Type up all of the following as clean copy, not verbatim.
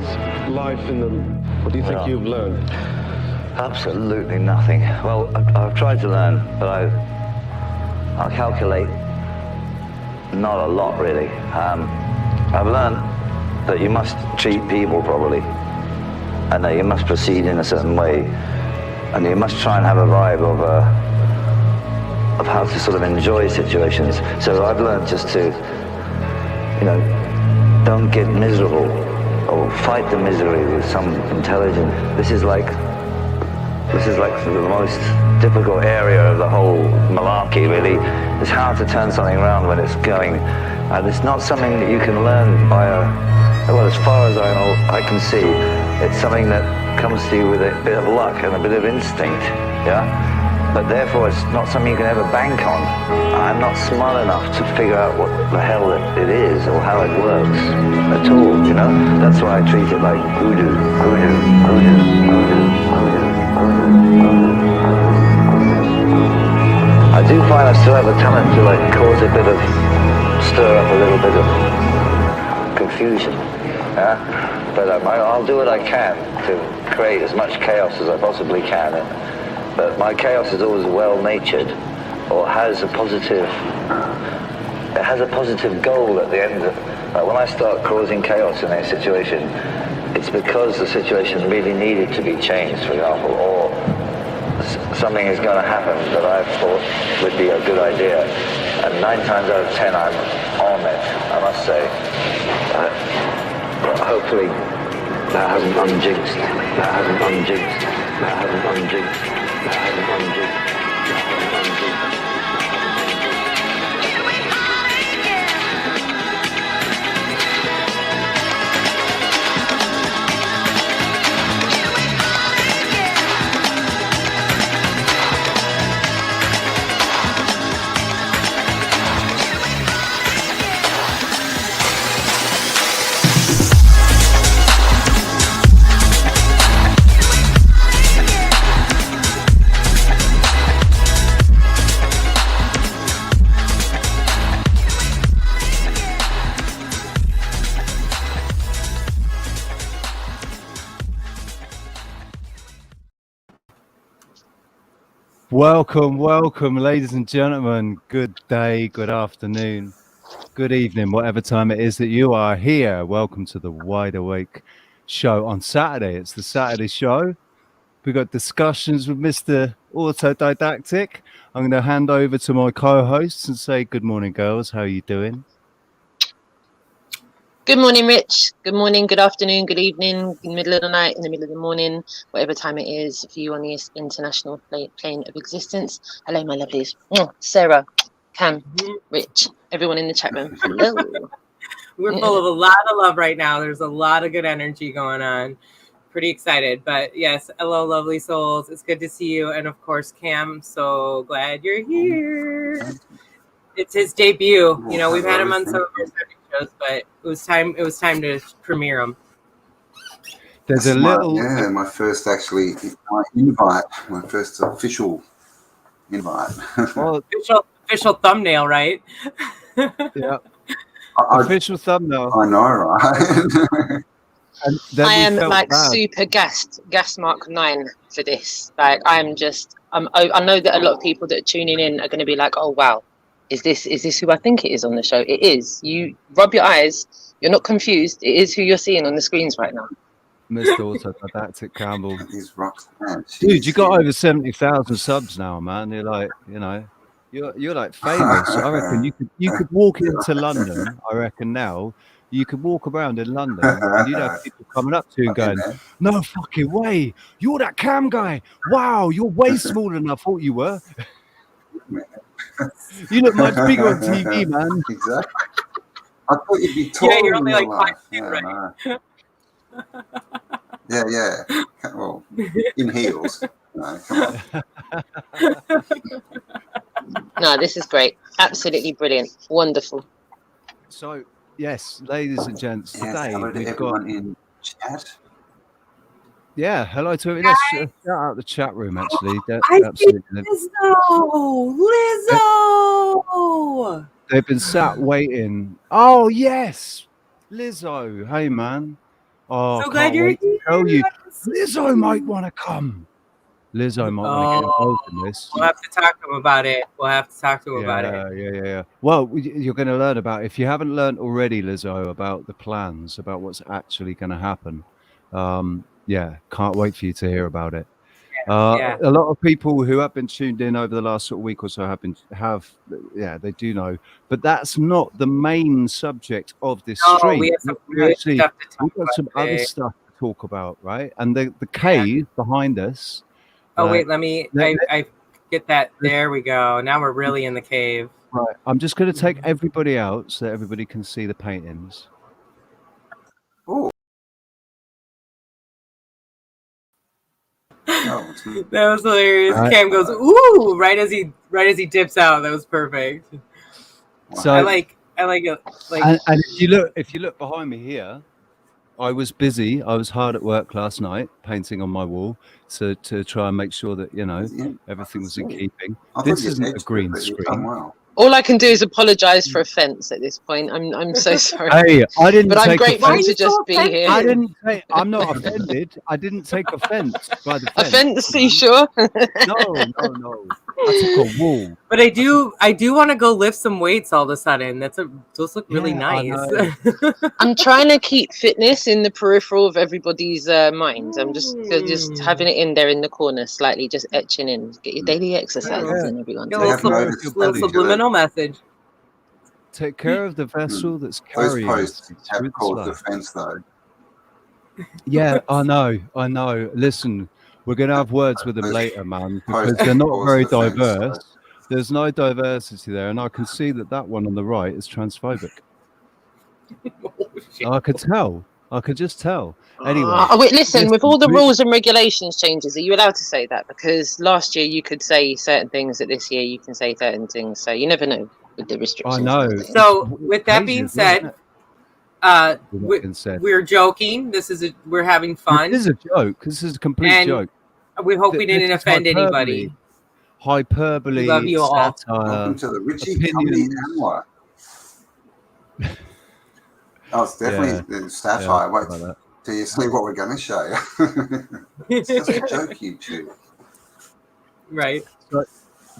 since life in the... What do you think you've learned? Absolutely nothing. Well, I've tried to learn, but I'll calculate not a lot, really. I've learned that you must treat people properly, and that you must proceed in a certain way, and you must try and have a vibe of how to sort of enjoy situations. So I've learned just to, you know, don't get miserable or fight the misery with some intelligence. This is like the most difficult area of the whole malarkey, really. It's how to turn something around when it's going. And it's not something that you can learn by well, as far as I know, I can see, it's something that comes to you with a bit of luck and a bit of instinct, yeah? But therefore, it's not something you can ever bank on. I'm not smart enough to figure out what the hell it is or how it works at all, you know? That's why I treat it like hoodoo, hoodoo, hoodoo, hoodoo, hoodoo. I do find I still have a talent to like cause a bit of, stir up a little bit of confusion, yeah? But I'll do what I can to create as much chaos as I possibly can. But my chaos is always well-natured, or has a positive goal at the end of, when I start causing chaos in a situation, it's because the situation really needed to be changed, for example, or something is going to happen that I thought would be a good idea. And 9 times out of 10, I'm on it, I must say. Hopefully, that hasn't unjinxed. That hasn't unjinxed. That hasn't unjinxed. That hasn't unjinxed. That hasn't unjinxed. Welcome, ladies and gentlemen. Good day, good afternoon, good evening, whatever time it is that you are here. Welcome to the Wide Awake show on Saturday. It's the Saturday show. We've got discussions with Mr. Autodidactic. I'm going to hand over to my co-hosts and say good morning, girls. How are you doing? Good morning, Rich. Good morning, good afternoon, good evening, in the middle of the night, in the middle of the morning, whatever time it is for you on the international plane of existence. Hello, my lovelies. Sarah, Cam, Rich, everyone in the chat room. Hello. We're full of a lot of love right now. There's a lot of good energy going on. Pretty excited. But yes, hello, lovely souls. It's good to see you. And of course, Cam, so glad you're here. It's his debut. You know, we've had him on some of our shows, but it was time to premiere them. There's a little my first invite, my first official invite. well, official thumbnail, right? Yeah. Official thumbnail. I know, right? I am like super gas mark 9 for this. Like I know that a lot of people that are tuning in are going to be like, oh wow, is this who I think it is on the show? It is. You rub your eyes. You're not confused. It is who you're seeing on the screens right now. Mr. Autodidactic Campbell. He's Roxanne. Dude, you got over 70,000 subs now, man. You're like, you know, you're like famous. I reckon you could walk into London. I reckon now you could walk around in London and you'd have people coming up to you and going, "No fucking way, you're that Cam guy. Wow, you're way smaller than I thought you were. You look much bigger on TV, man." Exactly. I thought you'd be taller. Yeah, you're only like 5'2", right? Yeah. Well, in heels. No, come on. No, this is great. Absolutely brilliant. Wonderful. So, yes, ladies and gents, today we've got in chat. Yeah, hello to everyone. Let's shout out the chat room, actually. Lizzo! They've been sat waiting. Oh, yes! Lizzo. Hey, man. Oh, So I glad can't you're wait to here. tell you. Lizzo might want to come. Lizzo might want to get involved in this. We'll have to talk to him about it. Yeah. Well, you're going to learn about, if you haven't learned already, Lizzo, about the plans, about what's actually going to happen. Can't wait for you to hear about it. Yeah. A lot of people who have been tuned in over the last sort of week or so they do know, but that's not the main subject of this stream. We have some good stuff to talk We've got about some today. other stuff to talk about, right? And the cave behind us. Oh, wait, I get that. There we go. Now we're really in the cave. Right. I'm just going to take everybody out so that everybody can see the paintings. Oh. That was hilarious. Right. Cam goes, ooh, right as he dips out. That was perfect. So I like it. Like, and if you look behind me here, I was busy. I was hard at work last night, painting on my wall to try and make sure that everything was in keeping. This isn't a green screen. Well. All I can do is apologise for offence at this point. I'm so sorry. Hey, I didn't. But I'm take grateful offense. to just be here. I didn't. I'm not offended. I didn't take offence by the fence. Offence? Are you sure? No. I took a wall. But I do want to go lift some weights all of a sudden. Those look really nice. I'm trying to keep fitness in the peripheral of everybody's mind. I'm just having it in there in the corner, slightly just etching in. Get your daily exercises in, everyone. A little subliminal message. Take care of the vessel that's Those carrying. posts have caused offence, though. Yeah, I know. Listen, we're going to have words with them later, man, because they're not very diverse. There's no diversity there, and I can see that one on the right is transphobic. I could tell. I could just tell. Anyway. Wait, listen, with all the rules and regulations changes, are you allowed to say that? Because last year you could say certain things, that this year you can say certain things. So you never know with the restrictions. I know. So with that being said, we're joking. We're having fun. This is a joke. This is a complete joke. We hope we didn't offend anybody. Hyperbole. We love you all. Satire, welcome to the Richie Comedy Hour. Oh, it's definitely the satire. Wait till you see what we're going to show you. It's just a joke, YouTube. Right. But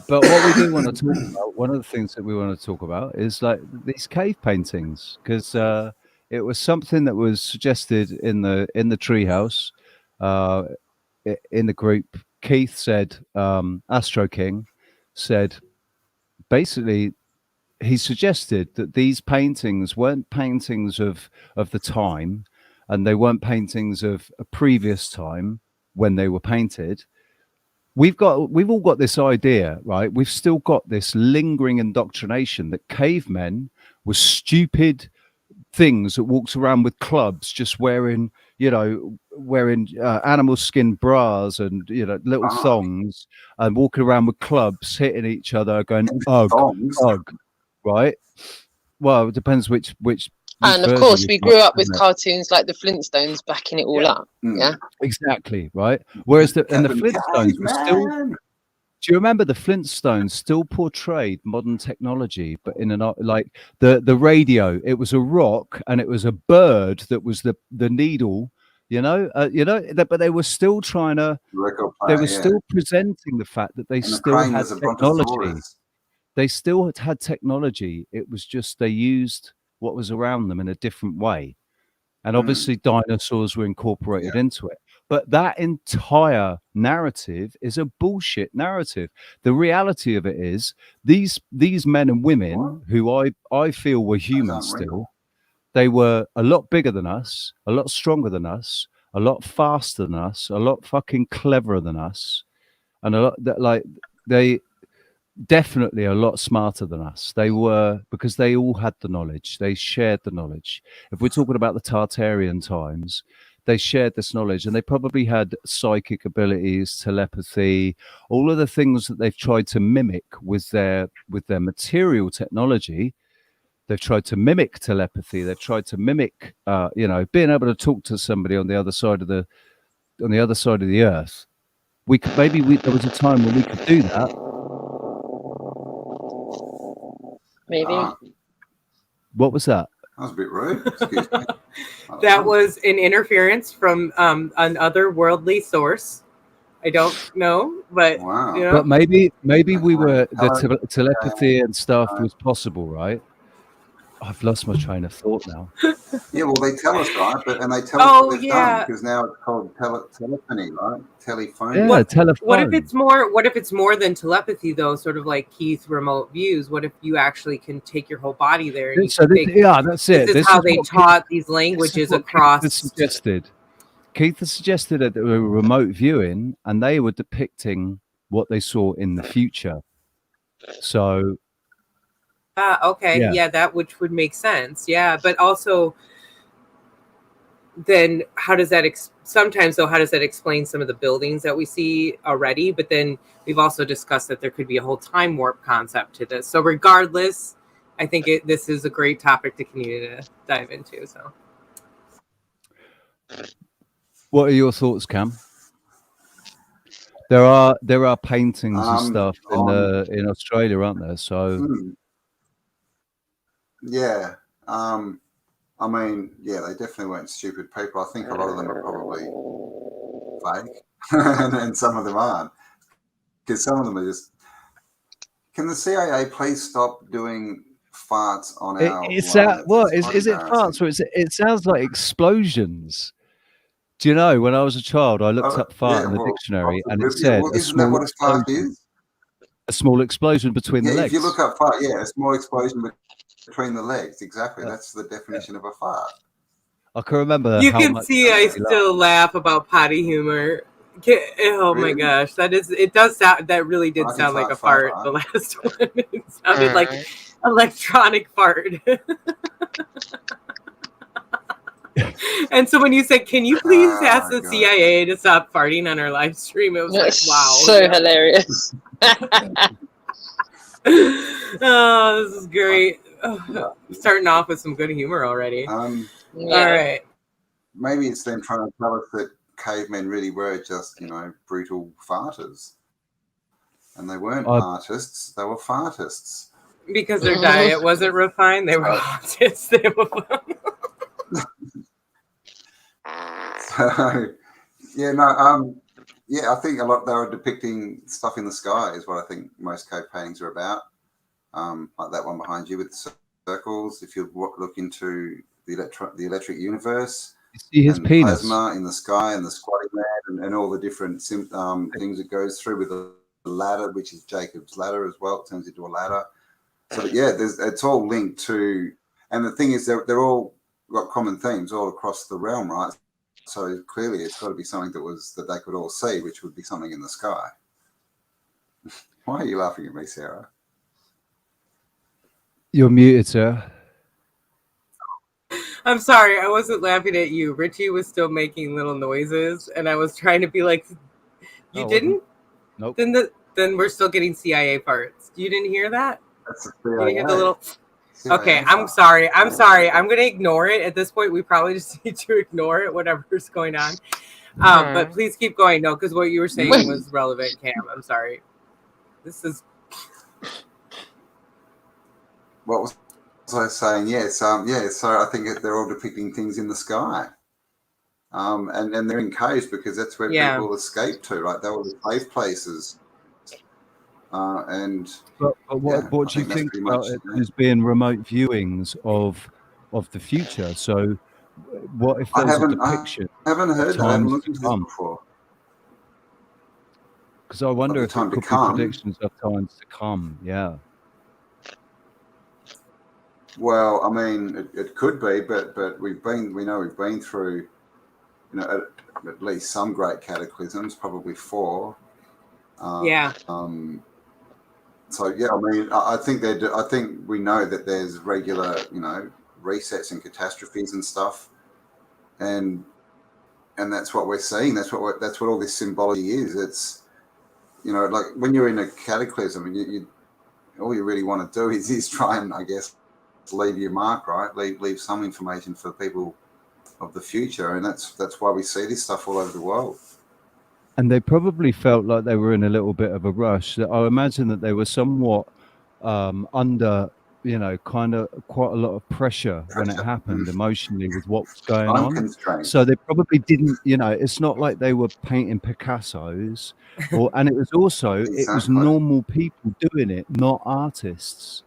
what we do want to talk about, one of the things that we want to talk about is like these cave paintings, because it was something that was suggested in the treehouse, in the group. Keith said, Astro King said, basically, he suggested that these paintings weren't paintings of the time, and they weren't paintings of a previous time when they were painted. We've all got this idea, right? We've still got this lingering indoctrination that cavemen were stupid things that walked around with clubs, just wearing animal skin bras and little thongs, and walking around with clubs, hitting each other, going ugh, right? Well, it depends which and of course, we grew up with cartoons like the Flintstones backing it all up. Yeah, exactly, right. Whereas the Flintstones were still. Do you remember the Flintstones still portrayed modern technology, but in like the radio? It was a rock and it was a bird that was the needle. But they were still trying to. They were still presenting the fact that they still had technology. They still had technology. It was just they used what was around them in a different way. And obviously dinosaurs were incorporated into it. But that entire narrative is a bullshit narrative. The reality of it is these men and women who I feel were human still, they were a lot bigger than us, a lot stronger than us, a lot faster than us, a lot fucking cleverer than us, and a lot that they definitely a lot smarter than us. They were, because they all had the knowledge. They shared the knowledge. If we're talking about the Tartarian times, they shared this knowledge, and they probably had psychic abilities, telepathy, all of the things that they've tried to mimic with their material technology. They've tried to mimic telepathy. They've tried to mimic, being able to talk to somebody on the other side of the earth. There was a time when we could do that. Maybe. What was that? was a bit rude. Excuse me. That was an interference from an otherworldly source. I don't know, but wow. you know. But maybe we were telepathy and stuff was possible, right? I've lost my train of thought now. Yeah, well, they tell us, right? And they tell us what they've done, because now it's called telephony, right? Telephony. Yeah, telephone. What if it's more than telepathy, though? Sort of like Keith remote views. What if you actually can take your whole body there? And that's it. This is how they taught these languages across. Keith has suggested that they were remote viewing, and they were depicting what they saw in the future. So. Okay. Yeah, that which would make sense. Yeah, but also, then how does that sometimes though? How does that explain some of the buildings that we see already? But then we've also discussed that there could be a whole time warp concept to this. So regardless, I think this is a great topic to continue to dive into. So, what are your thoughts, Cam? There are paintings and stuff in Australia, aren't there? So. Yeah. I mean, yeah, they definitely weren't stupid people. I think a lot of them are probably fake, and some of them aren't. Because some of them are just. Can the CIA please stop doing farts on our? Is it farts or it sounds like explosions? Do you know? When I was a child, I looked up fart in the dictionary, and it said isn't that what a fart is? A small explosion between the legs. If you look up fart, a small explosion between the legs. Exactly. That's the definition of a fart. I can remember. You can see I still laugh about potty humor. Oh my gosh, it does sound. That really did sound like a fart. The last one, it sounded like electronic fart. And so when you said, "Can you please ask the CIA to stop farting on our live stream?" It was like, wow, so hilarious. Oh, this is great. Starting off with some good humor already. All right. Maybe it's them trying to tell us that cavemen really were just, brutal farters. And they weren't artists, they were fartists. Because their diet wasn't refined, they were artists. They were I think a lot they were depicting stuff in the sky is what I think most cave paintings are about. Like that one behind you with the circles. If you look into the electric universe, you see his penis, plasma in the sky, and the squatting man, and all the different things it goes through with the ladder, which is Jacob's ladder as well. It turns into a ladder. So it's all linked to, and the thing is they're all got common themes all across the realm, right? So clearly it's got to be something that they could all see, which would be something in the sky. Why are you laughing at me, Sarah? You're muted, sir. I'm sorry, I wasn't laughing at you. Richie was still making little noises, and I was trying to be like, "You didn't? Nope. Then we're still getting CIA parts. You didn't hear that? That's the CIA. You hear the little? Okay, I'm sorry. I'm going to ignore it. At this point, we probably just need to ignore it, whatever's going on. But please keep going. No, because what you were saying was relevant, Cam. I'm sorry. This is... What was I saying? Yes. So I think they're all depicting things in the sky. And they're in caves because that's where people escape to, right? They were the safe places. But what do you think about it as being remote viewings of the future? So what if there's a depiction? I haven't heard that. I haven't looked into this before. Because I wonder if it could be predictions of times to come. Yeah. Well, I mean, it could be, but we've been through, at least some great cataclysms, probably 4. So I mean, I think we know that there's regular, resets and catastrophes and stuff, and that's what we're seeing. That's what all this symbology is. It's, like when you're in a cataclysm, and all you really want to do is try and, I guess, leave your mark, right? Leave some information for people of the future, and that's why we see this stuff all over the world. And they probably felt like they were in a little bit of a rush. I imagine that they were somewhat under you know, kind of quite a lot of pressure when it happened emotionally with what was going Time on. constraints. So they probably didn't, you know, it's not like they were painting Picassos, and it was also, it was Exactly. normal people doing it, not artists.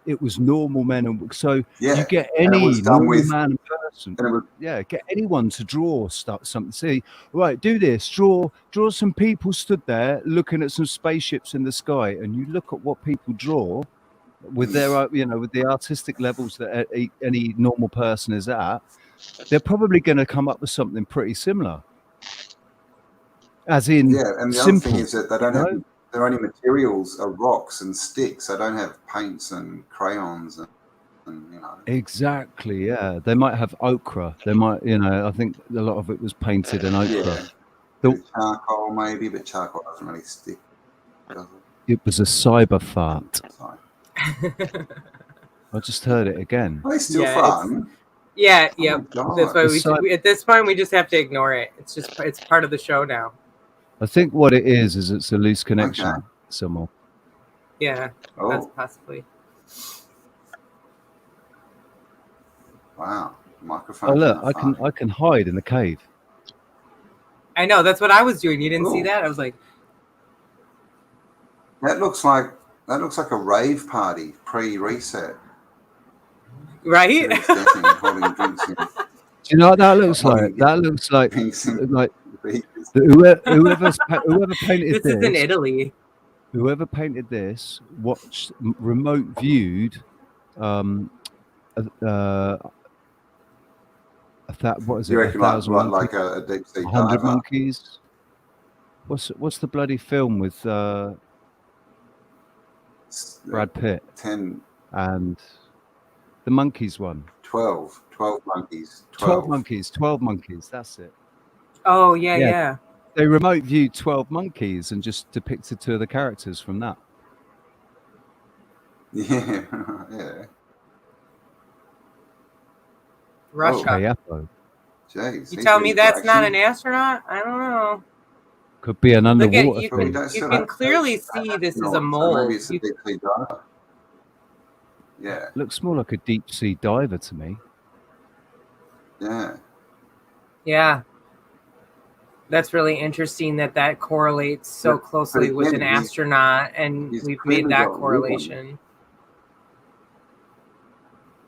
It was normal men. And so Yeah, you get and it any was done normal with, man and person. and it was, Yeah, get anyone to draw something. See, right, do this. Draw some people stood there looking at some spaceships in the sky, and you look at what people draw with their, you know, with the artistic levels that any normal person is at. They're probably going to come up with something pretty similar. As in, yeah, and the simple, other thing is that they don't have, their only materials are rocks and sticks. They don't have paints and crayons and you know. Exactly, yeah. They might have ochre. They might, you know, I think a lot of it was painted in ochre. Yeah, charcoal maybe, but charcoal doesn't really stick, does it? It was a cyber fart. Sorry. I just heard it again. Are they still fun? Yeah, Oh yep. That's why we at this point we just have to ignore it. It's just, it's part of the show now. I think what it is it's a loose connection somewhere. Yeah, that's possibly. Wow, microphone. Oh look, I can hide in the cave. I know, that's what I was doing. You didn't see that? I was like, that looks like a rave party pre-reset. Right? Holding drinks in. Do you know what that looks like? That looks like whoever painted this. This is in Italy. Whoever painted this watched remote viewed what is it? You reckon 1,000 like a deep sea 100 diver? monkeys. What's the bloody film with Brad Pitt 10 and the monkeys one? 12 monkeys. 12 monkeys. That's it. Oh yeah. They remote viewed 12 monkeys and just depicted 2 of the characters from that. Yeah, yeah. Russia. JayZ. You tell me that's not an astronaut? I don't know. Could be an underwater you thing. can clearly see this is a mole. So maybe it's a deep sea diver. Yeah. Looks more like a deep sea diver to me. Yeah. Yeah. That's really interesting that correlates so closely with an astronaut, and we've made that correlation.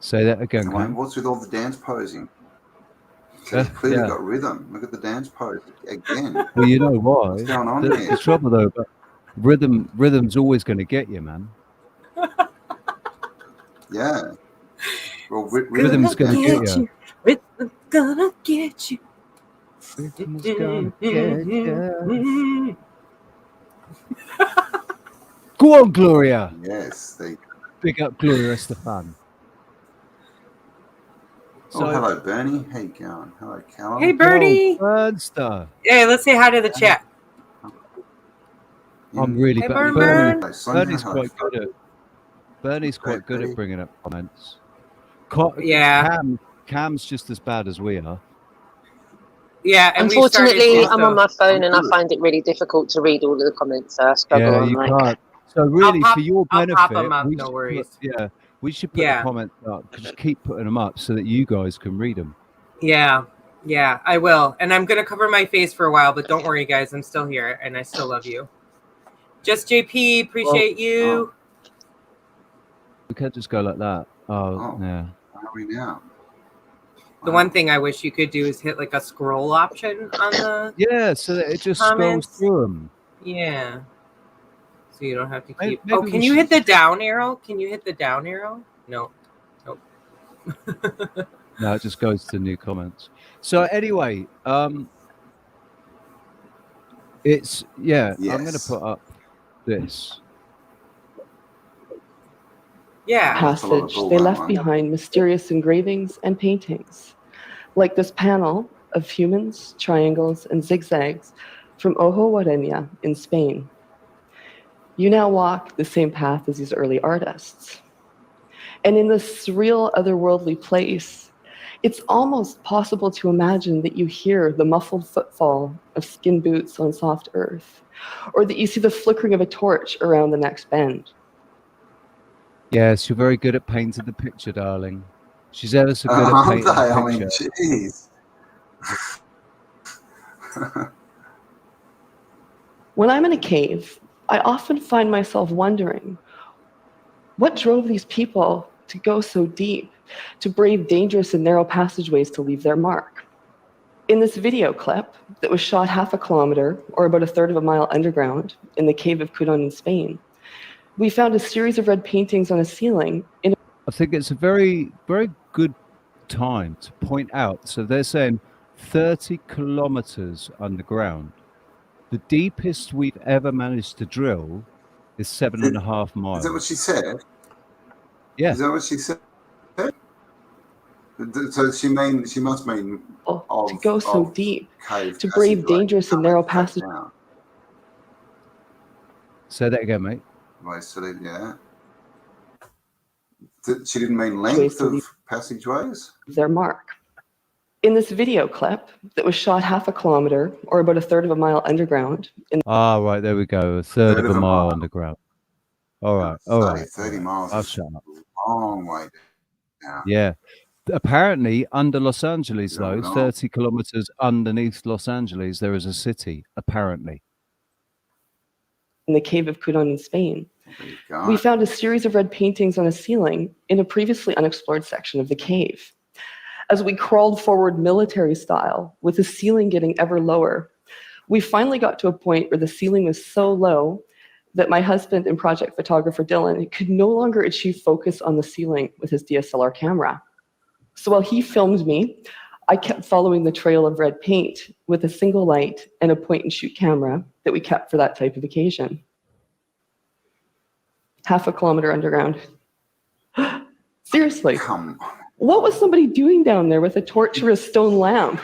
Say that again. What's with all the dance posing? He's clearly got rhythm. Look at the dance pose again. Well, you know why? What's going on here? The trouble though, but rhythm's always going to get you, man. Yeah. Well, rhythm's going to get you. Rhythm's gonna get you. Rhythm's gonna get you. Go on, Gloria. Yes. Big up Gloria Estefan. So, hello, Bernie. How you going? Hello, Callum. Hey, Bernie. Bernster. Hey, let's say hi to the chat. I'm really bad. Bernie's quite good at. Bernie's quite good at bringing up comments. Yeah. Cam's just as bad as we are. Yeah. And unfortunately, I'm on my phone and I find it really difficult to read all of the comments. So I struggle. Yeah, you can't. So really, for your benefit, I'll pop them up, no worries. We should put the comments up. Just keep putting them up so that you guys can read them. Yeah, I will. And I'm going to cover my face for a while, but don't worry, guys. I'm still here, and I still love you. Just JP, appreciate you. We can't just go like that. Yeah. How are we now? The one thing I wish you could do is hit like a scroll option on the so that it just comments. scrolls through them. Yeah. So you don't have to keep. Maybe can you hit the down arrow? Can you hit the down arrow? No. Nope. No, it just goes to new comments. So anyway, it's I'm going to put up this. Yeah. Passage. They left behind mysterious engravings and paintings, like this panel of humans, triangles, and zigzags from Ojo Guarenia in Spain. You now walk the same path as these early artists. And in this surreal, otherworldly place, it's almost possible to imagine that you hear the muffled footfall of skin boots on soft earth, or that you see the flickering of a torch around the next bend. Yes, you're very good at painting the picture, darling. She's ever so good at Aren't painting they? the I mean, picture. jeez. When I'm in a cave, I often find myself wondering, what drove these people to go so deep, to brave dangerous and narrow passageways to leave their mark? In this video clip that was shot 1/2 kilometer, or about 1/3 of a mile underground, in the cave of Cudon in Spain, we found a series of red paintings on a ceiling. I think it's a very, very good time to point out. So they're saying 30 kilometers underground. The deepest we've ever managed to drill is 7.5 miles. Is that what she said? Yeah. Is that what she said? So she must mean to go so deep, to brave dangerous and narrow passages. Say that again, mate. Yeah. She didn't mean length of passageways? Their mark. In this video clip that was shot 1/2 kilometer, or about 1/3 of a mile underground. Right, there we go. 1/3 of a mile underground. All right, all right. 30 miles is a long way down. Yeah. Apparently, under Los Angeles, though, 30 kilometers underneath Los Angeles, there is a city, apparently. In the cave of Cudon in Spain, we found a series of red paintings on a ceiling in a previously unexplored section of the cave. As we crawled forward military style, with the ceiling getting ever lower, we finally got to a point where the ceiling was so low that my husband and project photographer Dylan could no longer achieve focus on the ceiling with his DSLR camera. So while he filmed me, I kept following the trail of red paint with a single light and a point-and-shoot camera that we kept for that type of occasion. 1/2 kilometer underground. Seriously. What was somebody doing down there with a torturous stone lamp?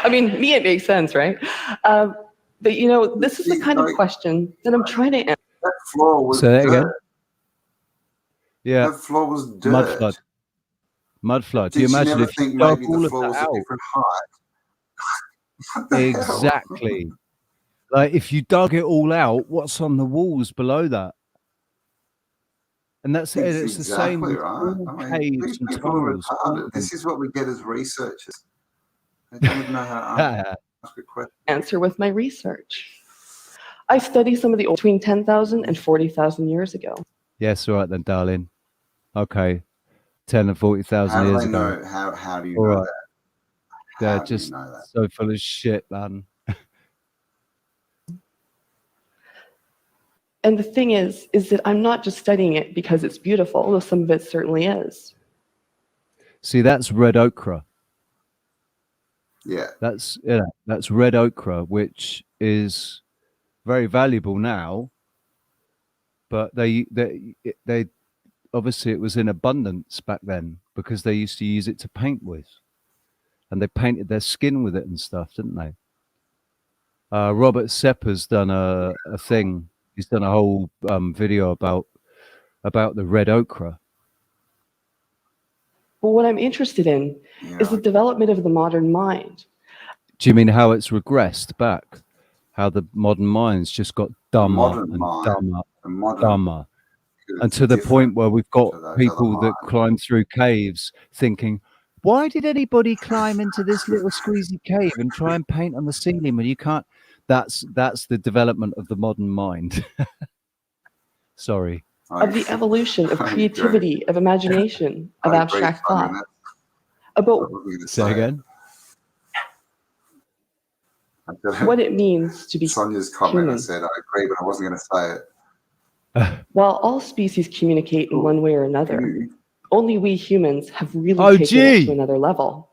I mean, me, it makes sense, right? But, you know, this is the kind of question that I'm trying to answer. That floor was Say that dirt. again? Yeah. That floor was dirt. Mud flood. Mud flood. Do you imagine never if think you dug maybe all the of floor that was a out? different height? What the hell? Exactly. Like, if you dug it all out, what's on the walls below that? And that's it. It's the same with all caves and People are tunnels. retarded. This is what we get as researchers. They don't even know how to ask a question. Answer with my research. I study some of the old, between 10,000 and 40,000 years ago. Yes, all right then, darling. Okay. 10 and 40,000 How do years they ago. know? How do you All know right. that? They're How do just you know that? so full of shit, man. And the thing is that I'm not just studying it because it's beautiful, although some of it certainly is. See, that's red ochre. Yeah. That's red ochre, which is very valuable now. But they obviously it was in abundance back then because they used to use it to paint with, and they painted their skin with it and stuff, didn't they? Robert Sepper's done a thing. He's done a whole video about the red ochre. But what I'm interested in is the development of the modern mind. Do you mean how it's regressed back? How the modern mind's just got dumber and dumber. And to the point where we've got people that climb through caves thinking, why did anybody climb into this little squeezy cave and try and paint on the ceiling when you can't? That's the development of the modern mind. Sorry. Of the evolution of creativity, of imagination, of abstract thought. About say again. What it means to be Sonia's comment, human. I said, I agree, but I wasn't going to say it. While all species communicate in one way or another, only we humans have really OG. taken it to another level.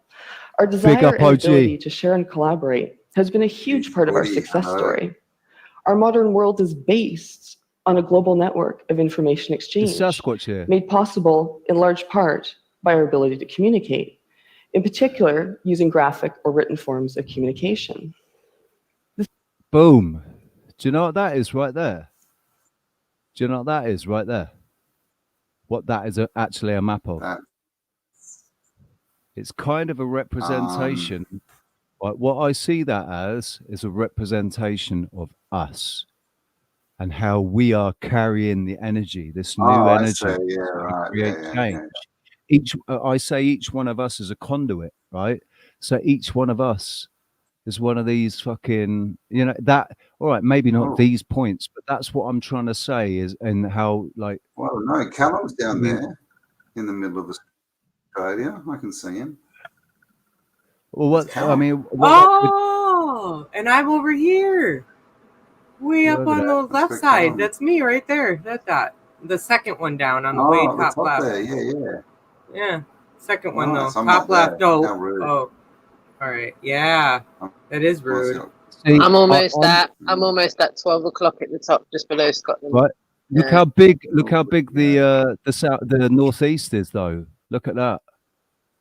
Our desire up, and OG. ability to share and collaborate has been a huge part of our success story. Our modern world is based on a global network of information exchange, made possible in large part by our ability to communicate, in particular using graphic or written forms of communication. Boom. Do you know what that is right there? Do you know what that is right there? What that is actually a map of? It's kind of a representation. Like what I see that as is a representation of us. and how we are carrying the energy, this new Oh, I energy see. Yeah, to right. create Yeah. change. I say each one of us is a conduit, right? So each one of us is one of these fucking, that, all right, maybe not Oh, these points, but that's what I'm trying to say is, and how, like, well, no, Callum's I down mean, there in the middle of Australia. I can see him. well, That's what, I Callum. mean, Oh, and I'm over here, way up Look at on that. the That's left where side. Callum. That's me right there. That dot. The second one down on the way Oh, at the top top left. there. Yeah. Yeah, second one though. Nice. I'm Top not left. there. No. How rude. Oh, all right. Yeah, that is rude. See, I'm almost I'm- at 12 o'clock at the top, just below Scotland. right. Look Yeah. how big the south, the northeast is, though. Look at that.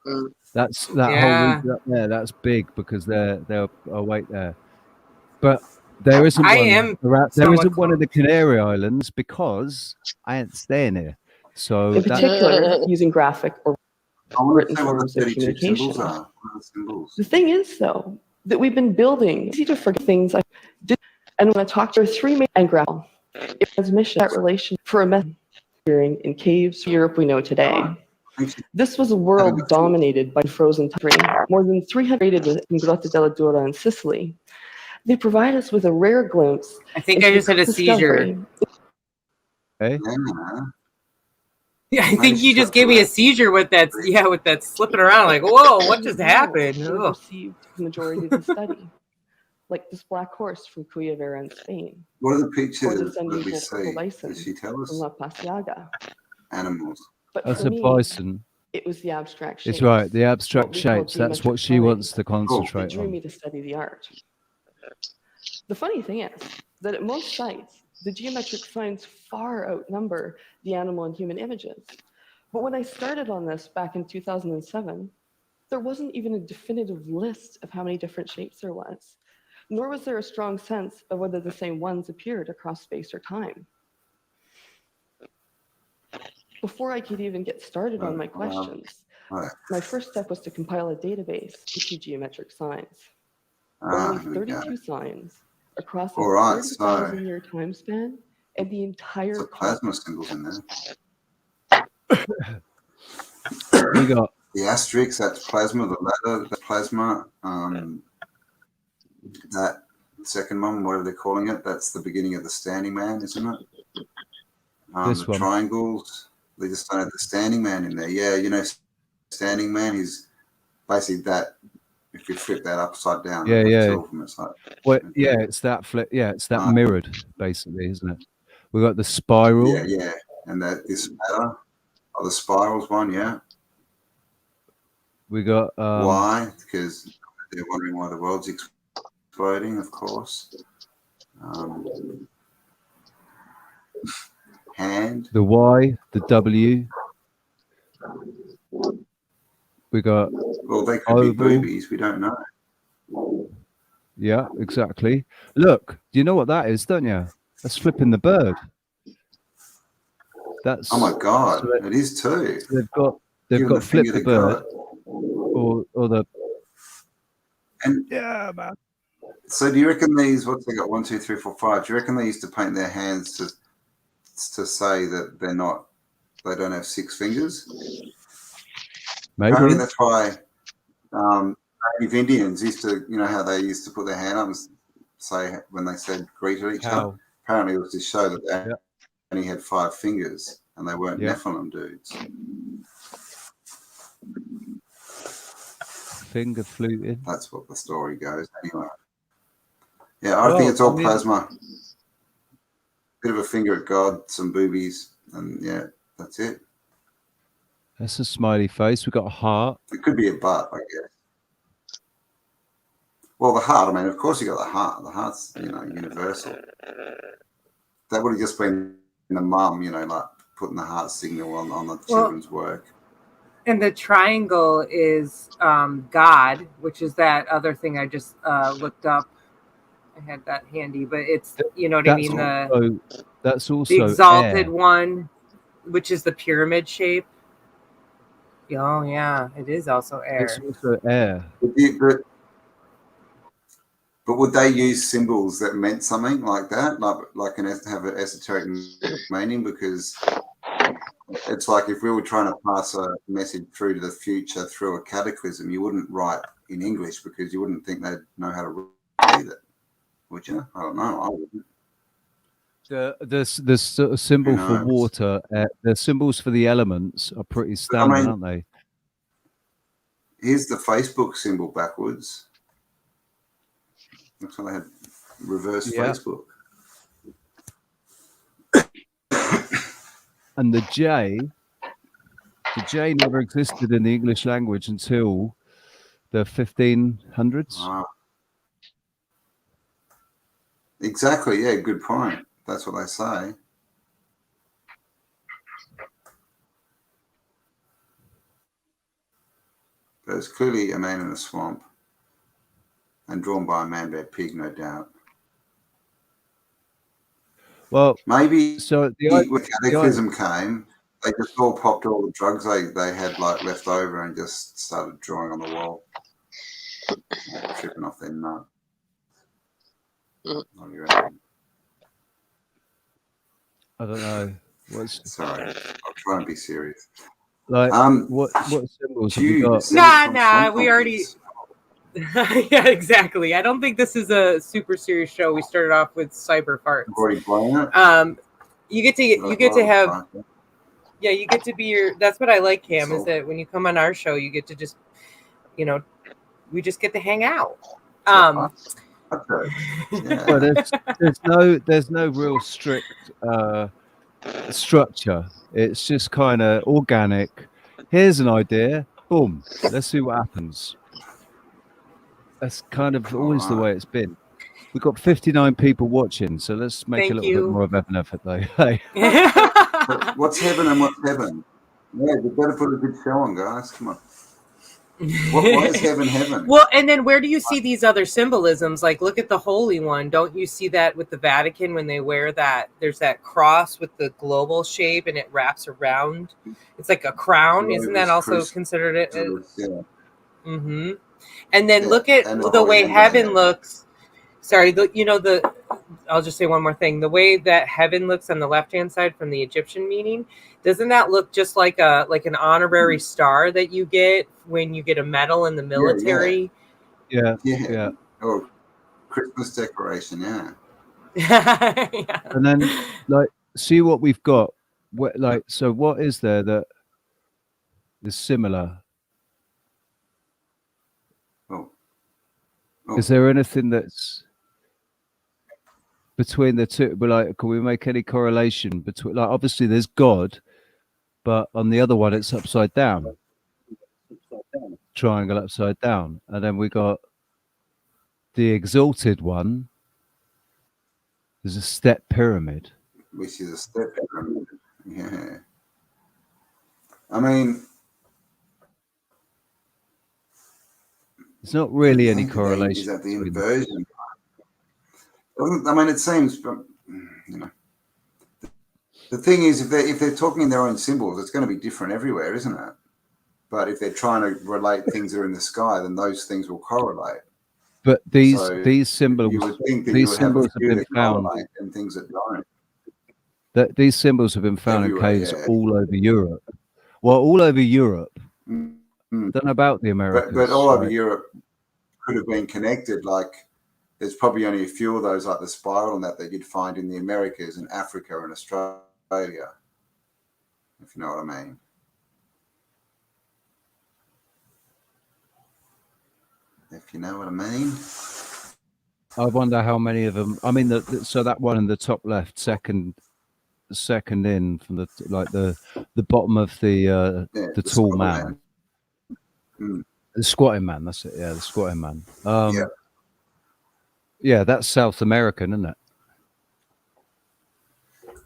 Mm. That's that whole Yeah. region up there. That's big because they're awake there. But there isn't I one am around, there somewhat isn't one in the close. Canary Islands because I ain't staying here. So In that's particular, using graphic or I want written to say what the forms of 32 communication. symbols are. What are the symbols? The thing is, though, that we've been building, it's easy to forget things I did, and when I talk to three main and grapple, it transmission that relation for a method in caves Europe we know today. This was a world dominated by frozen time, more than 300 in Grotta della Dora in Sicily. They provide us with a rare glimpse. I think I just had a seizure. okay. Yeah, I think you just gave me a seizure with that. Yeah, with that slipping around. Like, whoa, what just happened? We've received the majority of the study, like this black horse from Cuyavera in Spain. What are the Or pictures this that we unusual see? purple bison Does she tell from us? La Pasiaga. Animals. But That's for a me, bison. it was the abstract shapes. It's right. The abstract what we call shapes. That's what geometric she wants signs. to It concentrate drew on. me to study the art. The funny thing is that at most sites, the geometric signs far outnumber the animal and human images. But when I started on this back in 2007, there wasn't even a definitive list of how many different shapes there was, nor was there a strong sense of whether the same ones appeared across space or time. Before I could even get started on my questions, my first step was to compile a database with geometric signs. Only 32 signs across a 30,000-year time span and the entire plasma symbols in there. We got the asterisk, that's plasma, the letter, the plasma, that second one, what are they calling it? That's the beginning of the standing man, isn't it? This the one. Triangles, they just don't have the standing man in there. Yeah, standing man is basically that. If you flip that upside down, yeah. it's like, yeah, it's that flip. Yeah, it's that mirrored, basically, isn't it? We got the spiral. Yeah, and that this matter. Oh, the spirals one, yeah. We got why? Because they're wondering why the world's exploding, of course. Hand. The Y, the W. We got they could be boobies. We don't know. Yeah, exactly. Look, do you know what that is, don't you? That's flipping the bird. That's oh my god, so it is too. So they've got flip the bird, or the. And yeah, man. So do you reckon these? What's they got? 1, 2, 3, 4, 5. Do you reckon they used to paint their hands to say that they don't have 6 fingers? Maybe apparently that's why Native Indians used to, how they used to put their hand up and say when they said greet each other. Apparently it was to show that they only had 5 fingers and they weren't Nephilim dudes. Finger fluting. That's what the story goes anyway. Yeah, I think it's all plasma. Bit of a finger at God, some boobies, and yeah, that's it. That's a smiley face. We've got a heart. It could be a butt, I guess. Well, the heart, I mean, of course you got the heart. The heart's, universal. That would have just been the mum, like putting the heart signal on the children's work. And the triangle is God, which is that other thing I just looked up. I had that handy, but it's, you know what I mean? That's also the exalted air. one, which is the pyramid shape. Oh, yeah, it is also air. It's also air. But would they use symbols that meant something like that, like have an esoteric meaning? Because it's like if we were trying to pass a message through to the future through a cataclysm, you wouldn't write in English because you wouldn't think they'd know how to read it, would you? I don't know. I wouldn't. The sort of symbol for water, the symbols for the elements are pretty standard, aren't they? Here's the Facebook symbol backwards. Looks like they had reverse Facebook. And the J never existed in the English language until the 1500s. Ah. Exactly, yeah, good point. That's what they say. There's clearly a man in a swamp and drawn by a man-bear pig, no doubt. Well, maybe so when cataclysm came, they just all popped all the drugs they had like left over and just started drawing on the wall, tripping off their nut. What do you reckon? I don't know. Sorry, I'll try and be serious. Like, what symbols have you got? Nah, we already. Yeah, exactly. I don't think this is a super serious show. We started off with cyber farts. You get to have. Yeah, you get to be your. That's what I like, Cam. Is that when you come on our show, you get to just, we just get to hang out. Okay. Yeah. Well, there's no real strict structure. It's just kind of organic. Here's an idea. Boom. Let's see what happens. That's kind of always the way it's been. We've got 59 people watching, so let's make a little bit more of an effort, though. Hey. What's heaven and what's heaven? Yeah, we better put a good show on, guys. Come on. Why is heaven? Well, and then where do you see these other symbolisms? Like, look at the Holy One. Don't you see that with the Vatican when they wear that? There's that cross with the global shape, and it wraps around. It's like a crown. Isn't that also considered it? Yeah. Mm-hmm. And then look at the way heaven looks. Sorry, I'll just say one more thing. The way that heaven looks on the left-hand side from the Egyptian meaning, doesn't that look just like an honorary star that you get when you get a medal in the military? Yeah. Oh, Christmas decoration, yeah. Yeah. And then, see what we've got. So what is there that is similar? Oh. Is there anything that's between the two? But can we make any correlation between? Obviously, there's God, but on the other one, it's upside down. Triangle upside down, and then we got the exalted one. There's a step pyramid, which is a step pyramid. Yeah. I mean, there's not really any correlation. Is that the inversion? I mean, it seems, the thing is, if they're talking in their own symbols, it's going to be different everywhere, isn't it? But if they're trying to relate things that are in the sky, then those things will correlate. But these symbols, you would think that these symbols have been found, and things that don't. That these symbols have been found in caves all over Europe. Well, all over Europe. I don't know about the Americas. But all over Europe could have been connected. Like, there's probably only a few of those, like the spiral and that you'd find in the Americas and Africa and Australia, if you know what I mean. If you know what I mean. I wonder how many of them. I mean, so that one in the top left, second in from the bottom of the tall man. The squatting man. That's it. Yeah, the squatting man. Yeah, that's South American, isn't it?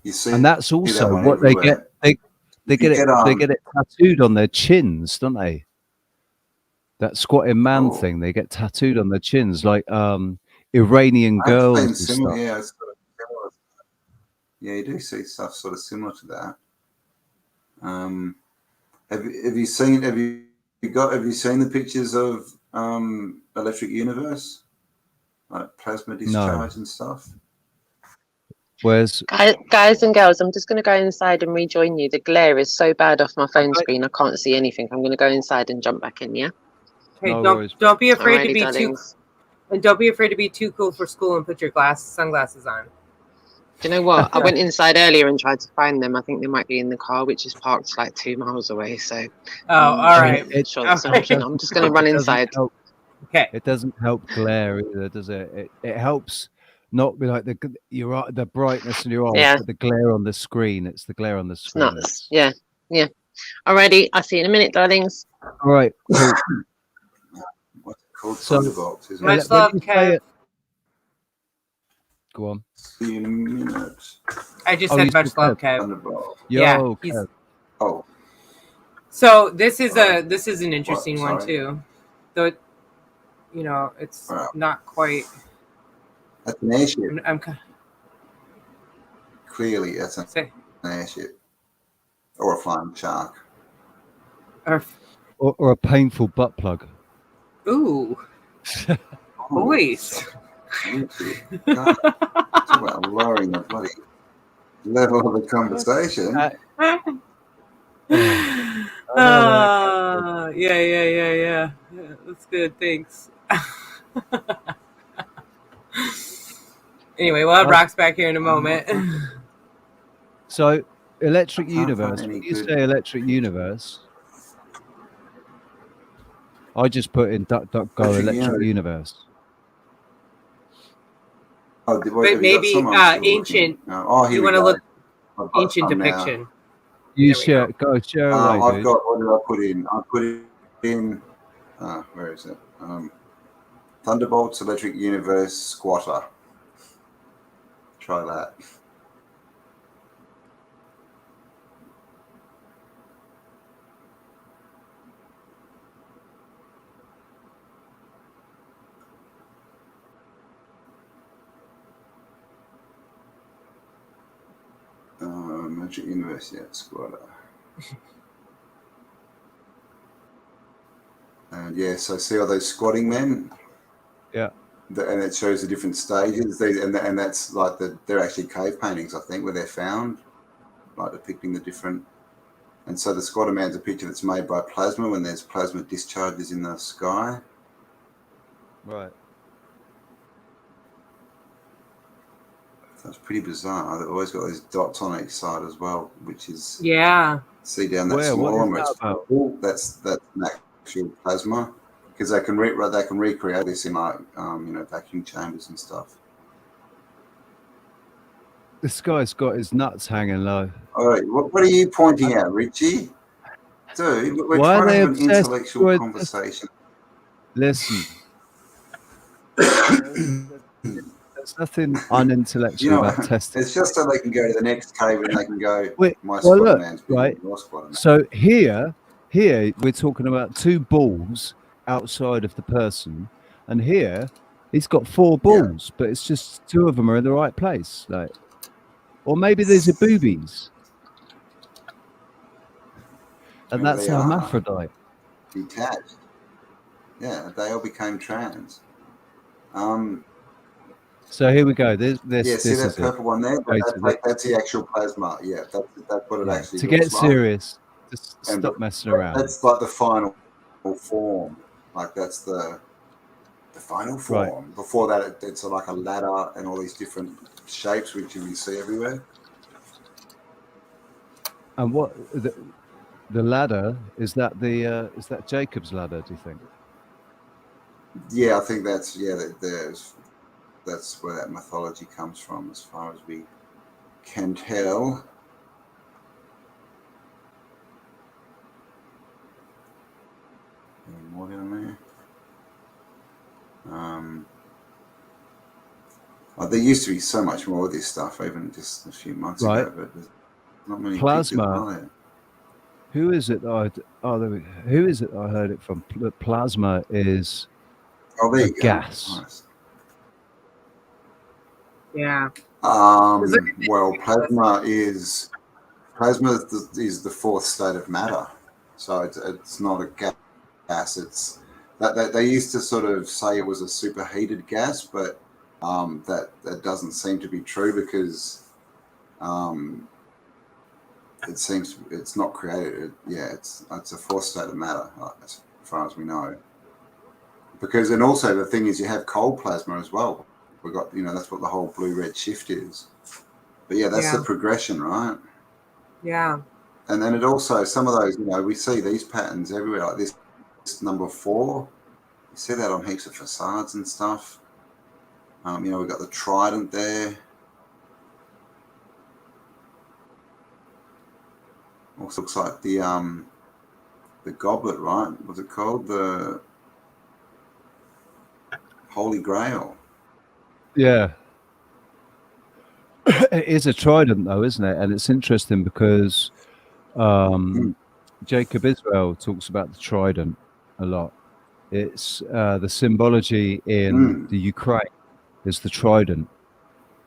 You see, and that's also what they get. They get it tattooed on their chins, don't they? That squatting man thing, they get tattooed on their chins, like Iranian girls and stuff. Yeah, you do see stuff sort of similar to that. Have you seen the pictures of Electric Universe? like plasma discharge and stuff. Where's Guys and girls, I'm just going to go inside and rejoin you. The glare is so bad off my phone screen. I can't see anything. I'm going to go inside and jump back in. Yeah. Hey, No don't worries. don't be afraid to Alrighty, be darlings. don't be afraid to be too cool for school and put your sunglasses on. Do you know what? I went inside earlier and tried to find them. I think they might be in the car, which is parked like 2 miles away. So, Oh, all right. Sure, that's an option. I'm just going to run inside. Okay. It doesn't help glare either, does it? It helps not be like the brightness in your eyes, Yeah. but the glare on the screen. It's the glare on the It's screen. nuts. Yeah. Alrighty. I'll see you in a minute, darlings. All right. Cool. What's it called? So- Thunderbolts, isn't Much it? love, When you say Kev. it- Go on. See you in a minute. I just Oh, said you much said love, Kev. Kev. Thunderbolt. Yeah, Yo, he's- Kev. Oh, So this is an interesting one Sorry. too. Though, you know, it's Wow. not quite. that's an airship. I'm Clearly, that's an say airship or a flying shark. or Or a painful butt plug. ooh, Oh, boys. thank you. God, talk about lowering the bloody level of the conversation. Yeah. That's good. Thanks. Anyway, we'll have Rox back here in a moment. So, Electric I can't find Universe. any When you good- say Electric Universe, I just put in DuckDuckGo Electric Electric Universe. Universe. Oh, But have you got maybe, some? I'm still ancient. looking. Oh, here You we want to go. look I've got ancient some now. depiction. You There we share, go share away, I've dude. got, what did I put in? I put it in, where is it? Thunderbolts Electric Universe Squatter. Try that. Electric Universe, yeah, Squatter. And yeah, so see all those squatting men? Yeah. And it shows the different stages. And that's like they're actually cave paintings, I think, where they're found, like depicting the different. And so the squatter man's a picture that's made by plasma when there's plasma discharges in the sky. Right. So it's pretty bizarre. They've always got those dots on each side as well, which is Yeah. see down that Where? small What is one where that it's about? purple. That's an actual plasma because they can recreate this in like vacuum chambers and stuff. This guy's got his nuts hanging low. All right, what are you pointing at, Richie? Dude, we're Why are trying to they have an obsessed intellectual with conversation. Listen. There's nothing unintellectual You know, about testing. it's just so they can go to the next cave and they can go, Wait, my well, squatter look, man's bigger right. than your squatter man. So here we're talking about 2 balls outside of the person, and here he's got 4 balls, but it's just 2 of them are in the right place, like, or maybe these are boobies, and Maybe that's they are hermaphrodite. detached. Yeah, they all became trans. So here we go. This See that is purple one there? Basically. That's the actual plasma. Yeah, that's what it it. actually To looks get like. serious, just And stop messing around. That's like the final form. Like that's the final form. Right. Before that, it's like a ladder and all these different shapes which you can see everywhere. And what the ladder is that Jacob's ladder? Do you think? Yeah, I think that's that's where that mythology comes from, as far as we can tell. Any more down there? There used to be so much more of this stuff, even just a few months ago, but there's not many Plasma. pictures, are there? Who is it? Who is it? I heard it from. Plasma is Oh, there a you go. gas. Nice. Yeah. Well, plasma is the 4th state of matter, so it's not a gas. It's That they used to sort of say it was a superheated gas, but that doesn't seem to be true because it seems it's not created. It's a fourth state of matter, as far as we know. Because, and also the thing is, you have cold plasma as well. We got, that's what the whole blue-red shift is. But yeah, that's the progression, right? Yeah. And then it also, some of those, we see these patterns everywhere, like this number 4. You see that on heaps of facades and stuff. We've got the Trident there. Also looks like the goblet, right? What's it called? The Holy Grail. Yeah. It is a trident, though, isn't it? And it's interesting because Jacob Israel talks about the trident a lot. It's the symbology in the Ukraine is the trident.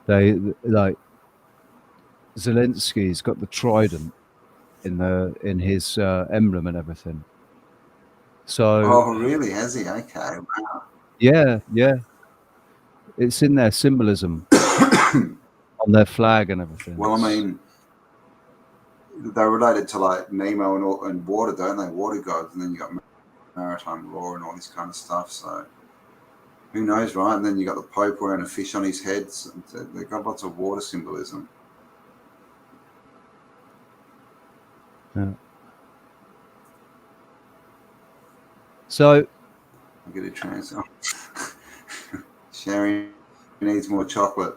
They like Zelensky's got the trident in his emblem and everything. So. Oh, really? Has he? Okay. Wow. Yeah. It's in their symbolism on their flag and everything. Well, I mean, they're related to like Nemo and water, don't they? Water gods, and then you got maritime law and all this kind of stuff. So who knows, right? And then you got the Pope wearing a fish on his head. So they've got lots of water symbolism. Yeah. So I'll get a chance. Sherry needs more chocolate.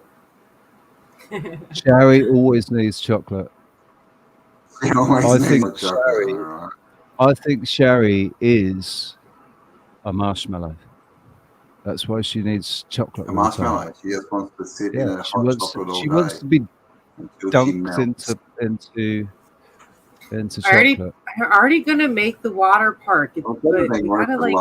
Sherry always needs chocolate. I think Sherry is a marshmallow. That's why she needs chocolate. A marshmallow. She just wants to sit in a hot chocolate all day. She wants to be dunked into chocolate. I'm already gonna make the water park. Well, but you gotta like.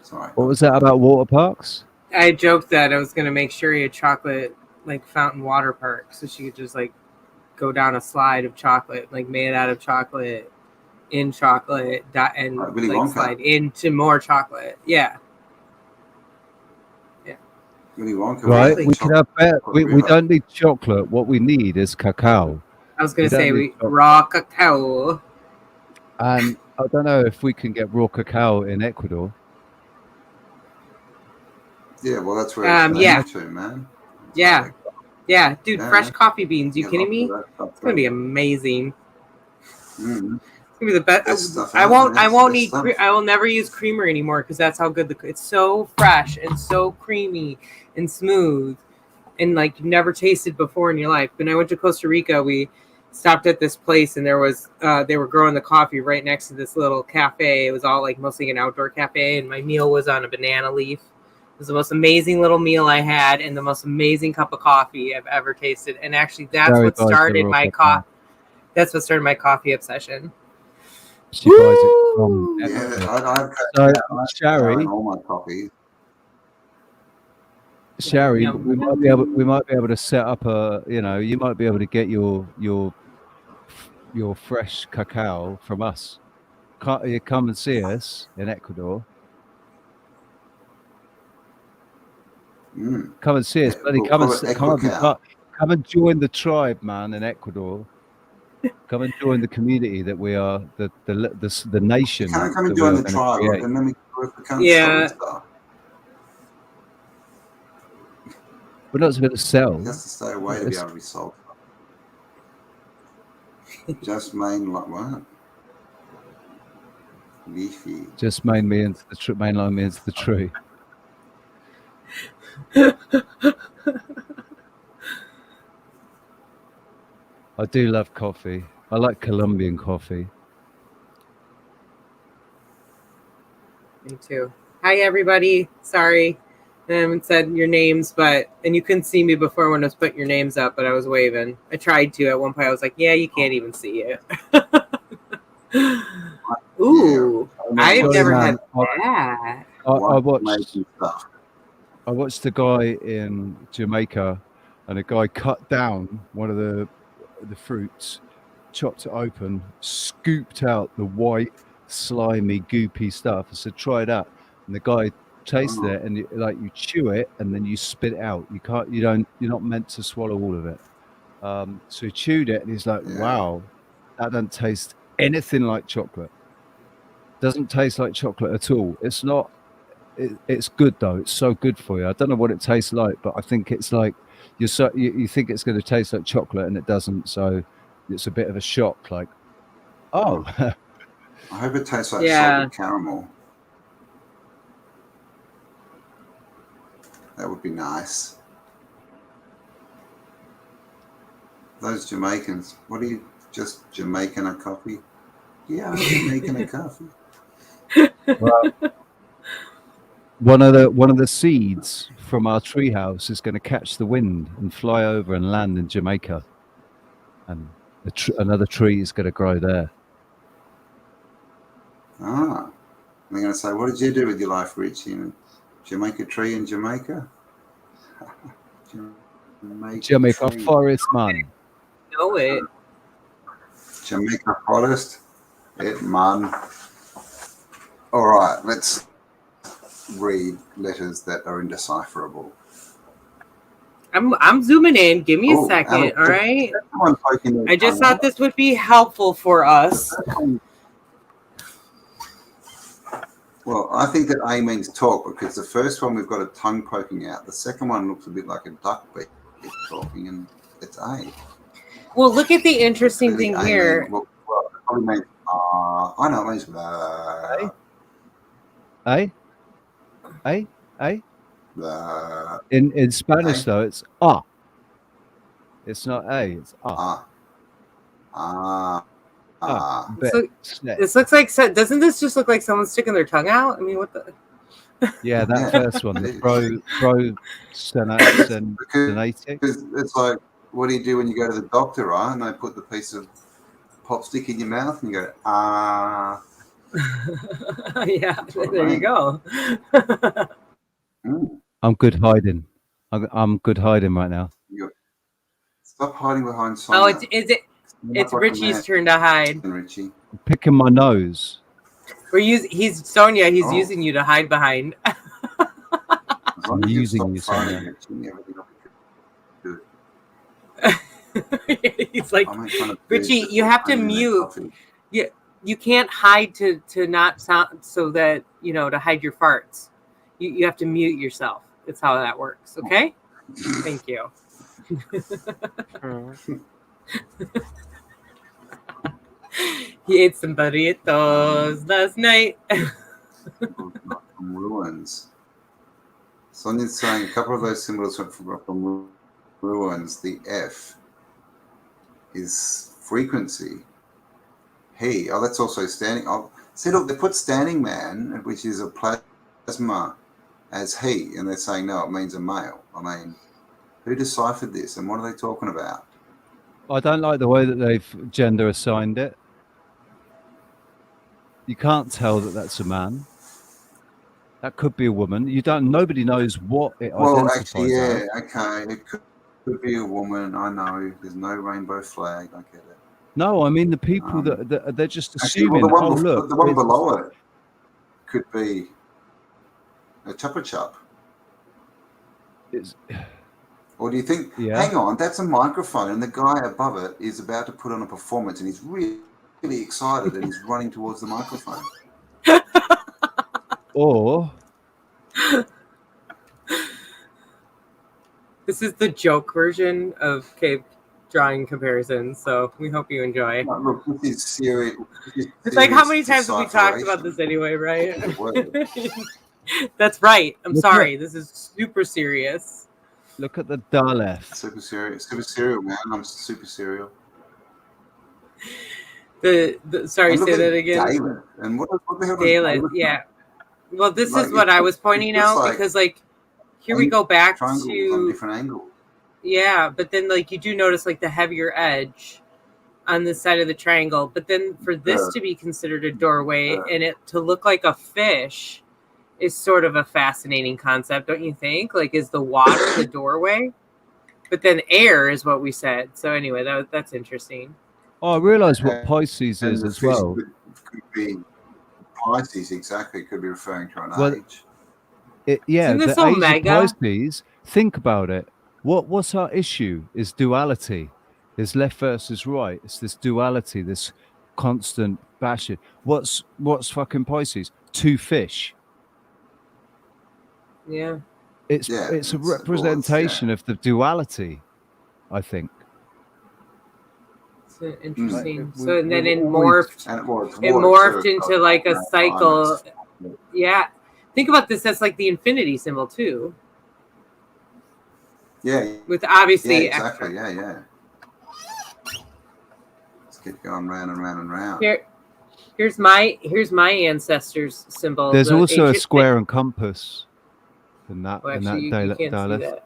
Sorry. What was that about water parks? I joked that I was gonna make Sherry a chocolate like fountain water park, so she could just like go down a slide of chocolate, like made out of chocolate, in chocolate, and really like slide into more chocolate. Yeah. Willy Wonka, right? We can have we don't need chocolate. What we need is cacao. I was gonna say raw cacao. And I don't know if we can get raw cacao in Ecuador. Yeah, well, that's where it's to, man. Yeah. Yeah, dude, fresh coffee beans. You kidding me? It's gonna be amazing. Mm-hmm. It's gonna be the best. I will never use creamer anymore because that's how good it's so fresh and so creamy and smooth, and like you've never tasted before in your life. When I went to Costa Rica, we stopped at this place and there was they were growing the coffee right next to this little cafe. It was all like mostly an outdoor cafe, and my meal was on a banana leaf. It was the most amazing little meal I had and the most amazing cup of coffee I've ever tasted. And actually that's what started my coffee. That's what started my coffee obsession. She buys it from Sherry. All my coffee. Sherry, we might be able to set up you might be able to get your fresh cacao from us. You come and see us in Ecuador. Come and see us, buddy. Come and join the tribe, man, in Ecuador. Come and join the community that we are, the nation. Come and join the tribe, and then we become We're not supposed to sell. He has to stay away to be able to be sold. Just main like what? Leafy. Just mainline me into the tree. I do love coffee. I like Colombian coffee. Me too. Hi, everybody. Sorry, I haven't said your names, and you couldn't see me before when I was putting your names up, but I was waving. I tried to at one point. I was like, yeah, you can't even see it. Ooh, I've never had that. I watched a guy in Jamaica, and a guy cut down one of the fruits, chopped it open, scooped out the white, slimy, goopy stuff. I said, try that. And the guy tasted it, and you chew it and then you spit it out. You're not meant to swallow all of it. So he chewed it and he's like, wow, that doesn't taste anything like chocolate. Doesn't taste like chocolate at all. It's not. It's good though. It's so good for you. I don't know what it tastes like, but I think it's like you think it's going to taste like chocolate and it doesn't. So it's a bit of a shock. Like, oh. I hope it tastes like salted caramel. That would be nice. Those Jamaicans, what are you, just Jamaican a coffee? Yeah, I'm Jamaican a coffee. Well, one of the seeds from our treehouse is going to catch the wind and fly over and land in Jamaica, and another tree is going to grow there. I'm going to say, what did you do with your life, Richie? Jamaica tree in Jamaica? Jamaica forest, man. Know it. Jamaica forest. It, man. All right, let's read letters that are indecipherable. I'm zooming in. Give me a second, all right? I just thought this would be helpful for us. Well, I think that A means talk, because the first one we've got a tongue poking out. The second one looks a bit like a duck beak talking, and it's A. Well, look at the interesting thing here. It probably means, I know it means In Spanish though, it's ah. It's not A. It's ah. This looks like. Doesn't this just look like someone sticking their tongue out? I mean, what the? Yeah, that first one, the prosenatic. Because it's like, what do you do when you go to the doctor, right? And they put the piece of pop stick in your mouth, and you go Yeah, there you go. I'm good hiding. I'm good hiding right now. Stop hiding behind Sonia. Oh, it's Richie's turn to hide. Richie. I'm picking my nose. He's Sonia. He's using you to hide behind. I'm using you, Sonia. He's like, Richie, you have to mute. You can't hide to not sound, so that to hide your farts. You have to mute yourself. That's how that works. Okay. Thank you. He ate some burritos last night. Ruins. Sonia's saying a couple of those symbols from ruins. The F is frequency. He. Oh, that's also standing. Oh, see, look, they put standing man, which is a plasma, as he, and they're saying no, it means a male. I mean, who deciphered this, and what are they talking about? I don't like the way that they've gender assigned it. You can't tell that that's a man. That could be a woman. Nobody knows what it identifies. Actually, okay. It could be a woman. I know. There's no rainbow flag. I get it. No, I mean the people that they're just assuming. Actually, the one below it could be a chuppa chup. Or do you think? Yeah. Hang on, that's a microphone, and the guy above it is about to put on a performance, and he's really excited, and he's running towards the microphone. Or this is the joke version of cave drawing comparisons, so we hope you enjoy. No, look, this is serious. It's like, how many times have we talked about this anyway, right? That's right. I'm sorry. This is super serious. Look at the Daleth. Super serial, man. I'm super serial. Sorry, say that again. Daleth. And what the hell? Daleth, yeah. Well, this is what I was pointing out, because here we go back to a different angle. Yeah, but then you do notice the heavier edge on this side of the triangle, but then for this to be considered a doorway and it to look like a fish is sort of a fascinating concept, don't you think? Is the water the doorway? But then air is what we said. So anyway, that's interesting. Oh, I realise what And- Pisces and is the as fish well. could be Pisces, exactly. Could be referring to an Well, age. Yeah, Isn't this the age Omega? of Pisces. Think about it. What's our issue? Is duality. There's left versus right. It's this duality, this constant bashing. What's fucking Pisces? Two fish. Yeah. It's Yeah, it's a well, representation of the duality, I think. It's interesting. We- So and then it we've morphed. And well, it's It water morphed too, into so, like you a know, cycle. climates. Yeah. Think about this as like the infinity symbol too. Yeah, With yeah, obviously exactly. Yeah. Let's keep going round and round and round. Here's my ancestors' symbol. There's the also a ancient- square and compass in that Oh, in actually, that you can't see dialect. that.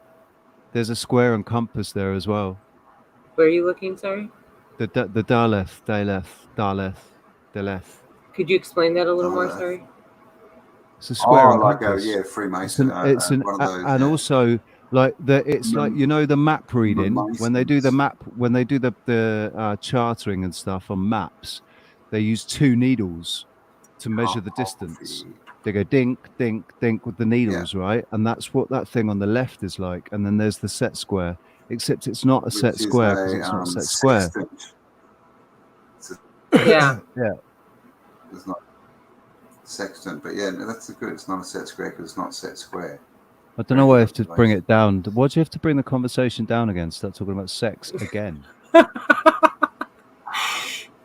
There's a square and compass there as well. Where are you looking? Sorry. The Daleth. Could you explain that a little more? Daleth. Sorry. It's a square and like compass. Freemason. It's an one of those. and yeah. also like it's like the map reading when they do the Masons. map when they do the chartering and stuff on maps, they use two needles to measure the distance. They go dink, dink, dink with the needles, right? And that's what that thing on the left is like. And then there's the set square, except it's not a set Which is square because it's not a set square. Sextant. Yeah. Yeah. It's not sextant, but yeah, no, that's good. It's not a set square because it's not set square. I don't know why I have to bring it down. Why do you have to bring the conversation down again? Start talking about sex again.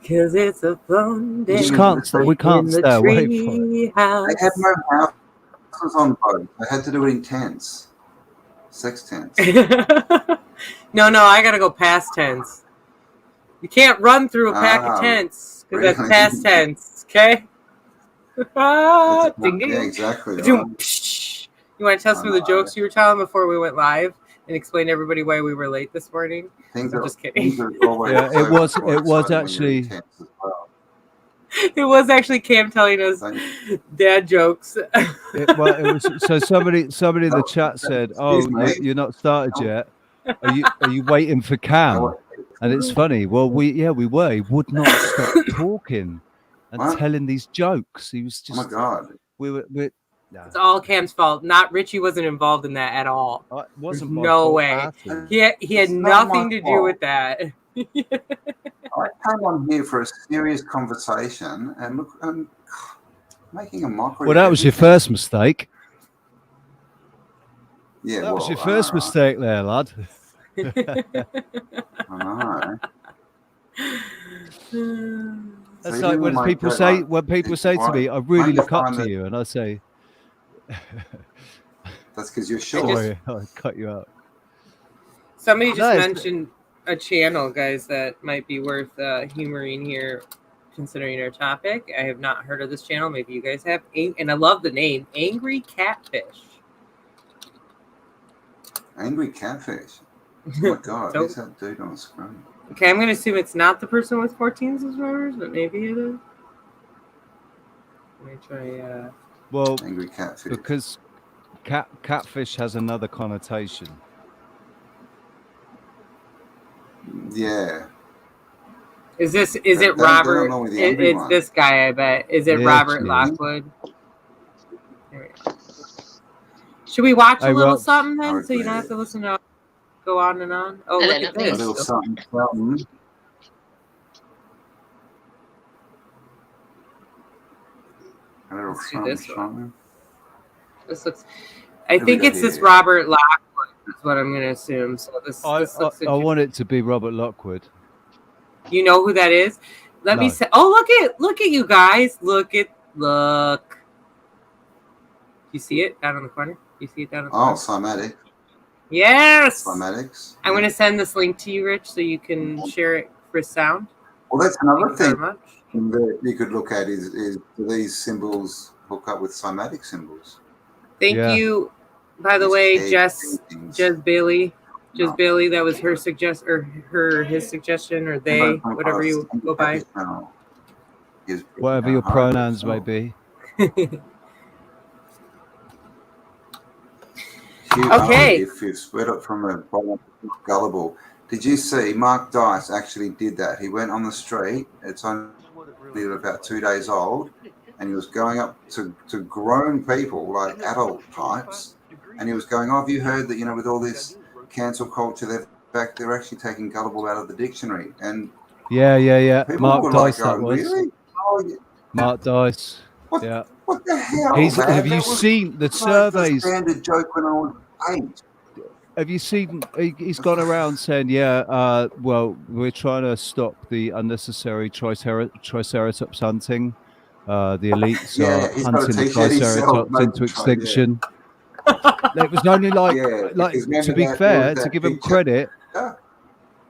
Because it's a fun day. We can't stay away from it. They had no houses on boat. They had to do it in tents. Sex tents. No, I gotta go past tense. You can't run through a pack of tents because really? that's past tense. Okay. Ding, ding. Yeah, exactly. Zoom, Right. psh. You want to tell some of the jokes you were telling before we went live and explain to everybody why we were late this morning? Things I'm are- just kidding. things are always Yeah, so it was exciting when you're in actually. tents as well. It was actually Cam telling us dad jokes. It was so somebody in the chat said, "Oh, Excuse me. you're not started yet. Are you waiting for Cam?" And it's funny. Well, we were. He would not stop talking and What? telling these jokes. He was Oh just. my god. We It's all Cam's fault. Not Richie wasn't involved in that at all. It wasn't There's my no fault way. at all. He had It's not nothing my to do fault. with that. I came on here for a serious conversation and look, I'm making a mockery. Well, that of was your everything. first mistake. Yeah, That was well, your first mistake there, lad. I know. That's So like even when my people joke, say like, to me, "I really when you look up find to that- you," and I say, That's because you're short. "Sorry, I cut you out." Somebody just No, it's- mentioned a channel, guys, that might be worth humoring here, considering our topic. I have not heard of this channel. Maybe you guys have. And I love the name, Angry Catfish. Angry Catfish. Oh my god, So- who's that dude on the screen? Okay, I'm going to assume it's not the person with 14 subscribers, but maybe it is. Let me try. Well, Angry Catfish. because catfish has another connotation. Yeah. Is it They Robert? don't know the angry It's one. this guy, I bet. Is it Yeah, Robert geez. Lockwood? There we go. Should we watch a Hey, little Rox. something then, so you Okay. don't have to listen to go on and on? Oh, Hello, look at A lovely. little this. something, something. A little Let's do something, this one. something. This looks. I Here we think go it's this here. Robert Lockwood. Is what I'm going to assume. So this I looks. want it to be Robert Lockwood. You know who that is? Let me No. say. Oh, look at you guys. Look. You see it down in the corner? You see it down in the Oh, corner? Cymatic. Yes. Cymatics. I'm going to send this link to you, Rich, so you can share it for sound. Well, that's Thank another you very thing much. that you could look at is do these symbols hook up with cymatic symbols? Thank Yeah. you, by the These way, cave Jess paintings. Bailey. Jess No. Bailey, that was her his suggestion, or they, whatever you go by. Whatever your pronouns may be. Okay. If you've split up from a bottom gullible, Did you see Mark Dice actually did that? He went on the street. It's only about 2 days old, and he was going up to grown people, like adult types, and he was going, "Oh, have you heard that, with all this cancel culture, they're actually taking gullible out of the dictionary?" And yeah. people Mark were Dice, like, that was. "Really? Oh, yeah. Mark Dice. What, Yeah. What the hell, man? Have you seen the surveys? The standard joke when I was 8. Have you seen? He's gone around saying, "Yeah, well, we're trying to stop the unnecessary triceratops hunting. The elites are hunting the triceratops into extinction." It was only like to be fair, to give him credit.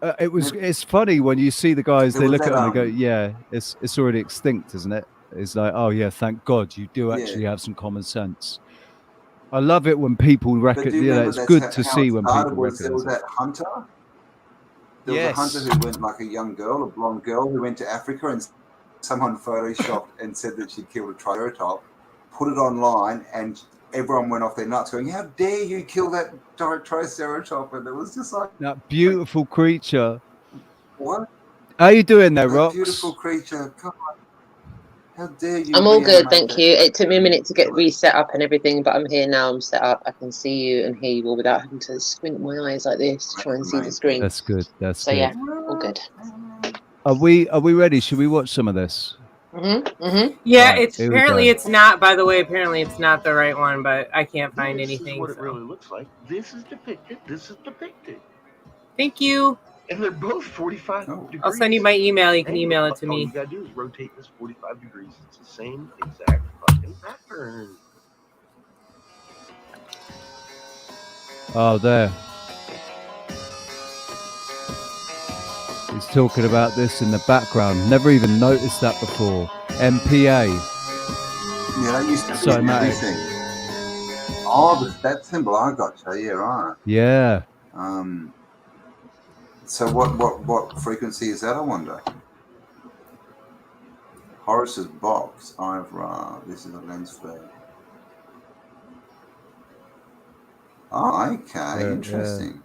It's funny when you see the guys, they look at him and they go, "Yeah, it's already extinct, isn't it?" It's like, "Oh yeah, thank God you do actually have some common sense." I love it when people it's good to see when people recognize there was that hunter. There was a hunter who went, like a young girl, a blonde girl, who went to Africa, and someone photoshopped and said that she'd killed a triceratops, put it online, and everyone went off their nuts going, "How dare you kill that triceratops?" And it was just like that beautiful creature. What? How you doing there, Rox? Beautiful creature. Come on. How dare you? I'm all good, thank you. It took me a minute to get reset up and everything, but I'm here now. I'm set up. I can see you and hear you all without having to squint my eyes like this to try and see the screen. That's good. So yeah, all good. Are we ready? Should we watch some of this? Yeah, right, it's apparently it's not. By the way, apparently it's not the right one, but I can't find anything. This is what it really looks like. This is depicted. This is depicted. Thank you. And they're both 45 degrees. I'll send you my email. You can email it to me. All you gotta do is rotate this 45 degrees. It's the same exact fucking pattern. Oh, there. He's talking about this in the background. Never even noticed that before. MPA. Yeah, that used to be Somatic. everything. Oh, that symbol I got you. Yeah, right. Yeah. So what frequency is that, I wonder? Horus's box. This is a lens flare. Oh, okay. Interesting.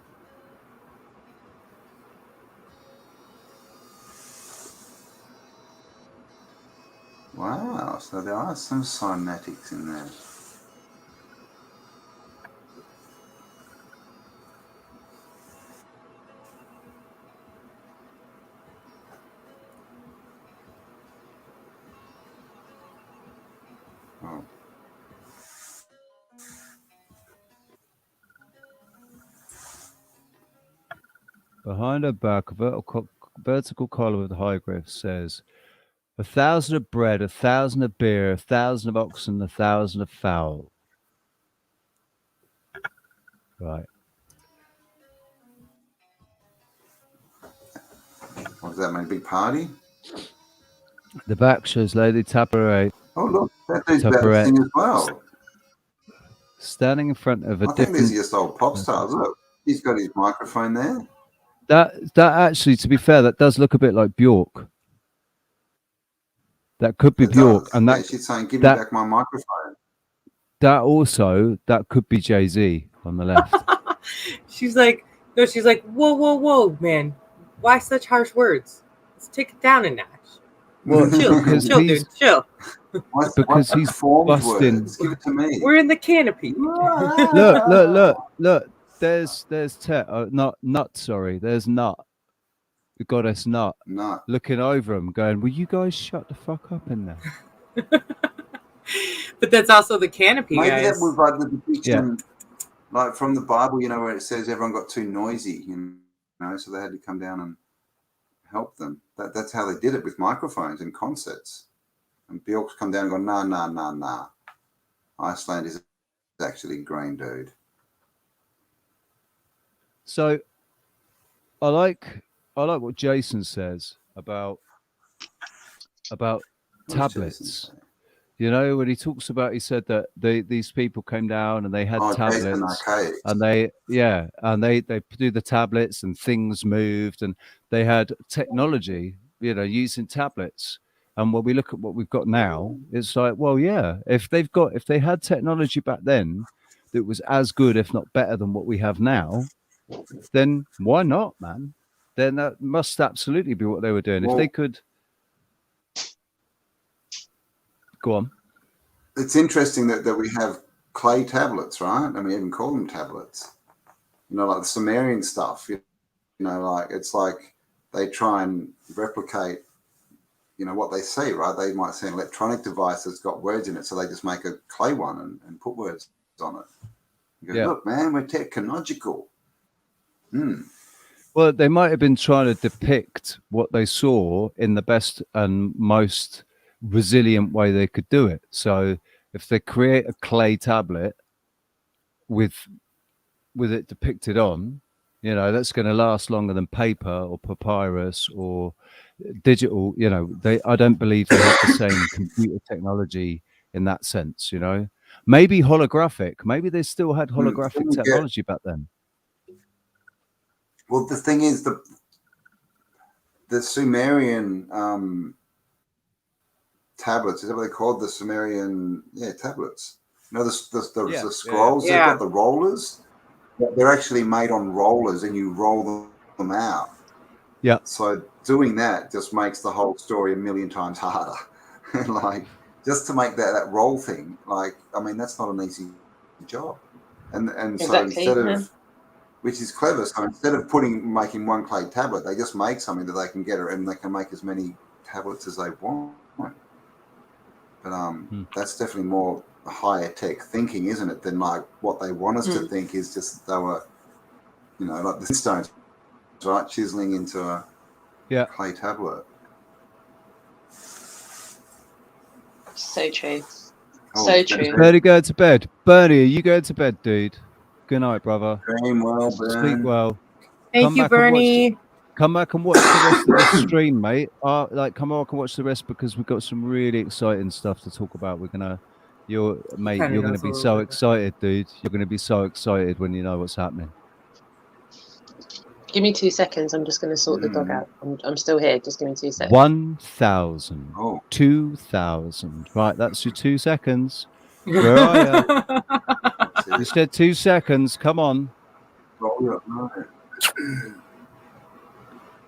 Wow, so there are some cymatics in there. Oh. Behind her back, a vertical column with hieroglyphs says, 1,000 of bread, 1,000 of beer, 1,000 of oxen, 1,000 of fowl. Right. What does that mean? Big party? The back shows Lady Tapperate. Oh, look, that dude's about to sing as well. Standing in front of a I think these are just old pop stars. Look, he's got his microphone there. That actually, to be fair, that does look a bit like Bjork. That could be Bjork, and that she's saying, "Give me back my microphone." That could be JayZ on the left. She's like, whoa, man. Why such harsh words? Let's take it down a notch. Well, chill, dude, chill. Because he's busting. Give it to me. We're in the canopy. Look. There's Nut. Sorry, there's Nut. The goddess Nut. Looking over him, going, "Will you guys shut the fuck up in there?" But that's also the canopy, Maybe guys. that was like the depiction, like from the Bible, where it says everyone got too noisy, so they had to come down and help them. That's how they did it with microphones and concerts. And Bjork's come down and gone, nah. Iceland is actually green, dude. So, I like what Jason says about tablets. When he talks about, he said that these people came down and they had tablets, and they do the tablets and things moved, and they had technology, using tablets. And when we look at what we've got now, it's like, well, yeah, if they had technology back then that was as good, if not better, than what we have now, then why not, man? then that must absolutely be what they were doing. Well, if they could go on. It's interesting that we have clay tablets, right? And we even call them tablets. You know, like the Sumerian stuff. You know, like it's like they try and replicate, you know, what they see, right? They might see an electronic device that's got words in it, so they just make a clay one and put words on it. You go, look, man, we're technological. Well, they might have been trying to depict what they saw in the best and most resilient way they could do it. So if they create a clay tablet with it depicted on, you know, that's going to last longer than paper or papyrus or digital. You know, I don't believe they have the same computer technology in that sense. You know, maybe holographic. Maybe they still had holographic technology back then. Well, the thing is, the Sumerian tablets, is that what they called the Sumerian? Yeah, tablets. You know, the scrolls. They've got the rollers. They're actually made on rollers, and you roll them out. Yeah. So doing that just makes the whole story a million times harder. Like, just to make that roll thing, like, I mean, that's not an easy job. And so instead of, which is clever, so instead of making one clay tablet, they just make something that they can get, and they can make as many tablets as they want. But that's definitely more higher tech thinking, isn't it, than like what they want us to think is just they were, you know, like the stones, right, chiseling into a clay tablet. So true. Oh, so true. Bernie, go to bed. Bernie, you go to bed, dude. Good night, brother. Dream well, Sleep well. Thank you, Bernie. Come back and watch the rest of the stream, mate. Like, come back and watch the rest, because we've got some really exciting stuff to talk about. You're gonna be so excited, dude. You're gonna be so excited when you know what's happening. Give me 2 seconds. I'm just going to sort the dog out. I'm still here. Just give me 2 seconds. 1,000. 2,000. Right, that's your 2 seconds. Where are you? You said 2 seconds. Come on.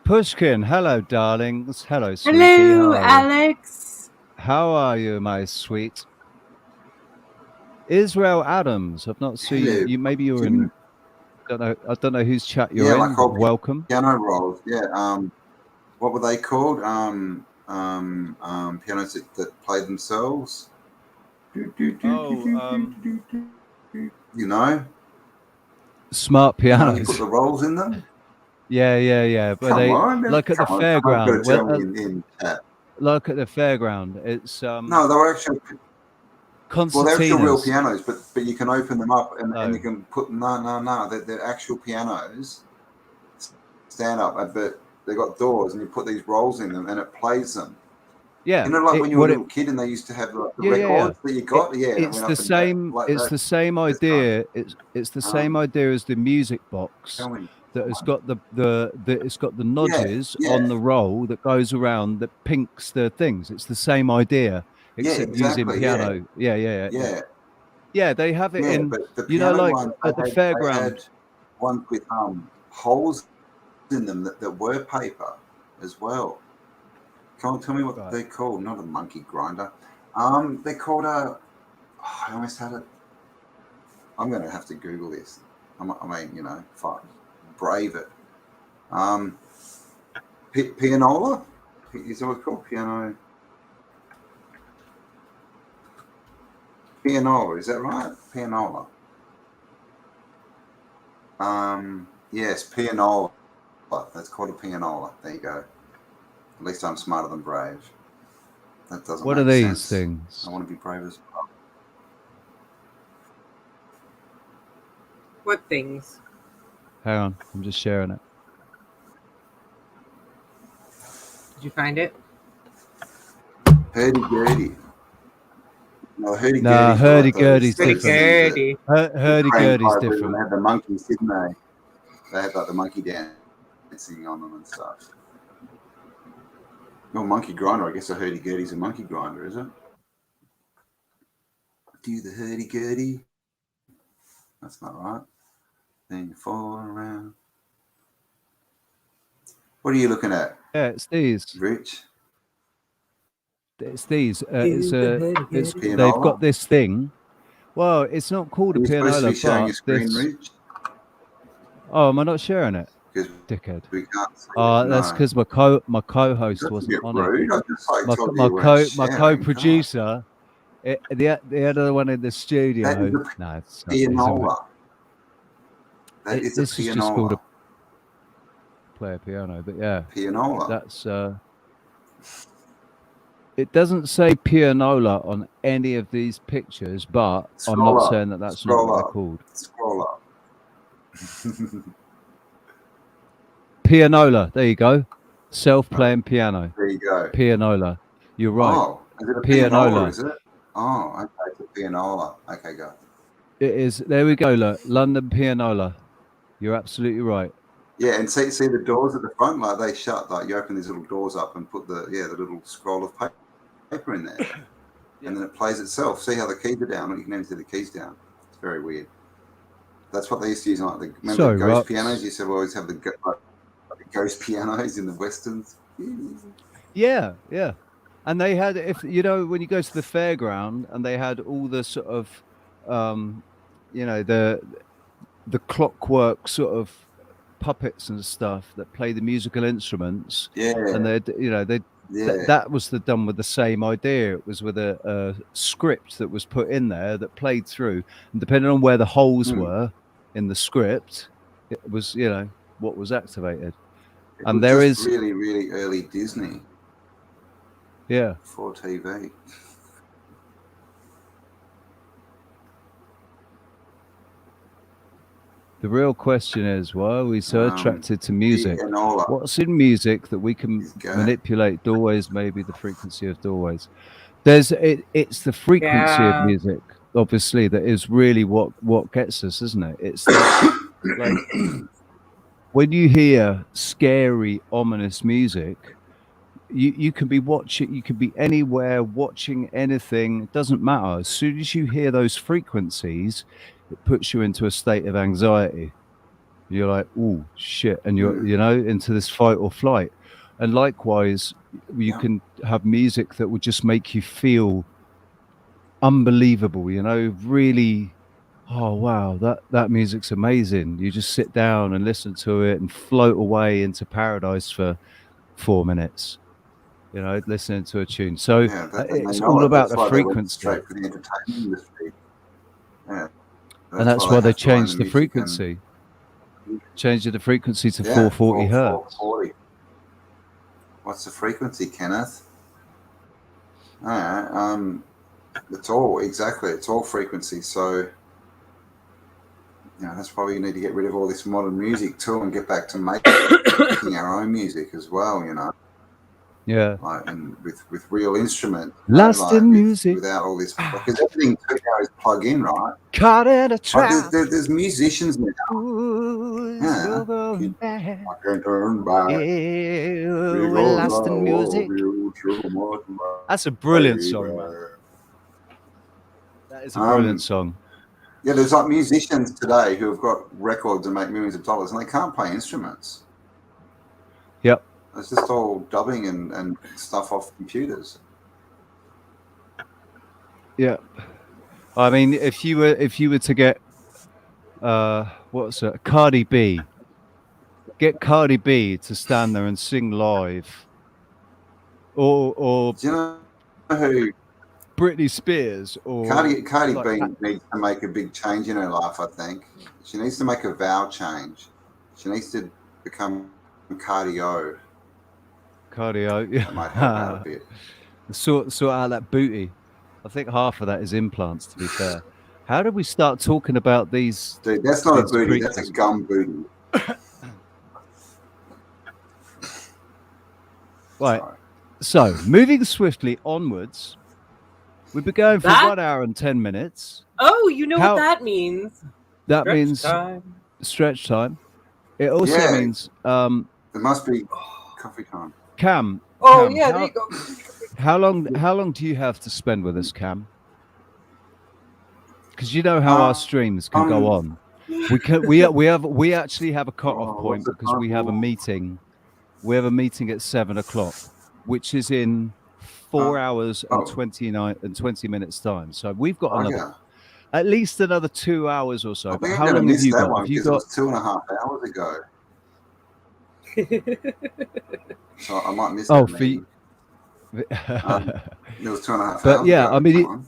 Pushkin, hello, darlings. Hello, sweetie. Hello, Alex. How are you, my sweet? Israel Adams. I've not seen you. Maybe you're in. I don't know whose chat you're in. Like welcome. Piano rolls. Yeah. What were they called? Pianos that play themselves. You know. Smart pianos. You put the rolls in them. Yeah. But like at the fairground. Like at the fairground, it's no, they were actually. Well, they're actual real pianos, but you can open them up and you can put no. They're actual pianos. Stand up, but they got doors, and you put these rolls in them, and it plays them. Yeah, you know, like when you were a little kid, and they used to have the records that you got. It's the same. It's the same idea. It's the same idea as the music box that has got it's got the nodges on the roll that goes around that pinks the things. It's the same idea, except using piano. Yeah, they have it in. But the you know, like one, at the fairground. Ones with holes in them that were paper as well. Can't tell me what they're called. Not a monkey grinder. They're called a. I almost had it. I'm going to have to Google this. I mean, you know, brave it. Pianola? Is that what it's called? Pianola, is that right? Pianola. Yes, pianola. That's called a pianola. There you go. At least I'm smarter than brave. That doesn't. What make are these sense. things? I want to be brave as well. What things? Hang on, I'm just sharing it. Did you find it? Hurdy-gurdy. No, hurdy-gurdy's different. Hurdy-gurdy's different. They had the monkeys, didn't they? They had like the monkey dancing on them and stuff. No, monkey grinder. I guess a hurdy-gurdy's a monkey grinder, is it? Do the hurdy-gurdy. That's not right. Then you fall around. What are you looking at, Yeah, it's these. Rich? It's these. Use the hood, It's get it. they've Pianola? got this thing. Well, it's not called a You're supposed to pianola, be sharing but your screen, this. Rich, Oh, am I not sharing it, because dickhead? we can't see Oh, it. that's No. because my co-host That's a wasn't bit on it. rude. I just like My told my you weren't co my sharing. co-producer, the other one in the studio. That is a No, it's not. It's pianola. That is a this is just called a pianola. player piano, but yeah, Pianola. that's it doesn't say pianola on any of these pictures, but I'm Scroll not up. saying that that's Scroll not what up. they're called. Scroll up. Pianola, there you go. Self-playing piano. There you go. Pianola. You're right. Oh, is it a Pianola. pianola, is it? Oh, okay, it's a pianola. Okay, go. It is. There we go. Look, London pianola. You're absolutely right. Yeah, and see the doors at the front, like they shut. Like you open these little doors up and put the little scroll of paper in there, and then it plays itself. See how the keys are down? You can even see the keys down. It's very weird. That's what they used to use. Like remember Sorry, the ghost Rox. pianos? You said we always have the ghost pianos in the westerns. Yeah, yeah. And they had, if you know, when you go to the fairground, and they had all the sort of, you know, the clockwork sort of puppets and stuff that play the musical instruments. Yeah. And they, you know, that was done with the same idea. It was with a script that was put in there that played through, and depending on where the holes were in the script, it was, you know, what was activated. And there is really, really early Disney. Yeah. For TV. The real question is, why are we so attracted to music? Pianola. What's in music that we can manipulate doorways, maybe the frequency of doorways? It's the frequency of music, obviously, that is really what gets us, isn't it? It's like when you hear scary, ominous music, you can be watching, you can be anywhere watching anything, it doesn't matter. As soon as you hear those frequencies, it puts you into a state of anxiety. You're like, oh shit, and you're you know, into this fight or flight. And likewise, you can have music that will just make you feel unbelievable, you know, really, oh wow, that music's amazing. You just sit down and listen to it and float away into paradise for 4 minutes, you know, listening to a tune. So it's all about the frequency. Straight for the entertainment industry. Yeah. And that's why they changed the frequency. Changed the frequency to 440 hertz. 440. What's the frequency, Kenneth? All right. It's all frequency. So, you know, that's why we need to get rid of all this modern music too and get back to making our own music as well, you know. Yeah. Like, and with real instruments. Lost in music. Without all this, because everything now is plug in, right? Caught in a trap. Like there's musicians now. I can turn back. We're lost in music. That's a brilliant song, man. That is a brilliant song. Yeah, there's like musicians today who have got records and make millions of dollars, and they can't play instruments. Yep. It's just all dubbing and stuff off computers. Yeah. I mean, if you were to get what's it, Cardi B, get Cardi B to stand there and sing live, or do you know who Britney Spears or Cardi like B needs to make a big change in her life. I think she needs to make a vow change. She needs to become cardio. Cardio, yeah. That might help out a bit. Sort out that booty. I think half of that is implants, to be fair. How did we start talking about these? Dude, that's not a booty. That's a gum booty. Right. So, moving swiftly onwards, we've been going for 1 hour and 10 minutes. Oh, you know what that means? That stretch means time. Stretch time. It also means it must be coffee time. Cam. Oh, Cam, yeah, there you go. How long do you have to spend with us, Cam? Because you know how our streams can go on. We actually have a cut-off point because we have a meeting we have a meeting at 7 o'clock, which is in 4 hours and 20 minutes time. So we've got another, at least another 2 hours or so. I But think how I'm long going to have miss you that got? one Have you because got? it was 2.5 hours ago. So I might miss Oh, that meeting. It was 2.5 hours But yeah, ago. I mean,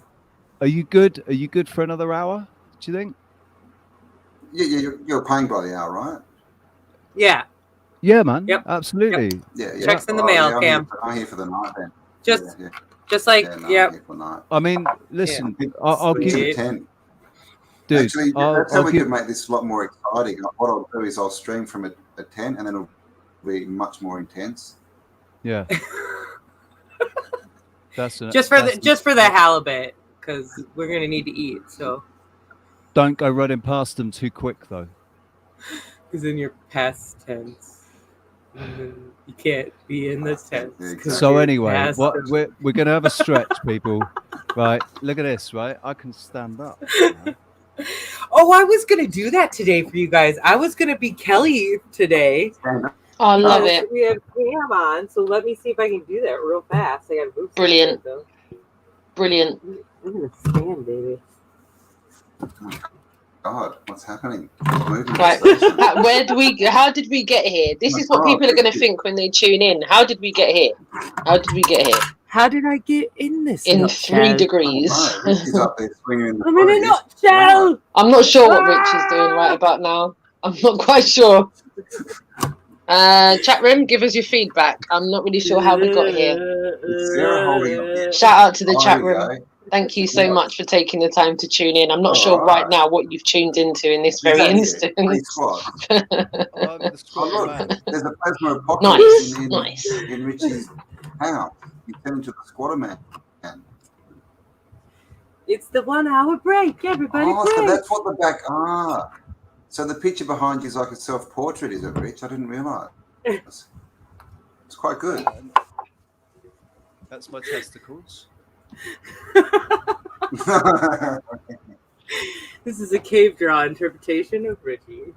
are you good? Are you good for another hour? Do you think? Yeah, you're paying by the hour, right? Yeah. Yeah, man. Yep. Absolutely. Yeah. Checks in the mail, yeah, Cam. I'm here for the night then. Just like, I'm yep. here for the night. I mean, listen, I'll give you 10. Dude, Actually, that's how we could make this a lot more exciting. What I'll do is I'll stream from a 10 and then it'll be much more intense. Yeah. That's just for the halibut, because we're gonna need to eat. So don't go running past them too quick, though. Because in your past tense, you can't be in the tense. Exactly. So anyway, what we're gonna have a stretch, people. Right? Look at this. Right? I can stand up. Oh, I was gonna do that today for you guys. I was gonna be Kelly today. Oh, I love it. We have Cam on, so let me see if I can do that real fast. I gotta move. Brilliant. Brilliant. I'm gonna stand, baby. God, what's happening? Right. How did we get here? This is what people are going to think when they tune in. How did we get here? How did we get here? How did I get in this? In 3 degrees. Up there swinging I'm in a nutshell. I'm not sure what Rich is doing right about now. I'm not quite sure. Chat room, give us your feedback. I'm not really sure how we got here. Shout out to the chat room. Thank you so much for taking the time to tune in. I'm not sure right now what you've tuned into in this very instant. There's a plasma apocalypse in Richie's house. You turn into the squatter man. It's the 1 hour break. Everybody break. So that's what the back So the picture behind you is like a self-portrait, is it, Rich? I didn't realise. It's quite good. That's my testicles. This is a cave draw interpretation of Richie.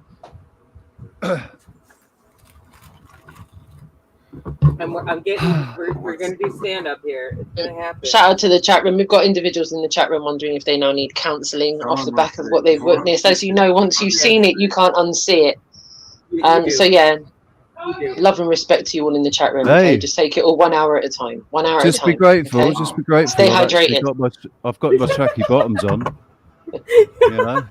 We're going to do stand up here. It's going to happen. Shout out to the chat room. We've got individuals in the chat room wondering if they now need counselling off the back of what they've witnessed. As you know, once you've seen it, you can't unsee it. So yeah, love and respect to you all in the chat room. Okay? Just take it all 1 hour at a time. 1 hour at a time. Just be grateful. Okay? Just be grateful. Stay hydrated. I've got my tracky bottoms on. You know.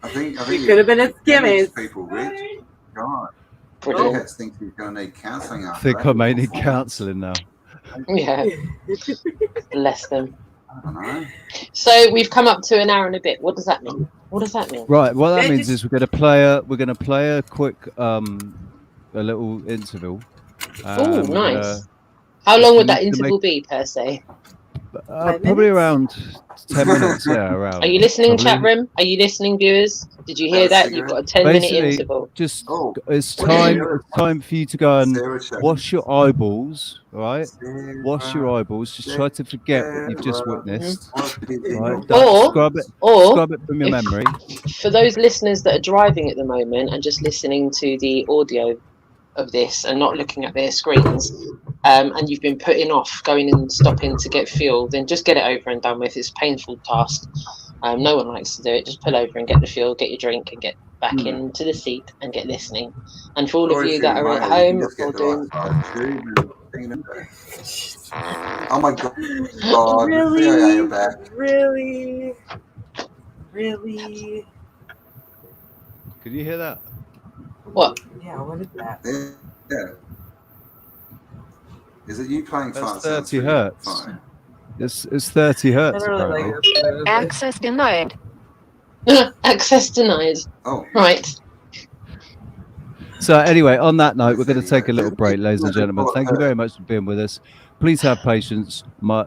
I think it could have been a skimmies. People, Rich. God. Brilliant. Think he's going to need counselling. I think I may need counselling now. Yeah. Bless them. I don't know. So we've come up to an hour and a bit. What does that mean? What does that mean? Right. What that means is we're going to play a quick a little interval. Oh, nice. How long would that interval be per se? Probably around 10 minutes. Yeah, around. Are you listening, chat room? Are you listening, viewers? Did you hear that? You've got a 10-minute interval. Just it's time for you to go and wash your eyeballs, right? Wash your eyeballs. Just try to forget what you've just witnessed. Right? Scrub it from your memory. For those listeners that are driving at the moment and just listening to the audio of this and not looking at their screens, and you've been putting off going and stopping to get fuel, then just get it over and done with. It's a painful task. No one likes to do it. Just pull over and get the fuel, get your drink, and get back into the seat and get listening. And for all of you that are at home or doing... Oh my God. Really? Could you hear that? What? Yeah, what is that? Yeah. Is it you playing That's fast? 30 hertz. It's 30 hertz. Access denied. Access denied. Oh. Right. So anyway, on that note, we're going to take a little break, ladies and gentlemen. Thank you very much for being with us. Please have patience.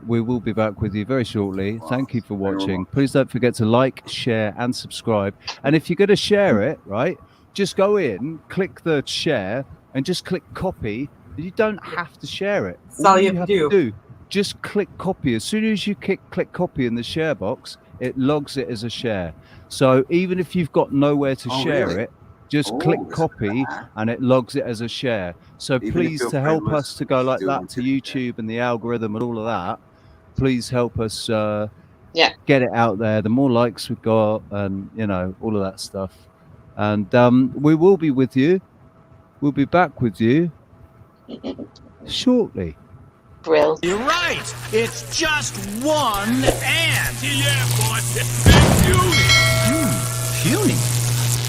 We will be back with you very shortly. Thank you for watching. Please don't forget to like, share, and subscribe. And if you're going to share it, right, just go in, click the share, and just click copy. You don't have to share it. That's all you have to do. Just click copy. As soon as you click copy in the share box, it logs it as a share. So even if you've got nowhere to share it, just click copy and it logs it as a share. So Even if please, you're to help friendless, us to go like still that to YouTube and the algorithm and all of that, please help us get it out there. The more likes we've got, and you know, all of that stuff. And we will be with you. We'll be back with you shortly. Brill. You're right. It's just one ant. Yeah, boss. Puny.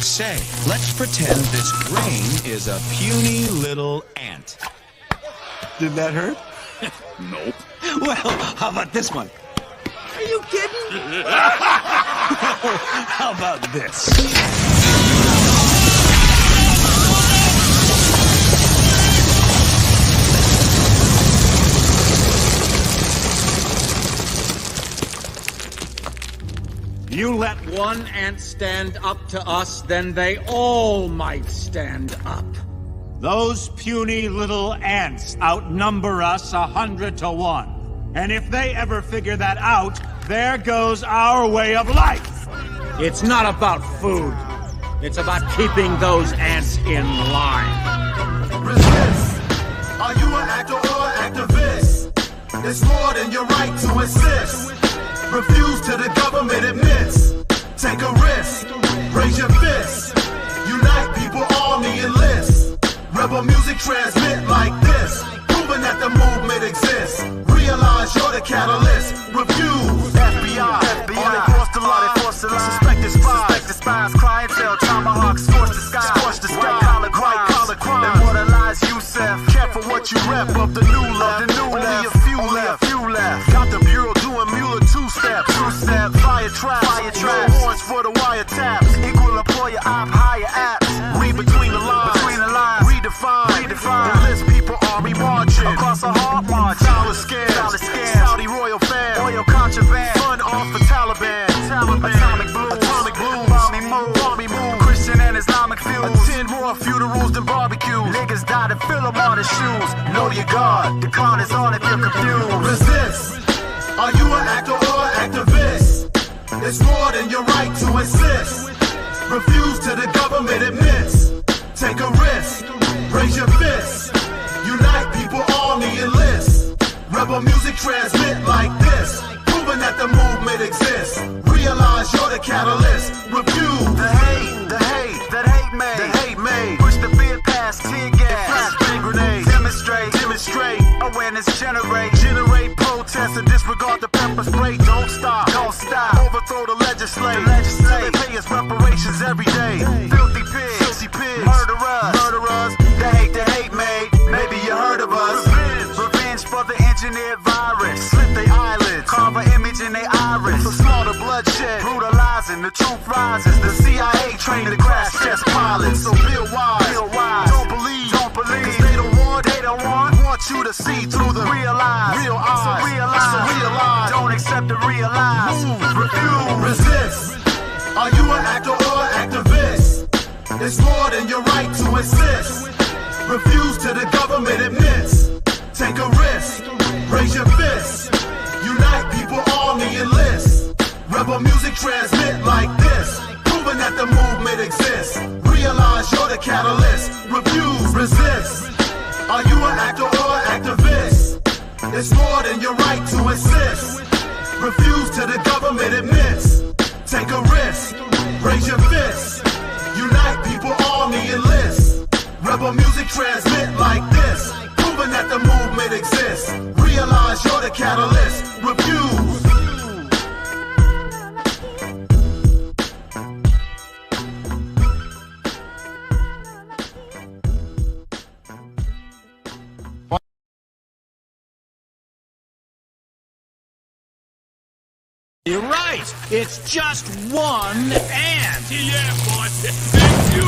Say, let's pretend this grain is a puny little ant. Did that hurt? Nope. Well, how about this one? Are you kidding? How about this? You let one ant stand up to us, then they all might stand up. Those puny little ants outnumber us 100 to 1. And if they ever figure that out, there goes our way of life. It's not about food. It's about keeping those ants in line. Resist. Are you an actor or an activist? It's more than your right to insist. Refuse to the government admits. Take a risk. Raise your fist. Unite people, army, enlist. Rebel music transmit like this. Proving that the movement exists. Realize you're the catalyst. Refuse. FBI. All across the line. Suspected spies. Clientele. Tomahawk. Scorch the sky. White collar crime. And what lies you said. Careful what you rep of the new left. Only a few left. Got the bureau doing Mueller two-step. Fire trap. No warrants for the wiretaps. Equal employer op. Higher apps. Read between the lines. Redefine. Enlist people army marching. Across a hard march. Dollar scams. Saudi royal fam. Oil contraband. Fun off for Taliban. Atomic blue. Army move. Christian and Islamic fuse. Attend more funerals than barbecues. Niggas died and fill them on his shoes. Know your God. The con is on if you're confused. Resist. Are you an actor or an activist? It's more than your right to insist. Refuse to the government admits. Take a risk. Raise your fist. Unite people, army, enlist. Rebel music transmit like this. Proving that the movement exists. Realize you're the catalyst. Refuse. The hate that hate made. Push the fear past tear gas. Flashbang grenades. Demonstrate. Awareness generate protest and disregard the pepper spray. Don't stop. Overthrow the legislature. Till they pay us reparations every day. Filthy pigs. Murderers. The hate made. Maybe you heard of us. Revenge for the engineered virus. Slip their eyelids. Carve an image in their iris. For slaughter, bloodshed. Brutalizing. The truth rises. The CIA trained the crash test pilots. So build wise. Don't believe. Cause they don't want you to see through the real eyes. So realize. Don't accept the realize. Refuse. Resist. Are you an actor or an activist? It's more than your right to insist. Refuse to the government admits. Take a risk. Raise your fist. Unite people, army, enlist. Rebel music transmit like this. Proving that the movement exists. Realize you're the catalyst. Refuse. Resist. Are you an actor or an activist? It's more than your right to insist. Refuse to the government admits. Take a risk. Raise your fist. Unite people, army, enlist. Rebel music transmit like this. Proving that the movement exists. Realize you're the catalyst. Refuse. You're right. It's just one ant. Yeah, boss. Thank you.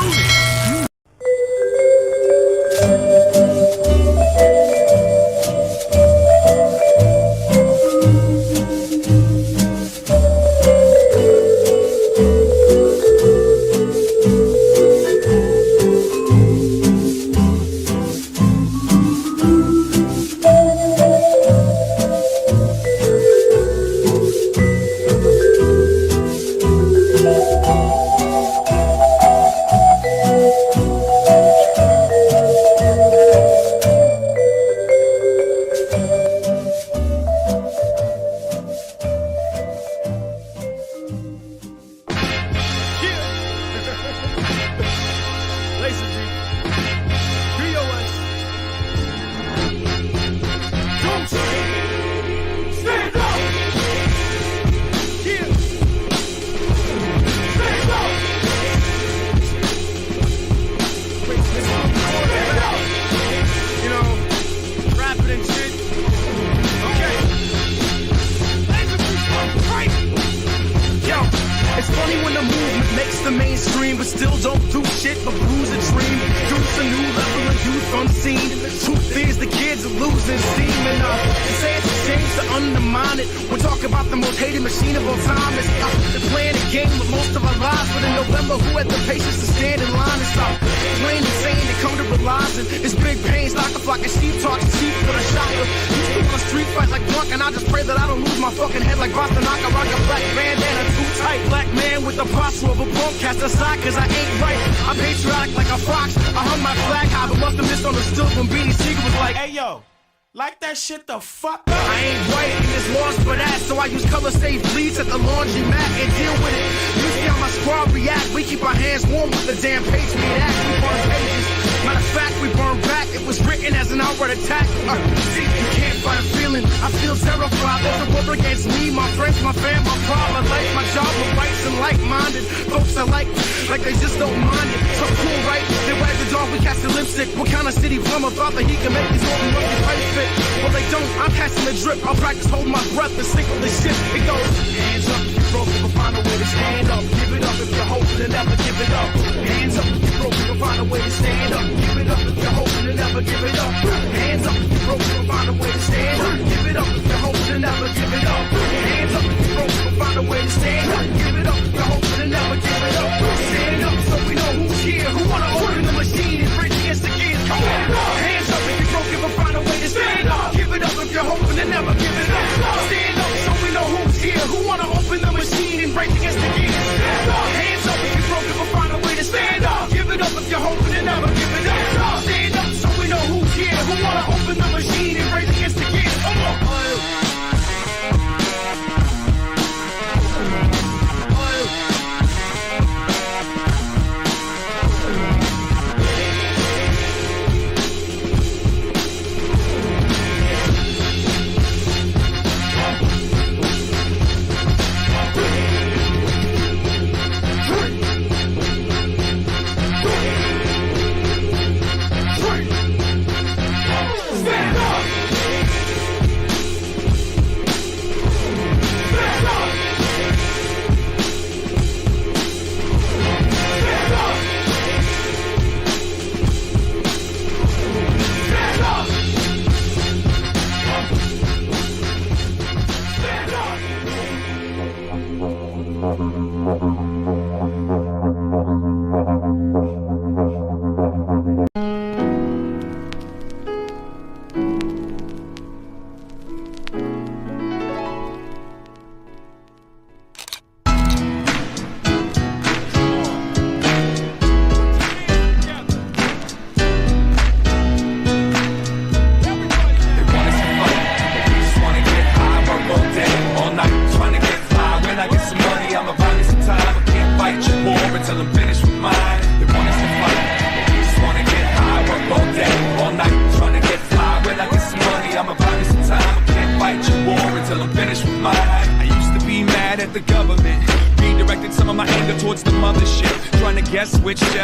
funny when the movement makes the mainstream, but still don't do shit but bruise a dream. Use a new level of youth unseen. Truth is the kids are losing steam, and they say it's a shame to undermine it. We're talking about the most hated machine of all time. It's they're playing a game with most of our lives, but in November, who had the patience to stand in line and stop plain and saying they come to realizing it's big pains, like a flock of sheep talking sheep with a shotgun. Used to want a street fight like drunk, and I just pray that I don't lose my fucking head like Boston. I can rock a black bandana too tight. Black man with the posture of a punk, cast aside cause I ain't right. I'm patriotic like a fox. I hung my flag high, but must have misunderstood when Beanie Siegel was like, hey yo, like that shit the fuck up. I ain't white and it's lost for that, so I use color safe bleeds at the laundry mat and deal with it. You see how my squad react, we keep our hands warm with the damn Patriot Act. We burn pages, matter of fact we burn back. It was written as an outright attack. See, you can't fight a feeling, I feel terrified. There's a war against me, my friends, my fam, my pride, my life, my job, my rights, and like-minded folks I like they just don't mind it. So cool, right? They wag the dog, we cast the lipstick. What kind of city plumber thought that he could make these open rugby pipes fit? Well, they don't. I'm catching the drip. I'll practice holding my breath and sink with the shit. It goes hands up if you're broken, but find a way to stand up. Give it up if you're hoping and never give it up. Hands up if you're broken, but find a way to stand up. Give it up if you're hoping and never give it up. Hands up if you're broken, but find a way to stand up. Give it up if you're hoping and never give it up. Hands up if you're broken, but find a way to stand up. Give it up if you're hoping and never give it up. Stand up so we know who's here, who wanna open the machine and bridge against the gears. Come on, hands up if you're broken, but find a way to stand up. Give it up if you're hoping and never give it up. Stand up so we know who's here, who wanna open the machine and break against the gears. Hands up if you're broken, but find a way to stand up. Give it up if you're hoping and never give it up. Stand up so we know who's here, who wanna open the machine and break against the gears. Come on.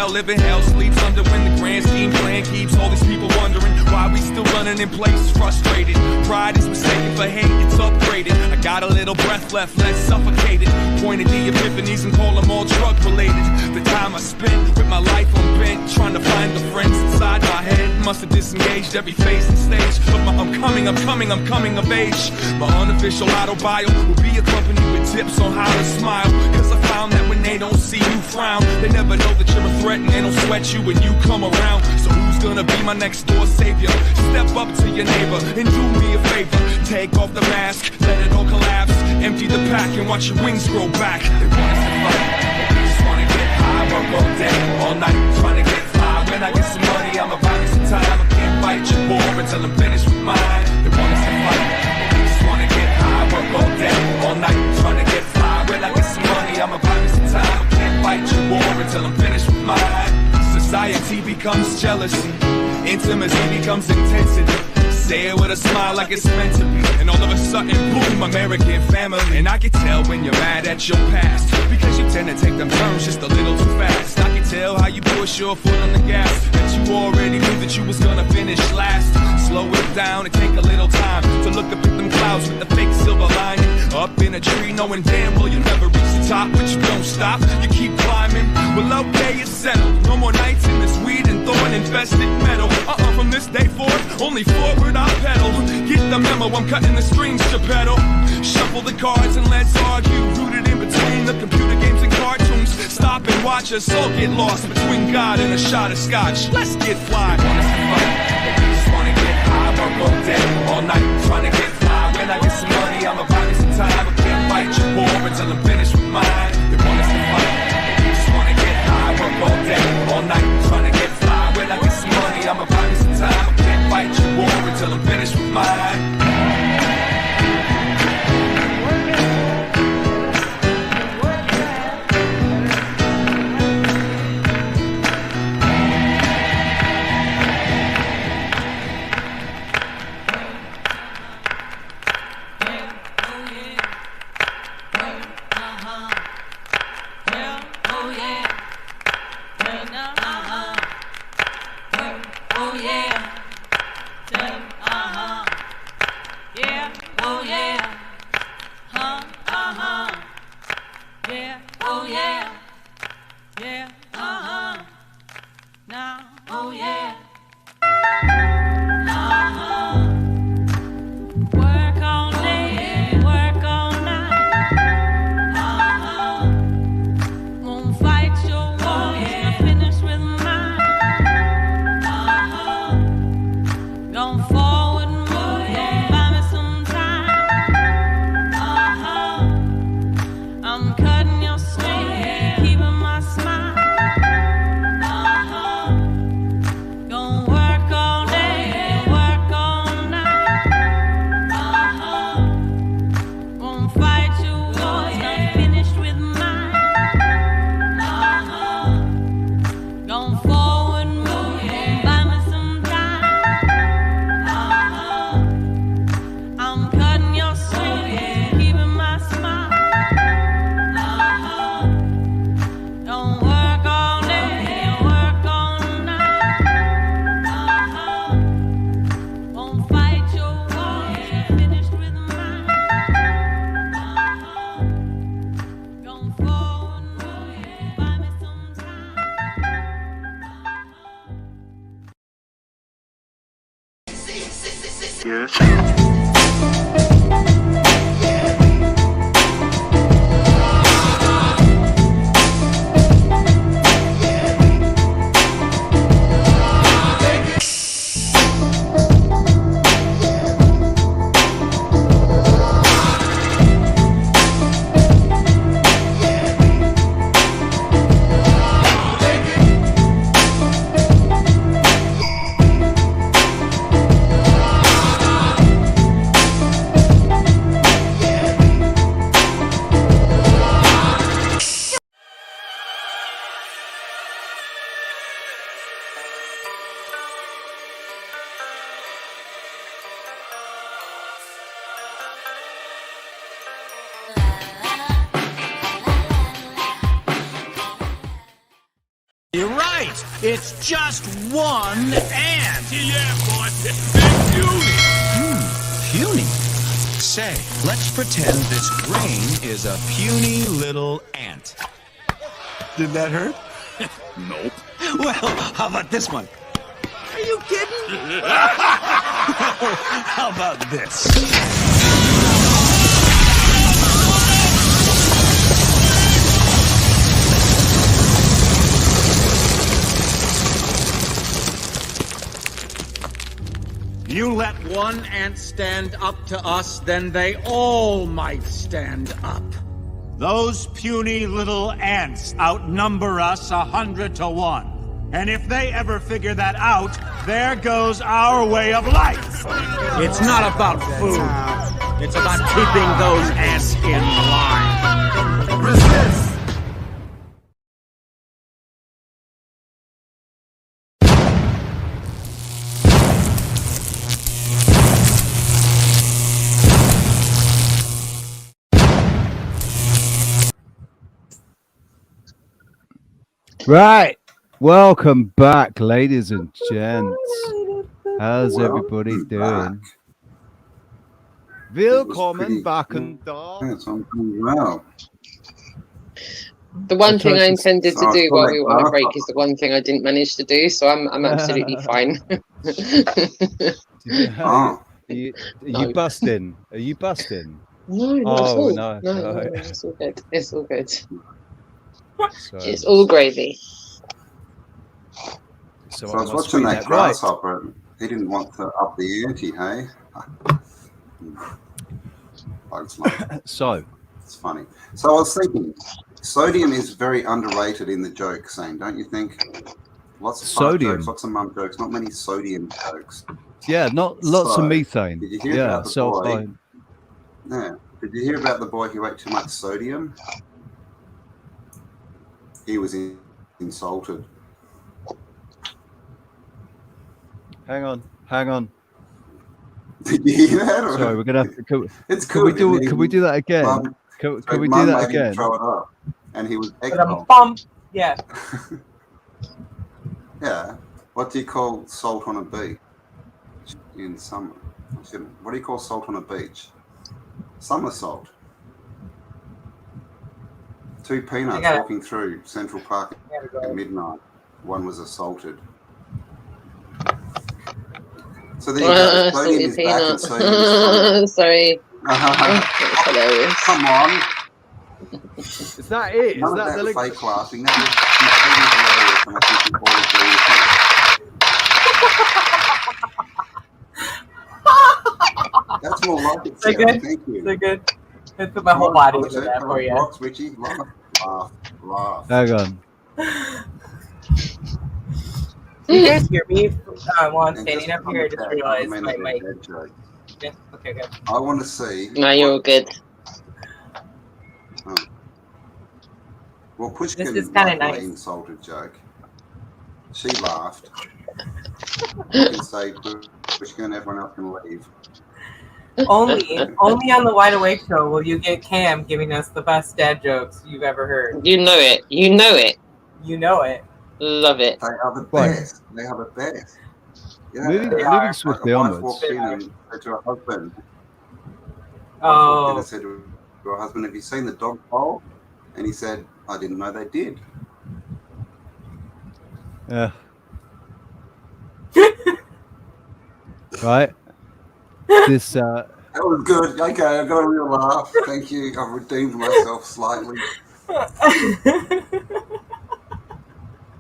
Live in hell, sleeps under when the grand scheme plan keeps all these people wondering why we still running in place, frustrated. Pride is mistaken for hate, it's upgraded. I got a little breath left, less suffocated. Pointed the epiphanies and call them all drug related. The time I spent with my life on bent, trying to find the friends inside my head. Must have disengaged every phase and stage of my I'm coming of age. My unofficial auto bio will be accompanied with tips on how to smile. Cause I found that when they don't see you frown, they never know that you're a threat and they don't sweat you when you come around. So who's gonna be my next door savior? Step up to your neighbor and do me a favor. Take off the mask, let it all collapse. Empty the pack and watch your wings grow back. They want us to fight, we just wanna get high. Work all day, all night, trying to get fly. When I get some money, I'ma buy me some time. I can't fight your war until I'm finished with mine. They want us to fight, we just wanna get high. Work all day, all night, trying to get fly. When I get some money, I'ma buy me some time. I can't fight your war until I'm finished with mine. Society becomes jealousy, intimacy becomes intensity. Say it with a smile like it's meant to be, and all of a sudden, boom, American family. And I can tell when you're mad at your past, because you tend to take them turns just a little too fast. I can tell how you push your foot on the gas, that you already knew that you was gonna finish last. Slow it down and take a little time to look up at them clouds with the fake silver lining. Up in a tree knowing damn well you'll never reach the top, but you don't stop, you keep climbing. Well, okay, it's settled. No more nights in this weed and thorn infested meadow. From this day forth, only forward I'll pedal. Get the memo, I'm cutting the strings to pedal. Shuffle the cards and let's argue. Rooted in between the computer games and cartoons. Stop and watch us all get lost between God and a shot of scotch. Let's get fly. We want us to fight, but we just wanna get high. Work all day, all night, trying to get fly. When I get some money, I'ma buy me some time. I can't fight your war until I'm finished with mine. They want us to fight, but we just wanna get high. Work all day, all night, trying to get fly. When I get some money, I'ma buy me some time. I can't fight your war until I'm finished with mine. You're right. It's just one ant. Yeah, boss. Big puny. Puny. Say, let's pretend this grain is a puny little ant. Did that hurt? Nope. Well, how about this one? Are you kidding? How about this? You let one ant stand up to us, then they all might stand up. Those puny little ants outnumber us 100 to 1. And if they ever figure that out, there goes our way of life. It's not about food. It's about keeping those ants in line. Resist. Right. Welcome back, ladies and gents. How's everybody doing? Willkommen back and Yes, I'm doing well. The one thing I intended to do while we were on a break is the one thing I didn't manage to do, so I'm absolutely fine. Are you busting? Are you busting? No, not at all. No, it's all good. It's all good. Sorry. It's all gravy. So I was watching that grasshopper. Right. He didn't want to up the ante, hey? So it's funny. So I was thinking, sodium is very underrated in the joke scene, don't you think? Lots of sodium jokes, lots of mum jokes, not many sodium jokes. Yeah, not lots of methane. Did you hear about the boy? Yeah. Did you hear about the boy who ate too much sodium? He was insulted. Hang on. Did you hear that? Sorry, we're gonna have to. It's can we do? Can we do that again? Can we do that again? Throw it up, and he was Yeah. Yeah. What do you call salt on a beach in summer? What do you call salt on a beach? Summer salt. Two peanuts walking through Central Park at midnight. One was assaulted. So there you go. Sodium is back and sodium is Sorry. That's hilarious. Come on. Is that it? None of that fake laughing. That was completely hilarious, and I think you all agree with me. That's more like it. They're good. Thank you. They're good. I put my whole body into that for you. Rocks, Richie. Laugh. Hang on. You guys hear me while I'm standing up here? I just realized my mic. Yeah, okay, good. I want to see. No, you're all good. Oh. Well, Pushkin This is kind of nice. Insulted joke. She laughed. You can say Pushkin, everyone else can leave. Only on the Wide Awake show will you get Cam giving us the best dad jokes you've ever heard. You know it. You know it. You know it. Love it. They are the best. They are the best. Yeah, moving swiftly onwards. Walked in and said to her husband. Oh. And said to her husband, "Have you seen the dog bowl?" And he said, "I didn't know they did." Yeah. Right. This. That was good. Okay, I got a real laugh. Thank you. I've redeemed myself slightly.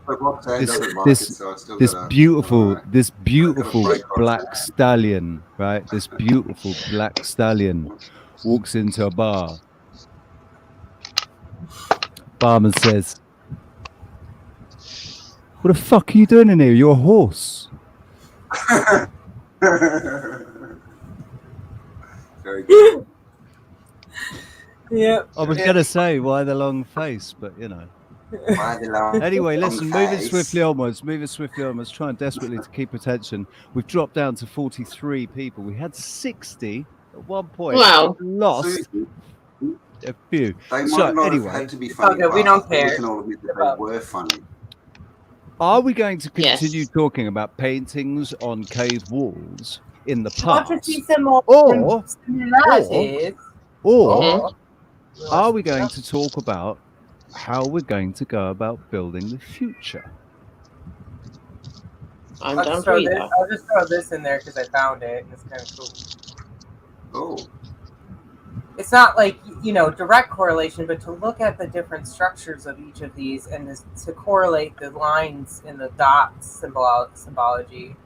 But Roxanne doesn't like it, so I still this beautiful black stallion, right? This beautiful black stallion walks into a bar. Barman says, "What the fuck are you doing in here? You're a horse." Very good. Yep. I was gonna say why the long face, but you know. Anyway, listen, moving swiftly onwards, trying desperately to keep attention. We've dropped down to 43 people. We had 60 at one point. Wow. Lost a few. They So might not anyway, have had to be funny. Okay, we don't care. We can all admit that they were funny. are we going to continue Yes. talking about paintings on cave walls in the Want to past? see some more Or- similarities? Or are we going to talk about how we're going to go about building the future? I'm I'll down just for throw either. this. I'll just throw this in there because I found it and it's kind of cool. Oh, It's not like, you know, direct correlation, but to look at the different structures of each of these and to correlate the lines in the dots symbology,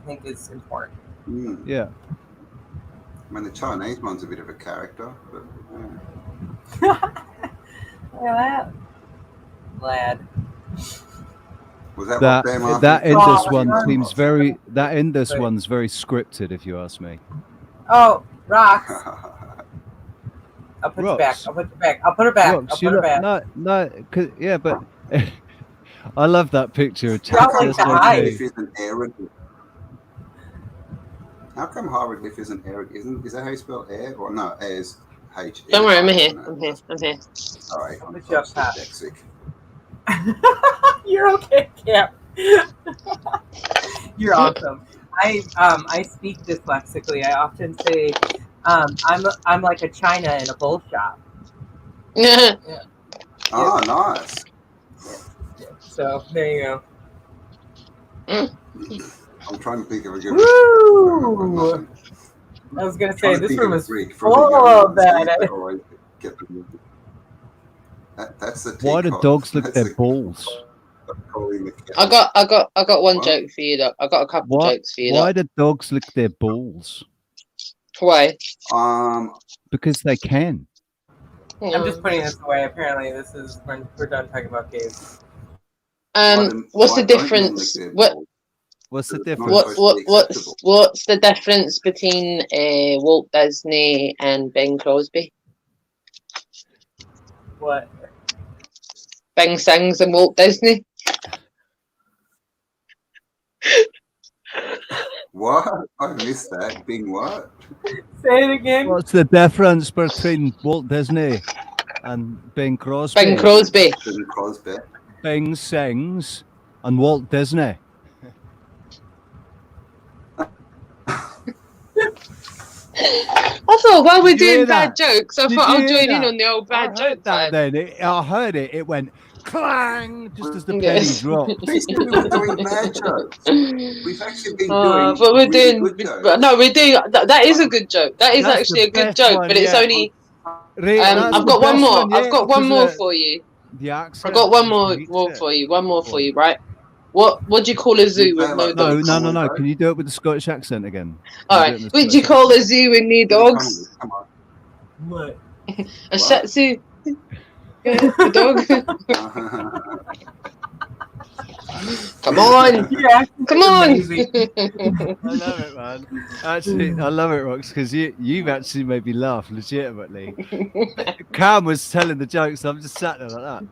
I think is important. Yeah. I mean, the Chinese one's a bit of a character, but Look at that. Lad. was that That what them that after? Indus one seems very one's very scripted, if you ask me. Oh, rocks. I'll put you back. Rocks. I'll put you back. I'll put her back. Rocks, I'll you put her look- back. no, yeah, but I love that picture of Y'all like Texas. the eyes. If isn't arrogant. How come hieroglyph isn't arrogant? Is that how you spell air? Or no, air is H. Don't worry, I'm here. I'm here. Sorry, I'm Put you up top. dyslexic. You're okay, Cam. You're awesome. I speak dyslexically. I often say I'm like a china in a bowl shop. Yeah. Oh, nice. So there you go. I'm trying to think of a good. Woo! I was gonna say this room is full of that. That's the. Why do dogs lick their balls? I got one joke for you though. I got a couple jokes for you. Why do dogs lick their balls? Why? Because they can. I'm just putting this away. Apparently, this is when we're done talking about gays. What's the difference? What's the difference? What's the difference between Walt Disney and Bing Crosby? What? Bing sings and Walt Disney. What? I missed that. Bing what? Say it again. What's the difference between Walt Disney and Bing Crosby? Bing Crosby. Bing Crosby. Bing sings and Walt Disney. I thought while we're doing bad jokes, I thought I'll join in on the old bad joke time. I heard it. It went clang just as the penny dropped. We said we were doing bad jokes. We've actually been doing. But we're doing. Good jokes. But no, we're doing. That is a good joke. That is actually a good joke. But it's only. I've got one more. I've got one more for you. The accent. I've got one more for you. One more for you, right? What do you call a zoo with no dogs? No. Can you do it with the Scottish accent again? All right. What do you call a zoo with no dogs? Come on. What? A Shih Tzu. The dog. Come on. Yeah, come on. I love it, man. Actually, I love it, Rox, because you've actually made me laugh legitimately. Cam was telling the jokes, I'm just sat there like that.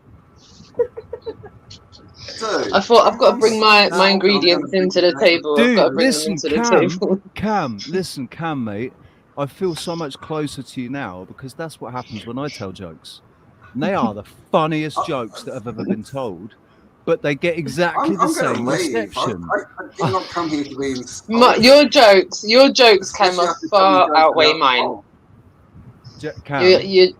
I thought I've got to bring my ingredients into the table. Dude, I've got to bring listen, them into the table. Cam, mate. I feel so much closer to you now because that's what happens when I tell jokes. And they are the funniest jokes that have ever been told, but they get exactly the same reception. I did not come here to be inspired. Your jokes came far outweigh mine. Cam,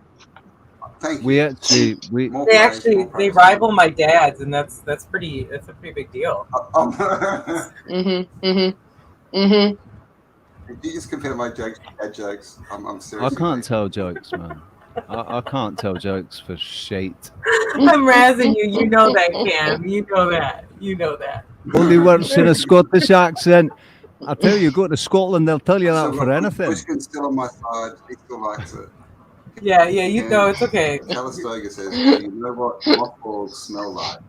Thank you. They rival my dad's, and that's a pretty big deal. Did you just compare my jokes to bad jokes? I'm serious. I can't tell jokes, man. I can't tell jokes for shit. I'm razzing you. You know that, Cam. You know that. Only works in a Scottish accent. I tell you, go to Scotland, they'll tell you that for anything. Pushkin's still on my side. He still likes it. Yeah, you know, it's okay. Calistoga says, you know what mothballs smell like?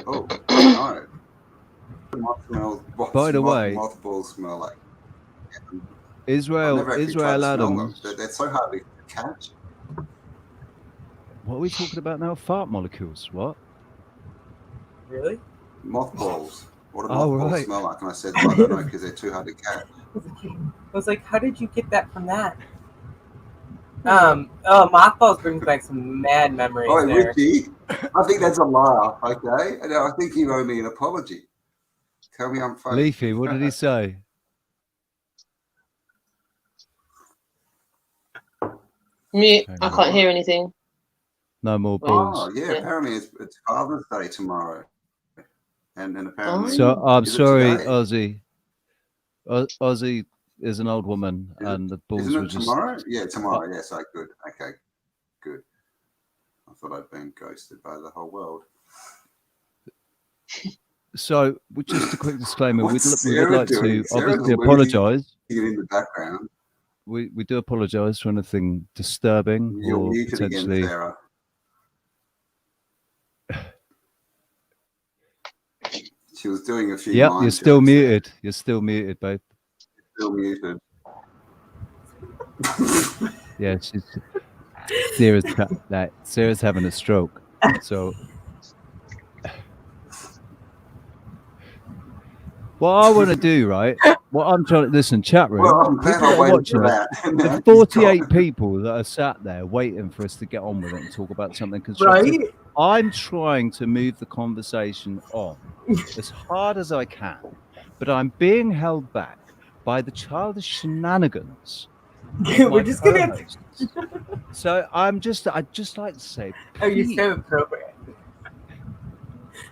Oh, no. By the way, mothballs smell like? Israel Adams. They're so hard to catch. What are we talking about now? Fart molecules. What? Really? Mothballs. What do mothballs smell like? And I said, I don't know, because they're too hard to catch. I was like, how did you get that from that? Mothballs brings back some mad memories. Oh, there. Richie, I think that's a laugh, okay? And I think you owe me an apology. Tell me I'm funny. Leafy, what did he say? Mute. I can't hear anything. No more balls. Oh, yeah, apparently it's Father's Day tomorrow. And apparently... So, I'm sorry, Ozzy. Ozzy is an old woman, and the balls were just... tomorrow? Yeah, tomorrow. Yes, good. Okay, good. I thought I'd been ghosted by the whole world. So, just a quick disclaimer: we'd like to Sarah obviously apologise. In the background. We do apologise for anything disturbing or potentially. Again, Sarah. She was doing a few. Yep, you're still muted. You're still muted, babe. Still muted. Yeah, Sarah's having a stroke. So, what I want to do, right? What I'm trying to listen, chat room. Well, I'm people that are watching it. There's 48 people that are sat there waiting for us to get on with it and talk about something constructive. Right? I'm trying to move the conversation on as hard as I can, but I'm being held back by the childish shenanigans of We're my just gonna. co-hosts. So I'd just like to say, Oh, you're please. so appropriate.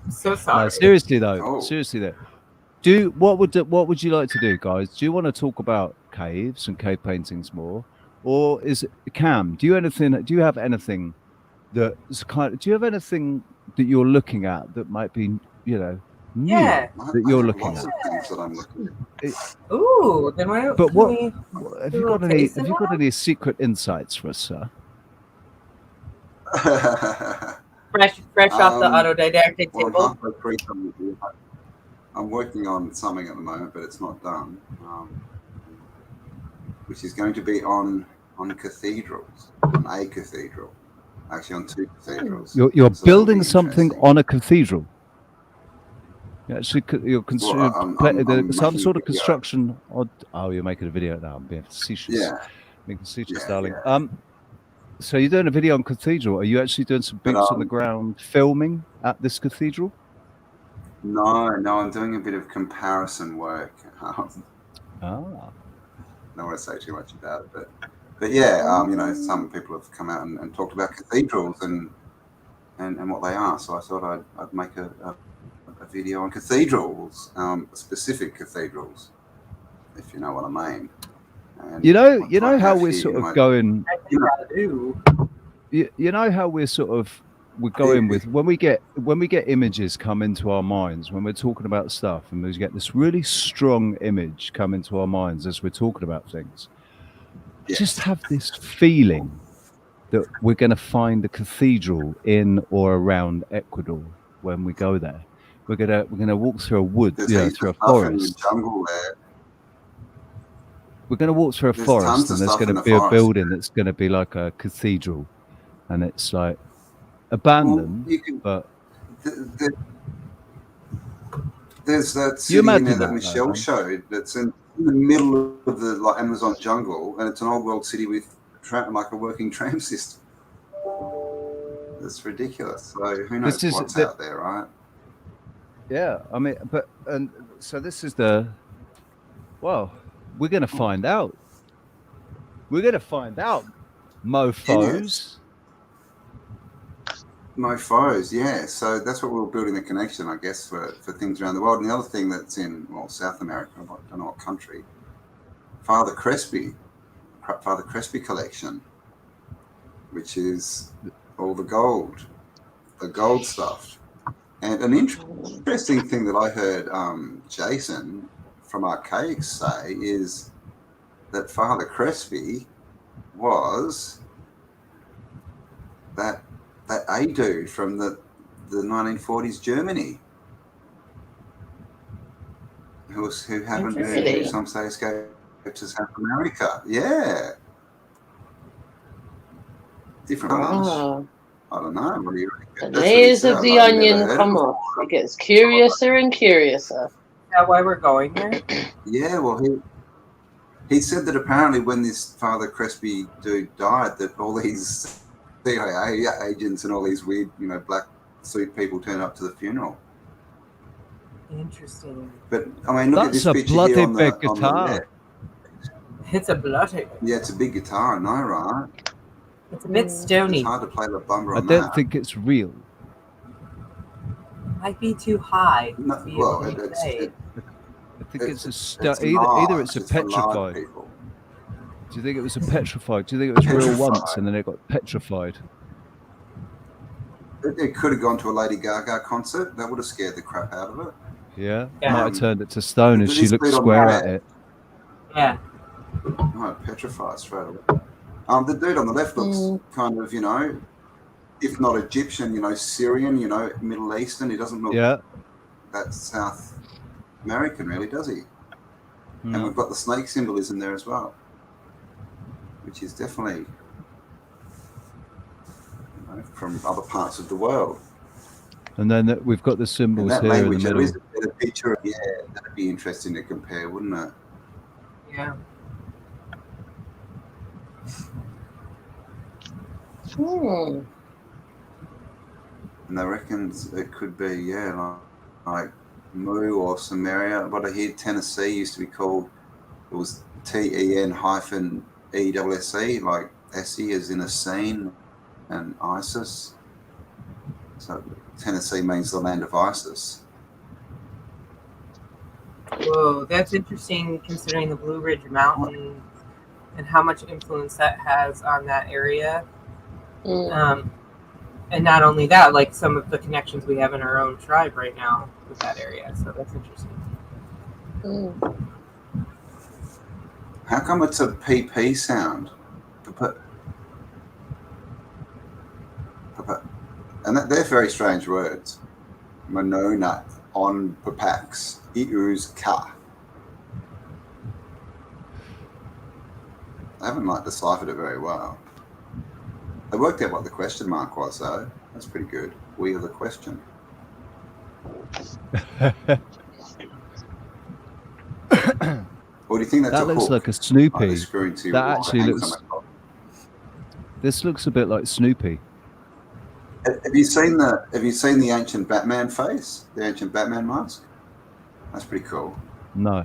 I'm so sorry. No, seriously though, what would you like to do, guys? Do you want to talk about caves and cave paintings more, or is it Cam? Do you have anything that's do you have anything that you're looking at that might be, new Yeah. that you're looking Lots at? of things that I'm looking at. Ooh, then why don't But we have do you a got little any? taste Have of you got that? any secret insights for us, sir? Fresh off the autodidactic Well, table. I'm halfway through something. I'm working on something at the moment, but it's not done. Which is going to be on cathedrals, on a cathedral, actually on 2 cathedrals. You're So building that'll be something interesting. on a cathedral. Actually, you're I'm some making sort a of video. construction. Oh, you're making a video now. I'm being facetious. Yeah. Being facetious, Yeah, darling. yeah. So you're doing a video on cathedral. Are you actually doing some But, boots on the ground filming at this cathedral? No, I'm doing a bit of comparison work. Don't want to say too much about it, but yeah, some people have come out and talked about cathedrals and what they are. So I thought I'd make a video on cathedrals, specific cathedrals, if you know what I mean. And You know I how have we're here sort of my- going. I think I do. You know how we're going with when we get images come into our minds when we're talking about stuff, and we get this really strong image come into our minds as we're talking about things. Yes. Just have this feeling that we're going to find a cathedral in or around Ecuador when we go there. We're gonna walk through a wood, There's heaps through a of stuff in the forest. jungle there. We're going to walk through a There's forest, tons of and there's stuff going in to the be a forest. building that's going to be like a cathedral, and it's like abandoned, but There's that You city in imagine there that that, Michelle though, showed that's in the middle of the Amazon jungle, and it's an old world city with a working tram system. That's ridiculous. So who knows what's out there, right? Yeah, I mean, so this is we're going to find out. We're going to find out, mofos. Mofos, yeah. So that's what we're building the connection, I guess, for things around the world. And the other thing that's in, South America, I don't know what country, Father Crespi collection, which is all the gold stuff. And an interesting thing that I heard Jason from Archaic say is that Father Crespi was that A dude from the 1940s Germany who happened to, some say, escape to South America. Yeah. Different ones. I don't know. What do you reckon? The layers of the onion come off. It gets curiouser and curiouser. Is that why we're going there? Yeah, well, he said that apparently when this Father Crespi dude died, that all these CIA agents and all these weird, black suit people turned up to the funeral. Interesting. But I mean, look at this picture here on the left. It's a bloody. Yeah, it's a big guitar, I know, right? It's a bit stony. It's hard to play the bumber I on don't that. think it's real. Might be too high. No, well, I think it's either it's a petrified. Do you think it was a petrified? Do you think it was real once and then it got petrified? It could have gone to a Lady Gaga concert. That would have scared the crap out of it. Yeah, might have turned it to stone as she looked bit on square that- at it. Yeah. No, petrified straight away. The dude on the left looks kind of, if not Egyptian, Syrian, Middle Eastern. He doesn't look that South American, really, does he? And we've got the snake symbolism there as well, which is definitely from other parts of the world. And then we've got the In symbols that here in the language, there middle. is a better picture. Yeah, that'd be interesting to compare, wouldn't it? Yeah. And they reckon it could be, like Mu or Sumerian. But I hear Tennessee used to be called, it was TEN-ESSE, like Essie is in a scene, and Isis. So Tennessee means the land of Isis. Whoa, that's interesting considering the Blue Ridge Mountains and how much influence that has on that area. And not only that, like some of the connections we have in our own tribe right now with that area. So that's interesting. How come it's a PP sound? And they're very strange words. Monona on papax. Ius ka. I haven't deciphered it very well. I worked out what the question mark was, though. That's pretty good. We are the question. Or do you think that's that a looks hook? like a Snoopy. That actually looks. This looks a bit like Snoopy. Have you seen the ancient Batman face? The ancient Batman mask? That's pretty cool. No.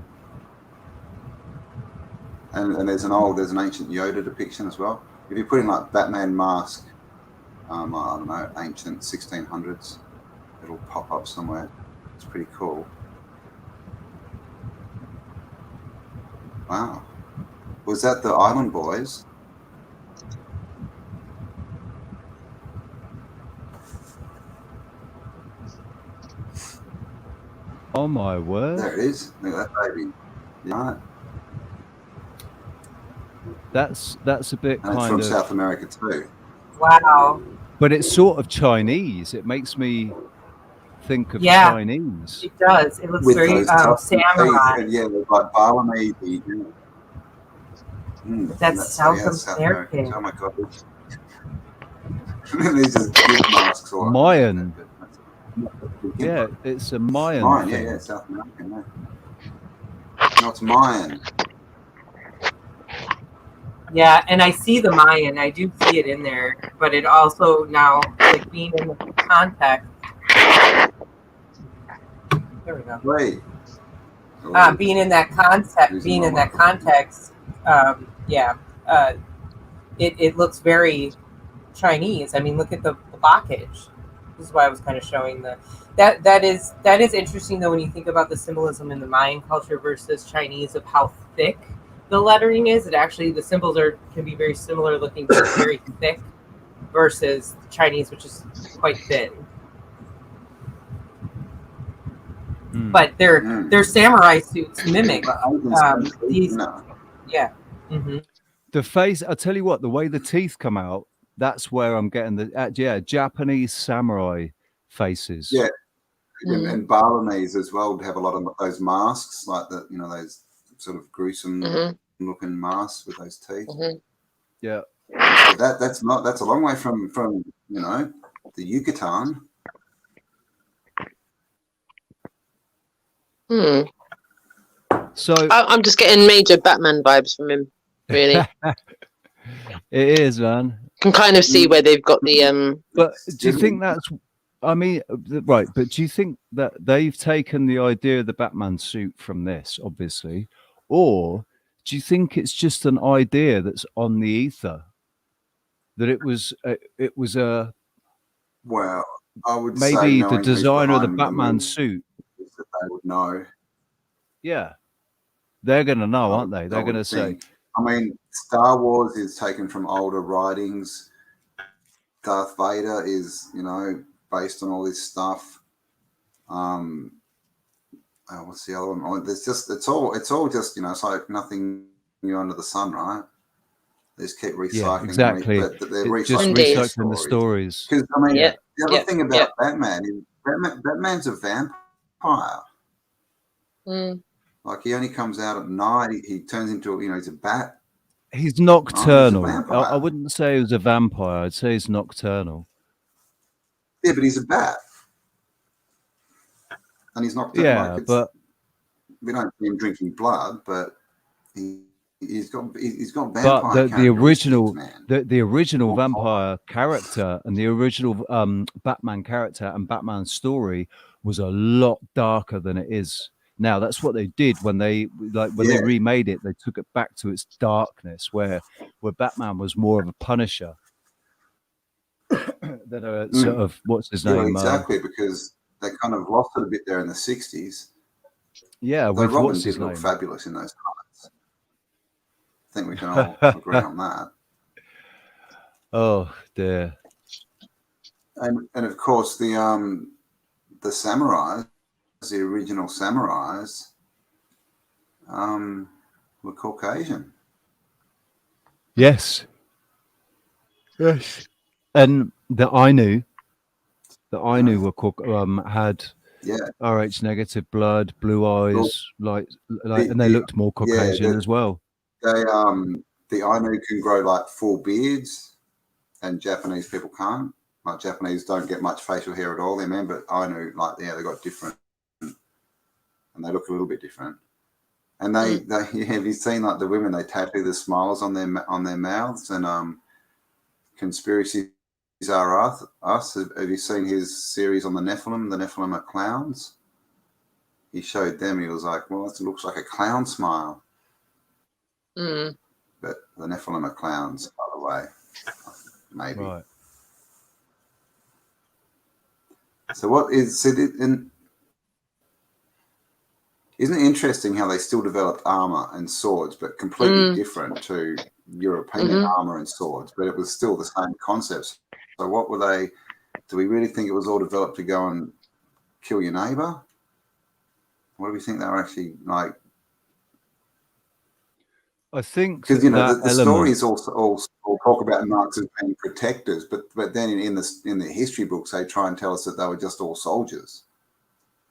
And there's an ancient Yoda depiction as well. If you put in like Batman mask, I don't know, ancient 1600s, it'll pop up somewhere. It's pretty cool. Wow. Was that the Island Boys? Oh my word. There it is. Look at that baby. Right. That's a bit And it's from South America too. Wow. But it's sort of Chinese. It makes me think of Chinese. It does. It looks very samurai. Yeah, like Balinese. That's South American. Oh my god. These are good masks. Mayan. Yeah, it's a Mayan. Mayan, yeah, South American. Yeah. No, it's Mayan. Yeah, and I see the Mayan. I do see it in there, but it also now, like being in the context. There we go. Wait. Being in that context, it looks very Chinese. I mean, look at the blockage. This is why I was kind of showing that is interesting though when you think about the symbolism in the Mayan culture versus Chinese of how thick the lettering is. It actually, the symbols can be very similar looking, but very thick versus Chinese, which is quite thin. But their samurai suits mimic these. Yeah. Mm-hmm. The face. I'll tell you what. The way the teeth come out. That's where I'm getting the Japanese samurai faces. Yeah, and Balinese as well have a lot of those masks, like those sort of gruesome looking masks with those teeth. Yeah, so that's a long way from the Yucatan. So I'm just getting major Batman vibes from him. Really, it is, man. Can kind of see where they've got the But do you think that's? I mean, right. But do you think that they've taken the idea of the Batman suit from this, obviously, or do you think it's just an idea that's on the ether? That it was a. Well, I would maybe say the designer of the Batman suit. That they would know. Yeah, they're going to know, aren't they? They're going to say. I mean, Star Wars is taken from older writings. Darth Vader is, based on all this stuff. What's the other one? It's all just, it's like nothing new under the sun, right? They just keep recycling. Yeah, exactly. They're recycling the stories. Because I mean, the other thing about Batman is Batman's a vampire. Like he only comes out at night. He turns into, he's a bat. He's nocturnal. He's a I wouldn't say he was a vampire. I'd say he's nocturnal. Yeah, but he's a bat, and he's nocturnal. Yeah, but we don't see him drinking blood, but he's got vampire. But the original, man. the original vampire character and the original Batman character and Batman story was a lot darker than it is now. That's what they did when they they remade it. They took it back to its darkness, where Batman was more of a Punisher than a sort of what's his name? Exactly, because they kind of lost it a bit there in the 60s. Yeah, though with Robin what's his did look name? fabulous in those times. I think we can all agree on that. Oh dear. And of course the samurais, the original samurais, were Caucasian. Yes. Yes. And the Ainu were had Rh negative blood, blue eyes, and they looked more Caucasian as well. They the Ainu can grow like full beards, and Japanese people can't. Like Japanese don't get much facial hair at all, they mean, but Ainu, they got different, and they look a little bit different. And they have you seen like the women? They tattoo the smiles on their mouths, and conspiracies are us. Have you seen his series on the Nephilim? The Nephilim are clowns. He showed them. He was like, "Well, it looks like a clown smile." Mm. But the Nephilim are clowns, by the way. Maybe. Right. So what is it? Isn't it interesting how they still developed armor and swords, but completely different to European armor and swords, but it was still the same concepts. So what were they? Do we really think it was all developed to go and kill your neighbor? What do we think they were actually like? I think because the stories all talk about knights as being protectors, but then in the history books they try and tell us that they were just all soldiers.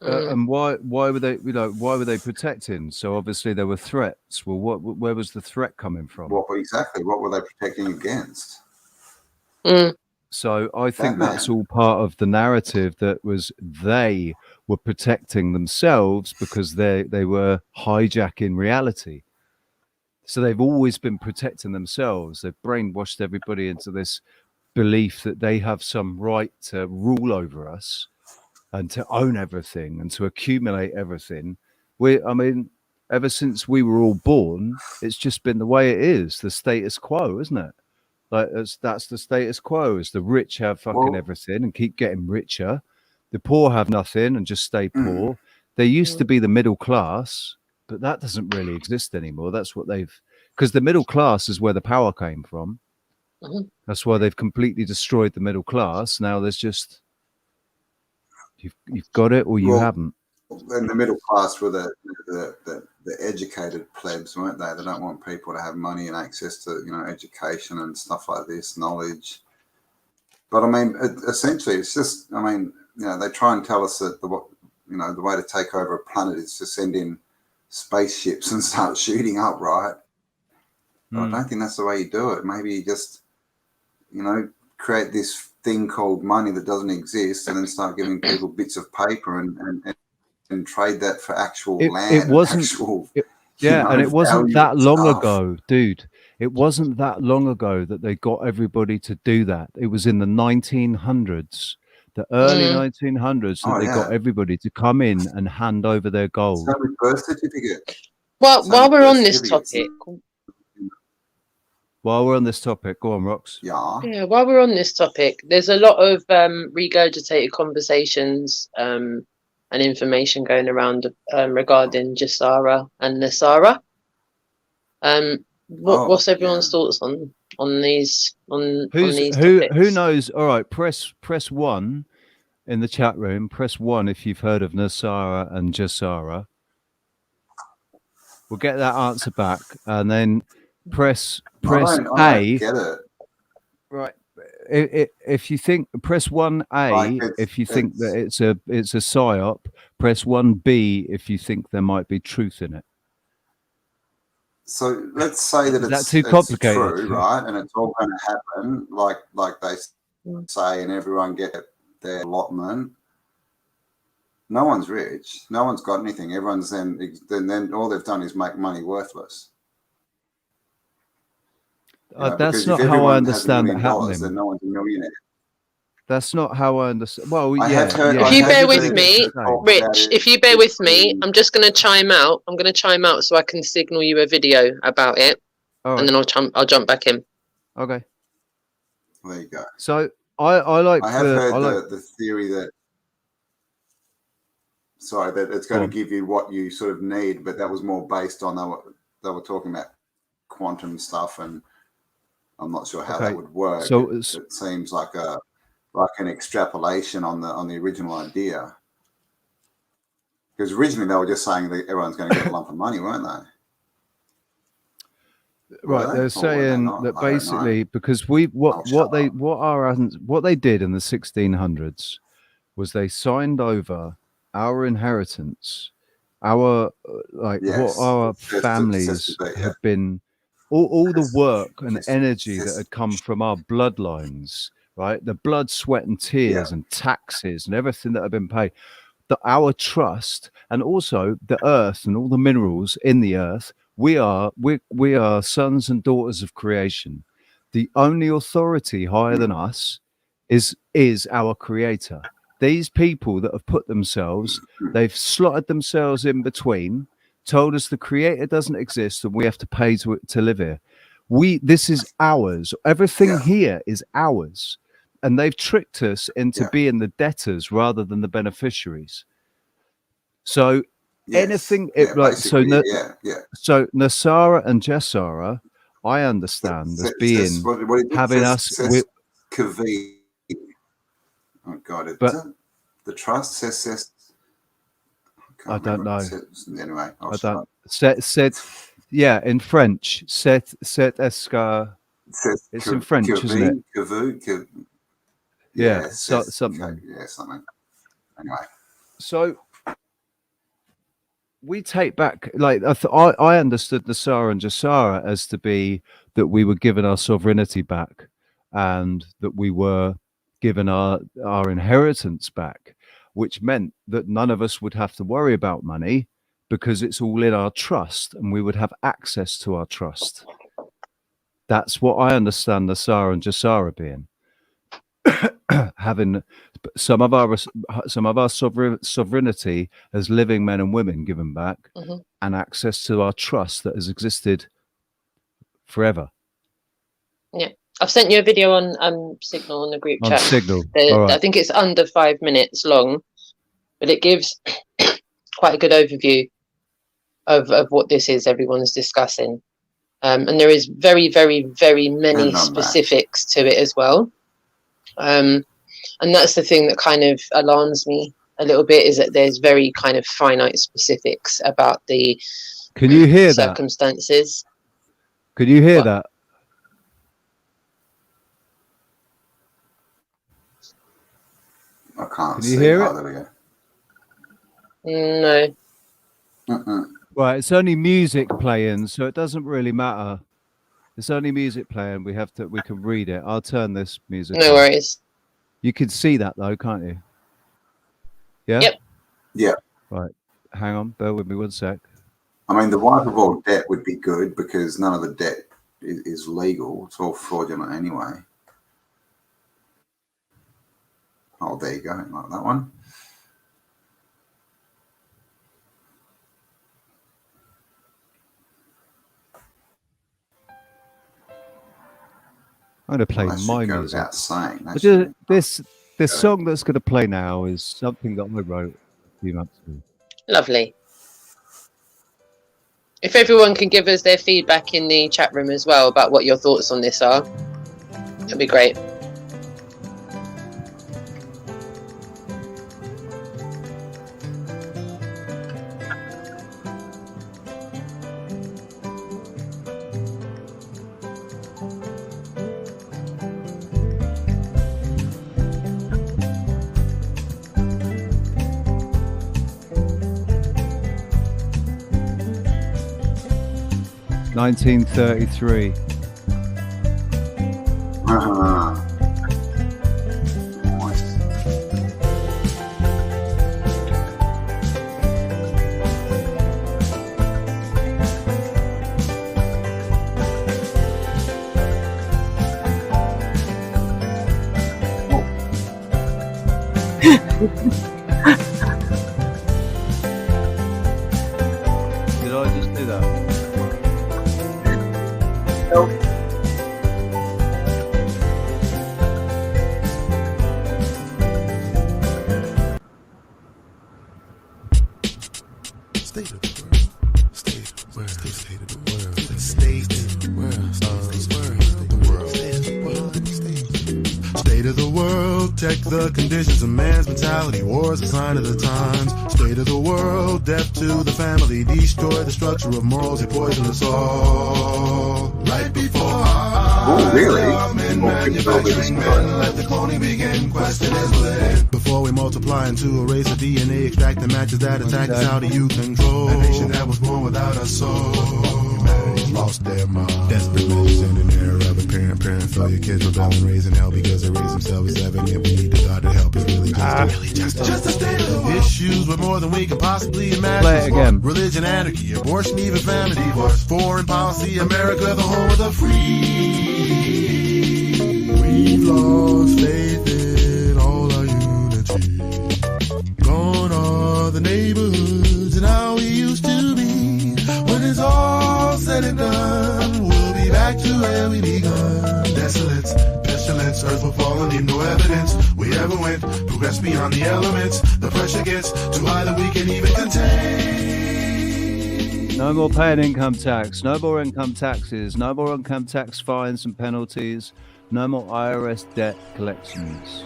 And why were they why were they protecting? So obviously there were threats. Well, where was the threat coming from? What were they protecting against? So I think that's all part of the narrative that was they were protecting themselves because they were hijacking reality. So they've always been protecting themselves. They've brainwashed everybody into this belief that they have some right to rule over us and to own everything and to accumulate everything. Ever since we were all born, it's just been the way it is, the status quo, isn't it? Like that's the status quo. Is the rich have fucking everything and keep getting richer. The poor have nothing and just stay poor. There used to be the middle class, but that doesn't really exist anymore. That's what because the middle class is where the power came from. That's why they've completely destroyed the middle class. Now there's just you've got it or you haven't. And the middle class were the educated plebs, weren't they? They don't want people to have money and access to education and stuff like this, knowledge. But essentially, it's just they try and tell us that the way to take over a planet is to send in spaceships and start shooting up, right? But I don't think that's the way you do it. Maybe you just create this thing called money that doesn't exist, and then start giving people bits of paper and trade that for actual land. It wasn't. And it wasn't that long ago, dude. It wasn't that long ago that they got everybody to do that. It was in the 1900s, the early 1900s, that they got everybody to come in and hand over their gold. So with birth certificate. Well, while we're on this topic. While we're on this topic, go on, Rox. Yeah, while we're on this topic, there's a lot of regurgitated conversations and information going around regarding Jasara and Nasara. What's everyone's thoughts on these topics? Who knows? All right, press 1 in the chat room. Press 1 if you've heard of Nasara and Jasara. We'll get that answer back, and then press A. Get it. Right. If you think, press 1A if you think that it's a psyop. Press 1B if you think there might be truth in it. So let's say that it's too complicated? It's true, right? And it's all going to happen like they say, and everyone get their allotment. No one's rich. No one's got anything. Everyone's then all they've done is make money worthless. That's because not if how I everyone has $1 understand it million, happening. then no one's a millionaire. That's not how I understand. Well, I yeah. have heard- yeah. If you I bear have with heard me, it talk about Rich, it if you bear with me, in- I'm just going to chime out. I'm going to chime out so I can signal you a video about it, All right. and then I'll jump back in. Okay. There you go. So I like I have heard I like the theory that that it's going to give you what you sort of need, but that was more based on they were talking about quantum stuff, and I'm not sure how that would work. So it seems like an extrapolation on the original idea, because originally they were just saying that everyone's going to get a lump of money, weren't they? Right, they're saying that basically because what they did in the 1600s was they signed over our inheritance, our what our families have been, all the work and energy that had come from our bloodlines, right? The blood, sweat, and tears and taxes and everything that had been paid, our trust, and also the earth and all the minerals in the earth. We are sons and daughters of creation. The only authority higher than us is our creator. These people that have put themselves, they've slotted themselves in between, told us the creator doesn't exist and we have to pay to live here. This is ours. Everything here is ours. And they've tricked us into being the debtors rather than the beneficiaries. So anything so Nasara and Jessara, I understand as being having us with Kavi. Oh God! The trust says. I don't know. Anyway, I don't. Said, yeah, in French. Set escar. It's in French, isn't it? Yeah, something. Yeah, something. Anyway, so we take back, like I understood Nasara and Jessara as to be that we were given our sovereignty back, and that we were given our inheritance back, which meant that none of us would have to worry about money because it's all in our trust, and we would have access to our trust. That's what I understand Nasara and Jessara being. Having some of our sovereignty as living men and women given back, and access to our trust that has existed forever. Yeah, I've sent you a video on Signal on the group chat. Signal. I think it's under 5 minutes long, but it gives quite a good overview of what this is everyone's discussing, and there is very, very, very many specifics to it as well. And that's the thing that kind of alarms me a little bit, is that there's very kind of finite specifics about the Can you hear circumstances. Could you hear that? I can't. Can you hear it? There we go. No. Right, it's only music playing, so it doesn't really matter. It's only music playing. We can read it. I'll turn this music. No worries. You can see that though, can't you? Yeah? Yep. Yeah. Right. Hang on, bear with me 1 sec. I mean, the wipe of all debt would be good because none of the debt is legal. It's all fraudulent anyway. Oh, there you go. Like that one. I'm going to play my music. This song that's going to play now is something that I wrote a few months ago. Lovely. If everyone can give us their feedback in the chat room as well about what your thoughts on this are, that'd be great. $1933. Did I just do that? Nope. State of the world. State of the world. State of the world. State of the world. State of the world. Check the conditions of man's mentality. War is a sign of the times. State of the world. Death to the family. Destroy the structure of morals. They poison us all. Right before Oh, really? manufacturing men, let the cloning begin. Question is lit. Before we multiply into a race of DNA, extract the matches that attack us. How do you control a nation that was born without a soul? Humanity lost their mind. Desperate measures in an era of apparent failure. Kids rebelling, raising hell because they raise themselves. It's evident we need the God to help. It's really just a state of the world. Issues with more than we can possibly imagine. Play it again. Religion, anarchy, abortion, even family divorce. Foreign policy, America, the home of the free. We've lost faith in all our unity. Gone are the neighborhoods and how we used to be. When it's all said and done, we'll be back to where we begun. Desolates, pestilence, earth will fall and leave no evidence. We ever went, progress beyond the elements. The pressure gets too high that we can even contain. No more paying income tax. No more income taxes. No more income tax fines and penalties. No more IRS debt collections.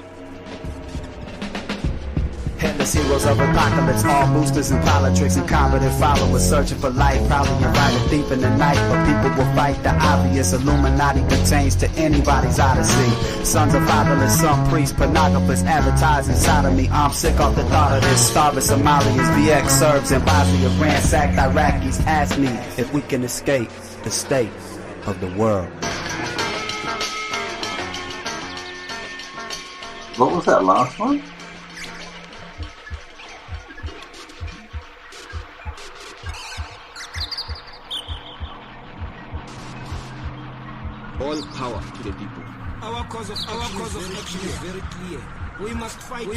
Headless heroes of apocalypse, all boosters and politics and competent followers searching for life. Probably you're right, a thief in the night, but people will fight the obvious. Illuminati pertains to anybody's odyssey. Sons of fatherless, some priests, pornographers, advertising sodomy. I'm sick of the thought of this. Starving Somalians, VX Serbs, and Bosnia ransacked Iraqis. Ask me if we can escape the state of the world. What was that last one? All power to the people. Our cause of action is very clear. We must fight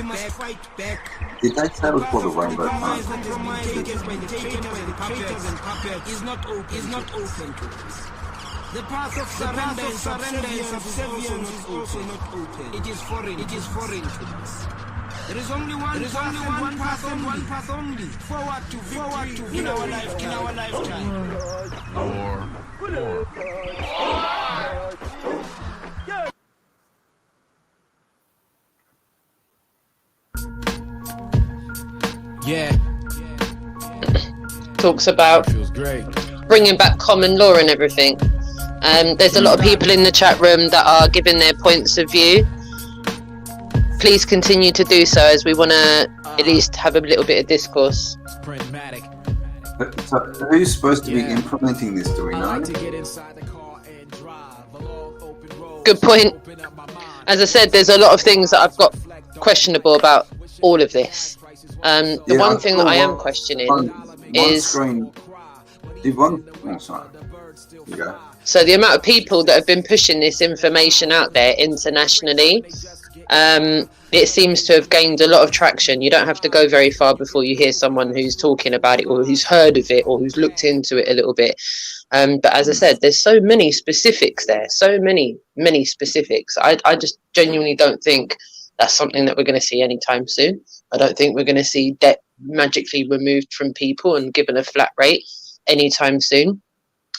back. Did they settle for the rainbow Compromise time? that compromise taken by the traitors and puppets is not open to us. The path of surrender and subservience is also not open. It is foreign to us. There is only one path only. Forward to victory in our lifetime. War. Yeah. Talks about bringing back common law and everything. There's a lot of people in the chat room that are giving their points of view. Please continue to do so, as we want to at least have a little bit of discourse. So who's supposed to be implementing this? Do we know? Good point. As I said, there's a lot of things that I've got questionable about all of this. The one thing that I am questioning is... sorry. You go. So the amount of people that have been pushing this information out there internationally, it seems to have gained a lot of traction. You don't have to go very far before you hear someone who's talking about it, or who's heard of it, or who's looked into it a little bit. But as I said, there's so many specifics there, so many specifics. I just genuinely don't think that's something that we're going to see anytime soon. I don't think we're going to see debt magically removed from people and given a flat rate anytime soon.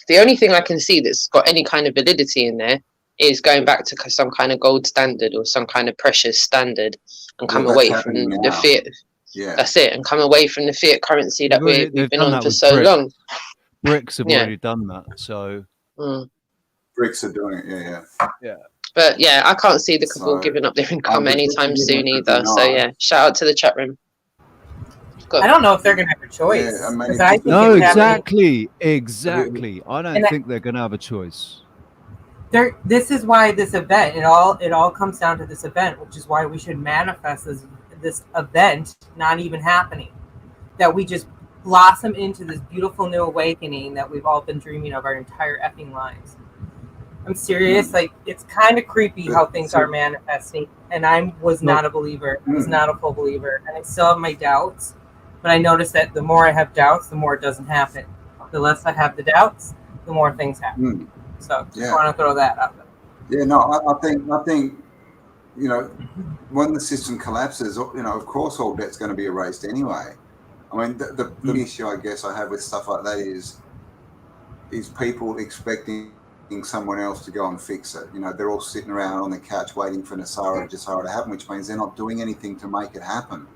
The only thing I can see that's got any kind of validity in there is going back to some kind of gold standard or some kind of precious standard, and come away from the fiat. Yeah, that's it, and come away from the fiat currency that we've been on for so long. BRICS have already done that, so BRICS are doing it. Yeah. But yeah, I can't see the cabal giving up their income anytime soon either. So yeah, shout out to the chat room. I don't know if they're going to have a choice. No, exactly. I don't think they're going to have a choice. This is why this event, it all comes down to this event, which is why we should manifest this event not even happening. That we just blossom into this beautiful new awakening that we've all been dreaming of our entire effing lives. I'm serious. Like, it's kind of creepy how things are manifesting. And I was not a believer. I was not a full believer. And I still have my doubts. But I noticed that the more I have doubts, the more it doesn't happen. The less I have the doubts, the more things happen. So just want to throw that out there. Yeah, no, I think, you know, when the system collapses, you know, of course all debt's going to be erased anyway. I mean, the issue I guess I have with stuff like that is people expecting someone else to go and fix it. You know, they're all sitting around on the couch waiting for Nasara to happen, which means they're not doing anything to make it happen.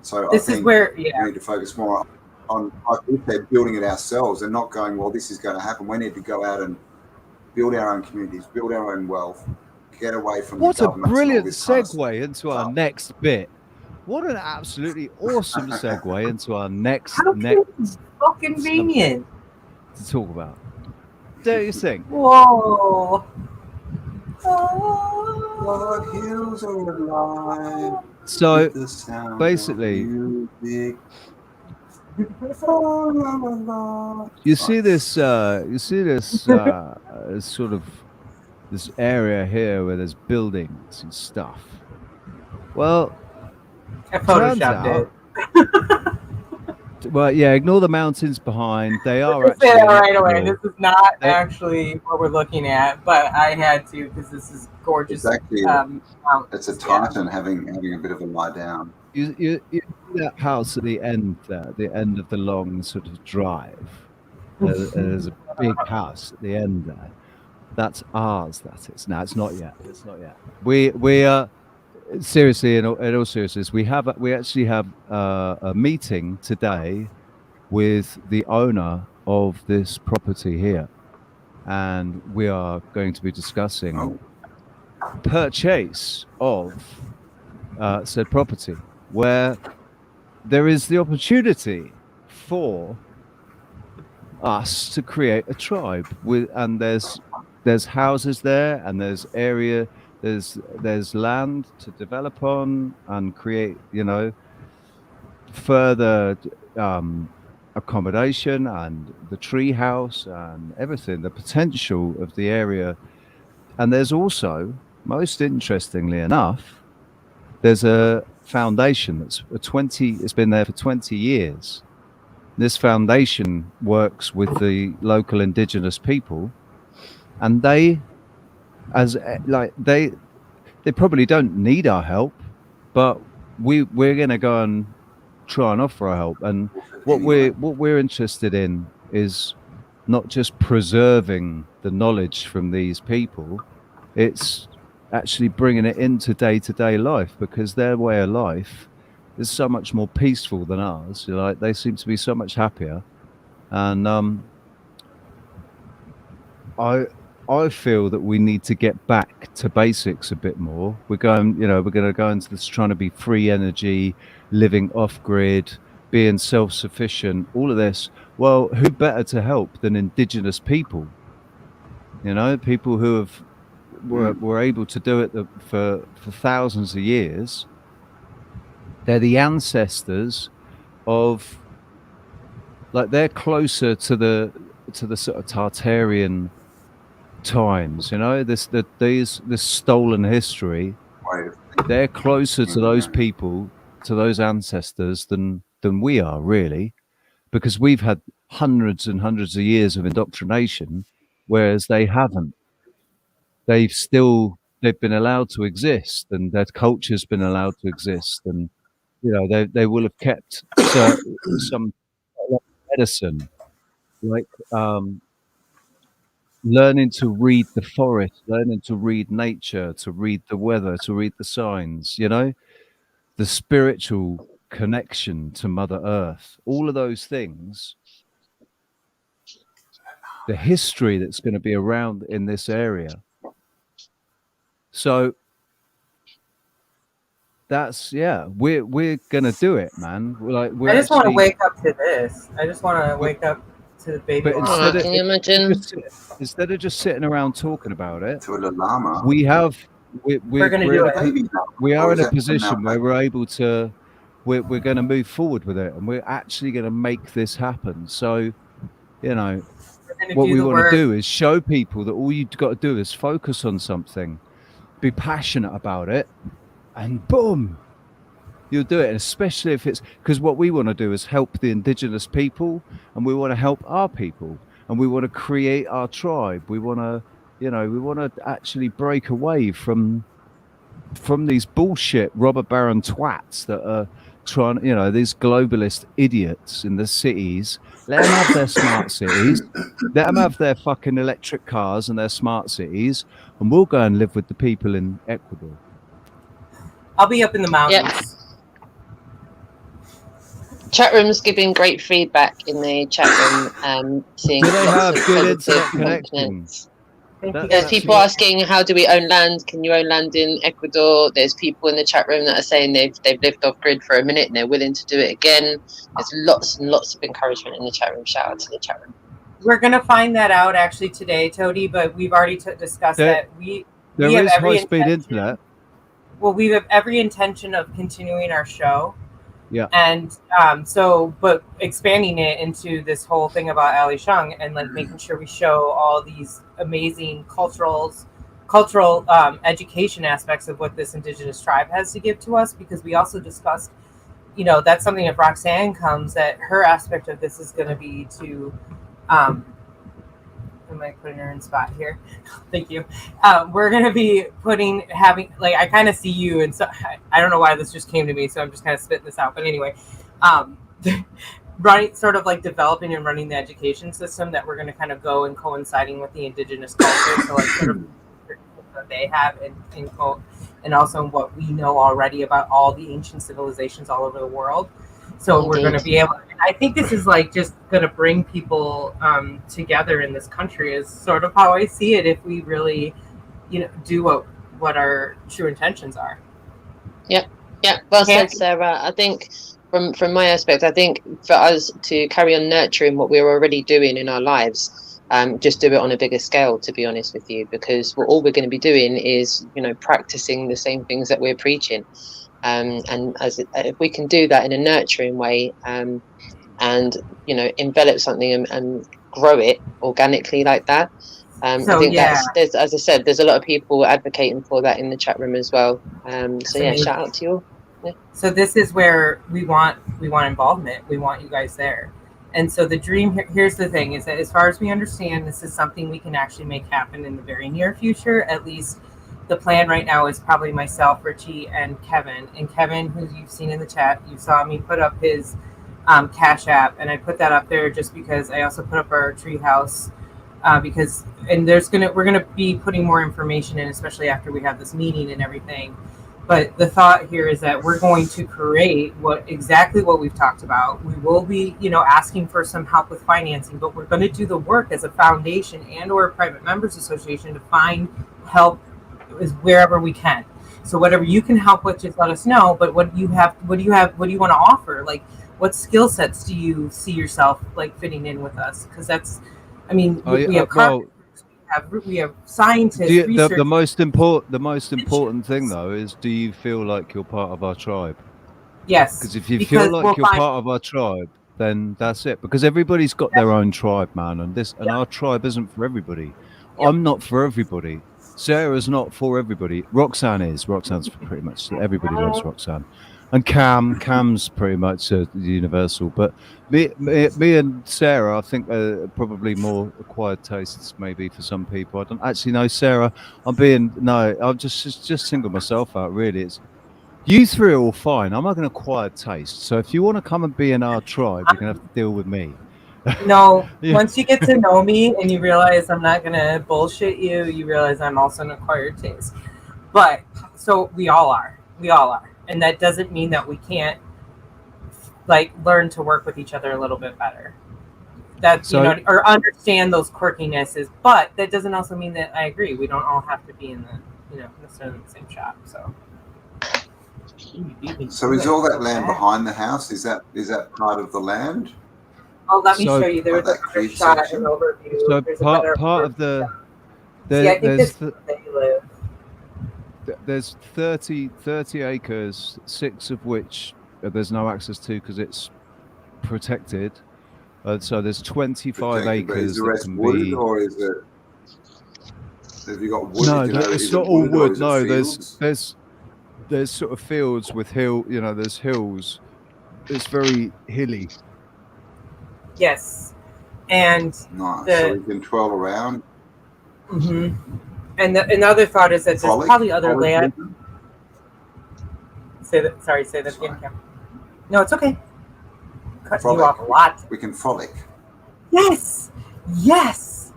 So this I think is where we need to focus more on, like we said, building it ourselves and not going, well, this is going to happen. We need to go out and build our own communities, build our own wealth, get away from what the a governments. brilliant and all this kind of segue into our next bit. What an absolutely awesome segue into our next so convenient to talk about. Don't you think? Whoa. What hills are alive? So basically, you see this sort of this area here where there's buildings and stuff. Well, I photoshopped it. Well, yeah, ignore the mountains behind. They are Say actually that right away. This is not actually what we're looking at, but I had to because this is gorgeous. Exactly. It's a Titan having a bit of a lie down. You see that house at the end there, the end of the long sort of drive. There's a big house at the end there. That's ours. That is. No, it's not yet. It's not yet. We are seriously, in all seriousness, we actually have a meeting today with the owner of this property here, and we are going to be discussing purchase of said property, where there is the opportunity for us to create a tribe and there's houses there, and there's area, there's land to develop on and create, you know, further accommodation and the tree house and everything, the potential of the area. And there's also, most interestingly enough, there's a foundation that's it's been there for 20 years. This foundation works with the local indigenous people, and they probably don't need our help, but we're going to go and try and offer our help. And what we're interested in is not just preserving the knowledge from these people, it's actually bringing it into day-to-day life, because their way of life is so much more peaceful than ours. Like, they seem to be so much happier, and I feel that we need to get back to basics a bit more. We're going to go into this trying to be free energy, living off grid, being self-sufficient, all of this. Well, who better to help than indigenous people? You know, people who were able to do it for thousands of years. They're the ancestors of, like, they're closer to the sort of Tartarian times, you know, this stolen history. They're closer to those people, to those ancestors than we are, really, because we've had hundreds and hundreds of years of indoctrination, whereas they haven't. They've been allowed to exist, and their culture's been allowed to exist, and you know, they will have kept some medicine, like learning to read the forest, learning to read nature, to read the weather, to read the signs, you know, the spiritual connection to Mother Earth, all of those things, the history that's going to be around in this area. So that's, we're going to do it, man. I just want to wake up to this. I just want to wake up to the baby. But can you imagine? Instead of just sitting around talking about it, to a llama, we're going to do it. We are in a position where we're able to, we're going to move forward with it, and we're actually going to make this happen. So, you know, what we want to do is show people that all you've got to do is focus on something, be passionate about it, and boom, you'll do it. And especially if it's because what we want to do is help the indigenous people, and we want to help our people, and we want to create our tribe. We want to, we want to actually break away from these bullshit robber baron twats that are trying, these globalist idiots in the cities. Let them have their smart cities. Let them have their fucking electric cars and their smart cities, and we'll go and live with the people in Ecuador. I'll be up in the mountains. Yep. Chat room's giving great feedback in the chat room. Seeing do they have good internet connections? There's people asking, how do we own land? Can you own land in Ecuador? There's people in the chat room that are saying they've lived off grid for a minute and they're willing to do it again. There's lots and lots of encouragement in the chat room. Shout out to the chat room. We're going to find that out actually today, Toady, but we've already discussed that. There is high-speed internet. Well, we have every intention of continuing our show. Yeah. And but expanding it into this whole thing about Ali Shung and like making sure we show all these amazing cultural education aspects of what this indigenous tribe has to give to us, because we also discussed, that's something if Roxanne comes, that her aspect of this is going to be to am I putting her in spot here? Thank you. We're going to be having, I kind of see you, and so I don't know why this just came to me, so I'm just kind of spitting this out. But anyway, sort of like developing and running the education system that we're going to kind of go and coinciding with the indigenous culture. So like sort of that they have and also what we know already about all the ancient civilizations all over the world. So we're going to be able, I think this is like just going to bring people together in this country is sort of how I see it. If we really, do what our true intentions are. Yeah. Well said, Sarah. I think from my aspect, I think for us to carry on nurturing what we're already doing in our lives, just do it on a bigger scale, to be honest with you, because all we're going to be doing is, practicing the same things that we're preaching. And if we can do that in a nurturing way, and envelop something and grow it organically like that, I think there's, as I said, there's a lot of people advocating for that in the chat room as well. Shout out to you all. Yeah. So this is where we want involvement. We want you guys there. And so the dream here's the thing is that as far as we understand, this is something we can actually make happen in the very near future. At least the plan right now is probably myself, Richie, and Kevin. And Kevin, who you've seen in the chat, you saw me put up his Cash App, and I put that up there just because I also put up our treehouse we're gonna be putting more information in, especially after we have this meeting and everything. But the thought here is that we're going to create exactly what we've talked about. We will be, asking for some help with financing, but we're going to do the work as a foundation and or a private members association to find help is wherever we can. So whatever you can help with, just let us know. But what do you want to offer? Like, what skill sets do you see yourself like fitting in with us? Because that's, we have scientists. The most important thing though is, do you feel like you're part of our tribe? Yes. Because if you feel like you're part of our tribe, then that's it. Because everybody's got their own tribe, man, and our tribe isn't for everybody. Yep. I'm not for everybody. Sarah's not for everybody. Roxanne is. Roxanne's for pretty much everybody loves Roxanne. And Cam's pretty much universal. But me and Sarah, I think, are probably more acquired tastes maybe for some people. I don't actually know, Sarah. I'll just single myself out, really. It's you three are all fine. I'm like an acquired taste. So if you want to come and be in our tribe, you're going to have to deal with me. No, once you get to know me and you realize I'm not going to bullshit you, you realize I'm also an acquired taste. But so we all are. And that doesn't mean that we can't learn to work with each other a little bit better. That's, or understand those quirkinesses. But that doesn't also mean that I agree. We don't all have to be in necessarily in the same shop. So is all that land behind the house? Is that part of the land? Oh, let me show you. There was a quick shot and overview. So part of the. I think this is where they live. There's 30 acres, 6 of which there's no access to because it's protected. So there's 25 Protected, but acres is the that rest can wood, be. or is it? Have you got wood? No, you know, it's is not it all wood. Or wood. is it No, fields? there's sort of fields with hill. You know, there's hills. It's very hilly. Yes, and Nice. the, So we can twirl around. mm-hmm. And another thought is that there's probably other land. Say that again, Cam. No, it's okay. Cutting you off a lot. We can frolic. Yes. Yes.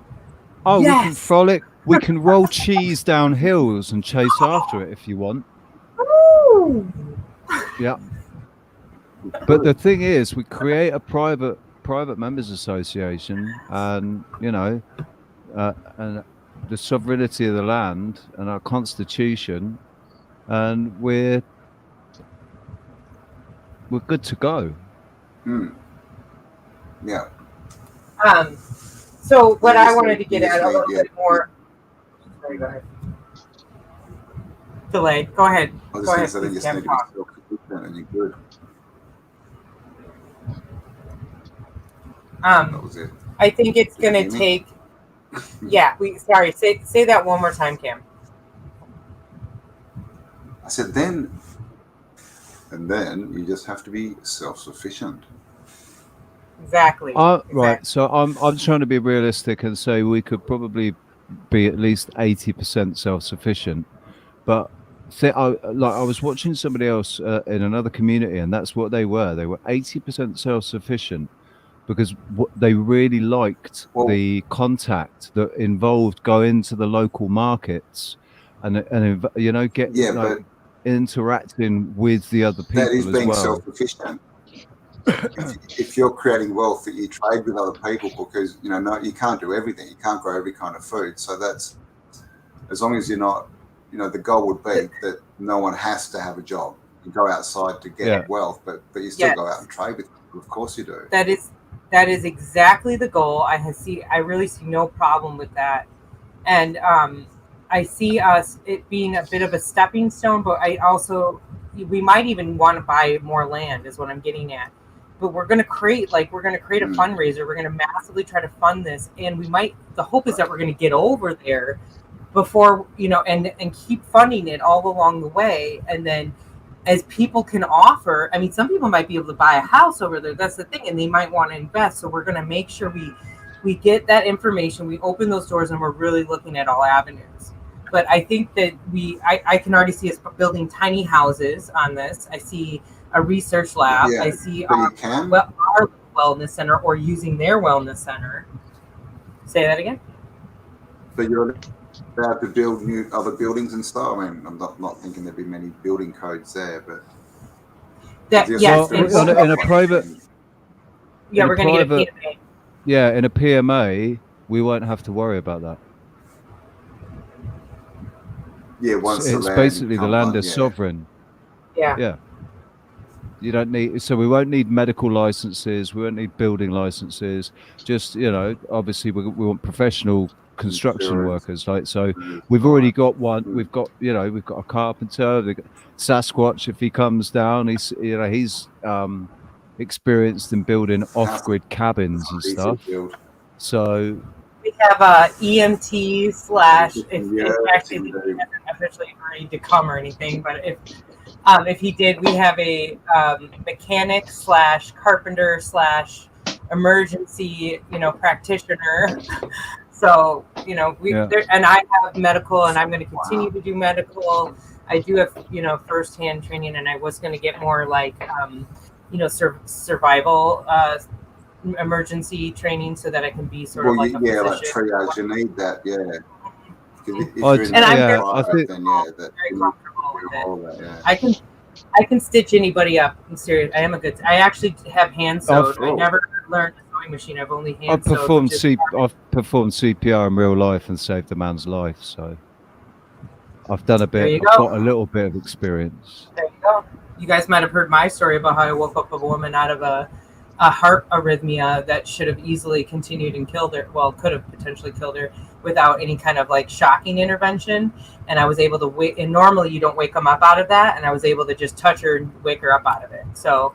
Oh, yes. We can frolic. We can roll cheese down hills and chase after it if you want. Ooh. Yeah. But the thing is, we create a private members association, and and the sovereignty of the land and our constitution, and we're good to go. Yeah. So what I wanted to get at a little bit more. Sorry, go ahead. Delay. Go ahead. I was go just ahead. going to say, you just need to be self-sufficient, and you're good. That was it. I think it's going to take. Yeah. Sorry. Say that one more time, Cam. I said then, and then you just have to be self-sufficient. Exactly. Right. So I'm trying to be realistic and say we could probably be at least 80% self-sufficient. But I was watching somebody else in another community, and that's what they were. They were 80% self-sufficient because they really liked the contact that involved going to the local markets and get interacting with the other people. That is being as well. self-sufficient. If you're creating wealth, that you trade with other people, because you can't do everything. You can't grow every kind of food. So that's, as long as you're not, the goal would be that no one has to have a job. You go outside to get wealth, but you still go out and trade with people. Of course you do. That is exactly the goal. I really see no problem with that, and I see it being a bit of a stepping stone. But we might even want to buy more land, is what I'm getting at. But we're going to create a fundraiser. We're going to massively try to fund this, and the hope is that we're going to get over there before, and keep funding it all along the way. And then as people can offer, I mean, some people might be able to buy a house over there. That's the thing. And they might want to invest. So we're going to make sure we get that information. We open those doors, and we're really looking at all avenues. But I think that I can already see us building tiny houses on this. I see a research lab. I see our wellness center, or using their wellness center. Say that again. But you're allowed to build new other buildings and stuff. I mean, I'm not thinking there'd be many building codes there, but in a private. Yeah, we're going to get a PMA. Yeah, in a PMA, we won't have to worry about that. Yeah, once it's basically the land is sovereign. Yeah. Yeah. You don't need, so we won't need medical licenses. We won't need building licenses. Just, obviously we want professional construction workers. Like, so we've already got one. We've got a carpenter. We've got Sasquatch. If he comes down, he's experienced in building off-grid cabins and stuff. So we have a EMT / if actually he hasn't officially agreed to come or anything, but if he did, we have a mechanic / carpenter / emergency practitioner. So and I have medical, and I'm going to continue to do medical. I do have firsthand training, and I was going to get more like survival emergency training, so that I can be sort of like a physician. Like triage. You need that, I'm very comfortable with it. I can stitch anybody up. I'm serious. I actually have hand sewed. I never learned a sewing machine. I've only hand sewed. I've performed CPR in real life and saved a man's life. So I've done a bit. I've got a little bit of experience. There you go. You guys might have heard my story about how I woke up a woman out of a heart arrhythmia that should have easily continued and killed her. Well, could have potentially killed her without any kind of like shocking intervention. And I was able to wake. And normally you don't wake them up out of that. And I was able to just touch her and wake her up out of it. So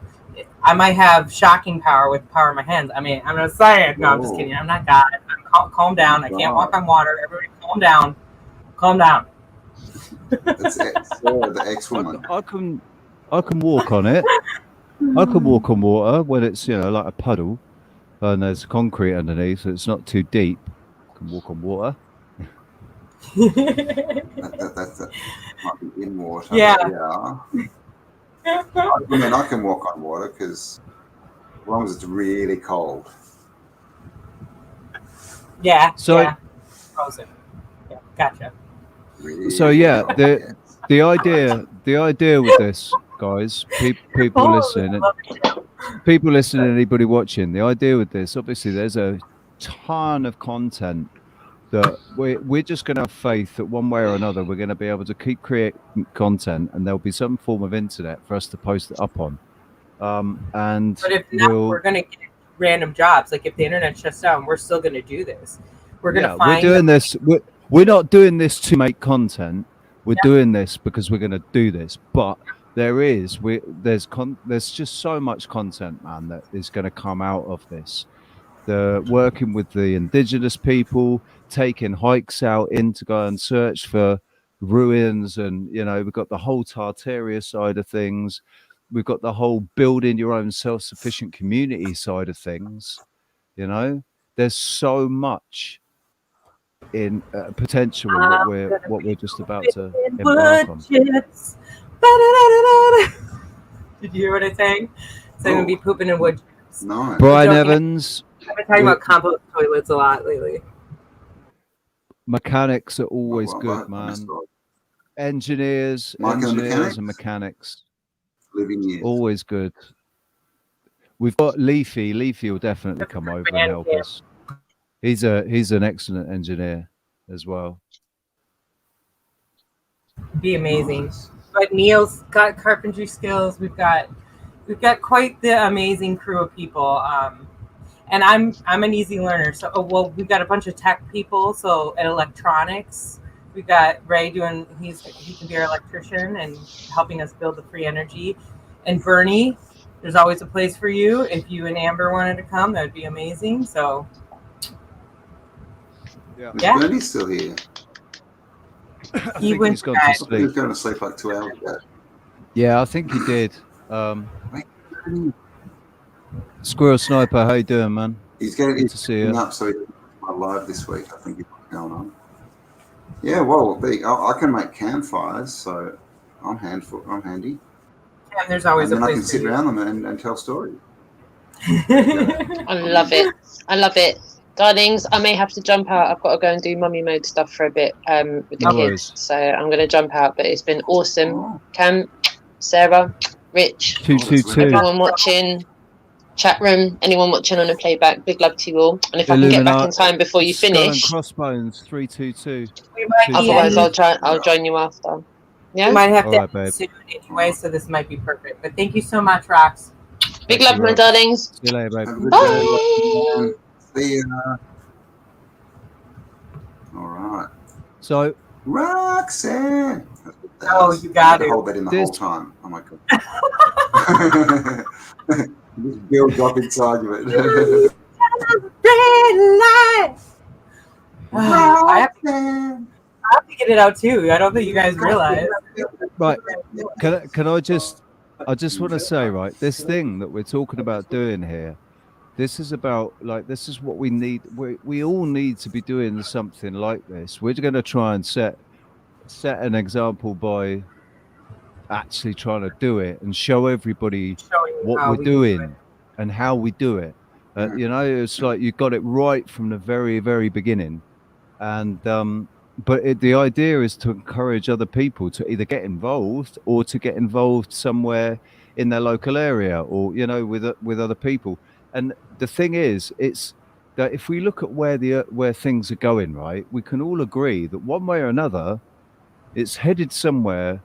I might have shocking power with the power of my hands. I mean, I'm just saying. No, I'm just kidding. I'm not God. Calm down. I can't walk on water. Everybody calm down. Calm down. That's the ex-woman. I can walk on it. I can walk on water when it's, you know, like a puddle and there's concrete underneath, so it's not too deep. I can walk on water. that might be in water. Yeah. I mean, I can walk on water because as long as it's really cold. Yeah. So, yeah. Frozen. Yeah. Gotcha. Really so yeah, the idea with this, guys, people listening, anybody watching, the idea with this, obviously, there's a ton of content that we're just going to have faith that one way or another we're going to be able to keep creating content, and there'll be some form of internet for us to post it up on. And but if not, we're going to get random jobs. Like if the internet shuts down, we're still going to do this. We're going to find. We're doing this. We're not doing this to make content. We're doing this because we're going to do this. But there's just so much content, man, that is going to come out of this. The working with the indigenous people, taking hikes out in to go and search for ruins, and you know, we've got the whole Tartaria side of things. We've got the whole building your own self-sufficient community side of things. You know, there's so much in potential in what we're just about to embark on. Did you hear what I sang? So I'm gonna be pooping in wood chips. No. Brian Evans. I've been talking about compost toilets a lot lately. Mechanics are always good, man. Engineers and mechanics. Living years. Always good. We've got Leafy. Leafy will definitely come over and help us. He's an excellent engineer as well. Be amazing. But Neil's got carpentry skills. We've got quite the amazing crew of people. And I'm an easy learner. So we've got a bunch of tech people. So at electronics, we've got Ray he can be our electrician and helping us build the free energy. And Bernie, there's always a place for you. If you and Amber wanted to come, that would be amazing. So yeah. Bernie's still here. He went gone to sleep. He was going to sleep like 2 hours ago. Yeah, I think he did. Squirrel Sniper, how you doing, man? He's getting to see you. Up, so he's live this week. I think he's going on. Yeah, well, I can make campfires, so I'm handy. And there's always and a then place I can sit around them and tell stories. I love it. I love it. Darlings, I may have to jump out. I've got to go and do mummy mode stuff for a bit with the kids. So I'm going to jump out, but it's been awesome. Cam, Sarah, Rich, 222. everyone watching, chat room, anyone watching on a playback, big love to you all. And if I can get back in time before you finish. Skull and Crossbones, 322. Otherwise, I'll join you after. Yeah? You might have All to soon anyway, so this might be perfect. But thank you so much, Rox. Big love, my darlings. See you later, babe. Bye. See ya. All right. So, Roxanne. Oh, you got it. Whole bed in the whole time. Oh my god. Just build up inside of it. I have to get it out too. I don't think you guys realize. Right. Can I just want to say, right, this thing that we're talking about doing here, this is about, like, this is what we need. We all need to be doing something like this. We're going to try and set an example by actually trying to do it and show everybody what we're doing and how we do it. You know, it's like you got it right from the very, very beginning. And but the idea is to encourage other people to either get involved or to get involved somewhere in their local area, or, you know, with other people. And the thing is, it's that if we look at where things are going, right, we can all agree that one way or another, it's headed somewhere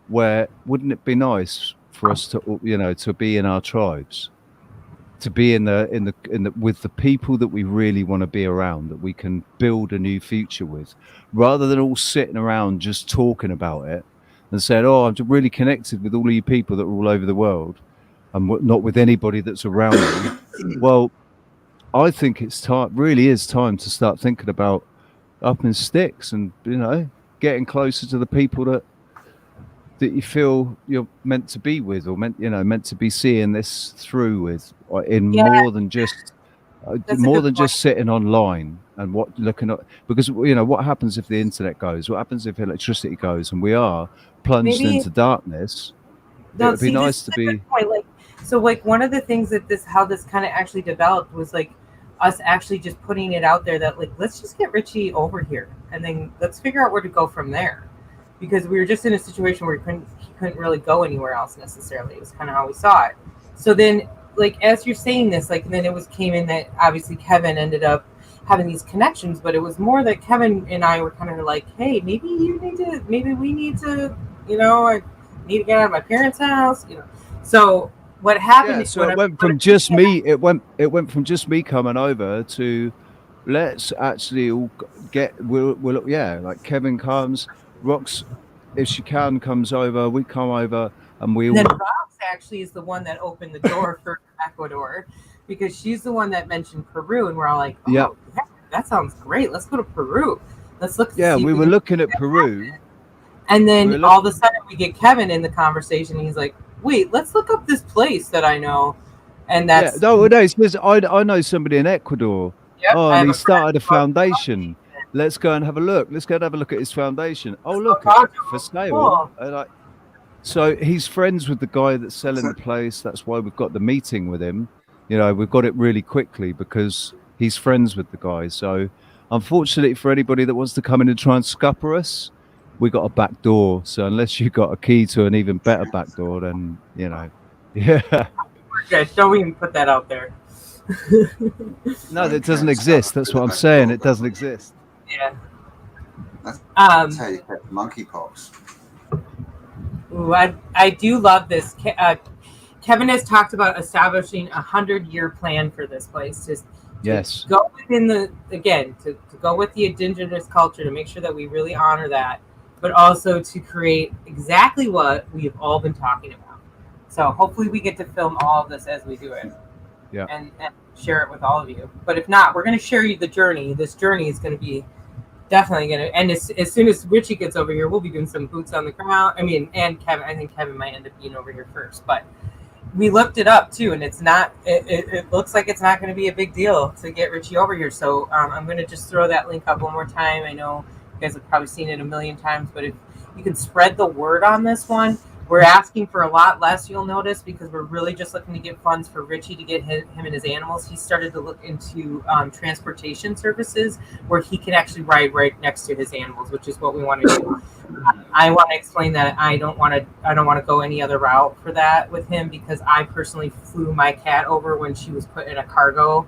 where, wouldn't it be nice for us to, you know, to be in our tribes, to be in the with the people that we really want to be around, that we can build a new future with, rather than all sitting around just talking about it and saying, oh, I'm really connected with all of you people that are all over the world. and not with anybody that's around me. Well, I think it's time, really is time to start thinking about upping sticks and, you know, getting closer to the people that you feel you're meant to be with, or meant to be seeing this through with, more than just sitting online and looking at, because, you know, what happens if the internet goes? What happens if electricity goes and we are plunged into darkness? It would be nice to be. Like one of the things that how this kind of actually developed was like us actually just putting it out there that like, let's just get Richie over here and then let's figure out where to go from there, because we were just in a situation where he couldn't really go anywhere else necessarily. It was kind of how we saw it. So then, like, as you're saying this, like, and then came in that obviously Kevin ended up having these connections, but it was more that Kevin and I were kind of like, hey, maybe we need to, you know, I need to get out of my parents' house, you know. So what happened? Yeah, so it went from just me. It went from just me coming over to, let's actually all get. We'll like Kevin comes, Rox, if she can, comes over. We come over, and we. Then Rox actually is the one that opened the door for Ecuador, because she's the one that mentioned Peru, and we're all like, oh, yeah, that sounds great. Let's go to Peru. Let's look. Yeah, we were looking at Peru. And then all of a sudden we get Kevin in the conversation. He's like, wait, let's look up this place that I know. And that's because I know somebody in Ecuador. Yep, and he started a foundation. Let's go and have a look. Let's go and have a look at his foundation. Oh, look, it's for sale. Cool. So he's friends with the guy that's selling the place. That's why we've got the meeting with him. You know, we've got it really quickly because he's friends with the guy. So unfortunately for anybody that wants to come in and try and scupper us, we got a back door. So unless you got a key to an even better back door, then, you know, yeah. Okay, don't even put that out there. No, it doesn't exist. That's what I'm saying. It doesn't exist. Yeah. That's how you get monkeypox. Ooh, I do love this. Kevin has talked about establishing a 100-year plan for this place. To go within to go with the indigenous culture, to make sure that we really honor that, but also to create exactly what we've all been talking about. So hopefully we get to film all of this as we do it, and share it with all of you. But if not, we're going to share you the journey. This journey is going to be definitely going to, and as soon as Richie gets over here, we'll be doing some boots on the ground. I mean, and Kevin, I think Kevin might end up being over here first, but we looked it up too, and it's not. It looks like it's not going to be a big deal to get Richie over here. So I'm going to just throw that link up one more time. I know you guys have probably seen it a million times, but if you can spread the word on this one, we're asking for a lot less. You'll notice, because we're really just looking to get funds for Richie to get him and his animals. He started to look into transportation services where he can actually ride right next to his animals, which is what we want to do. I want to explain that I don't want to go any other route for that with him, because I personally flew my cat over when she was put in a cargo,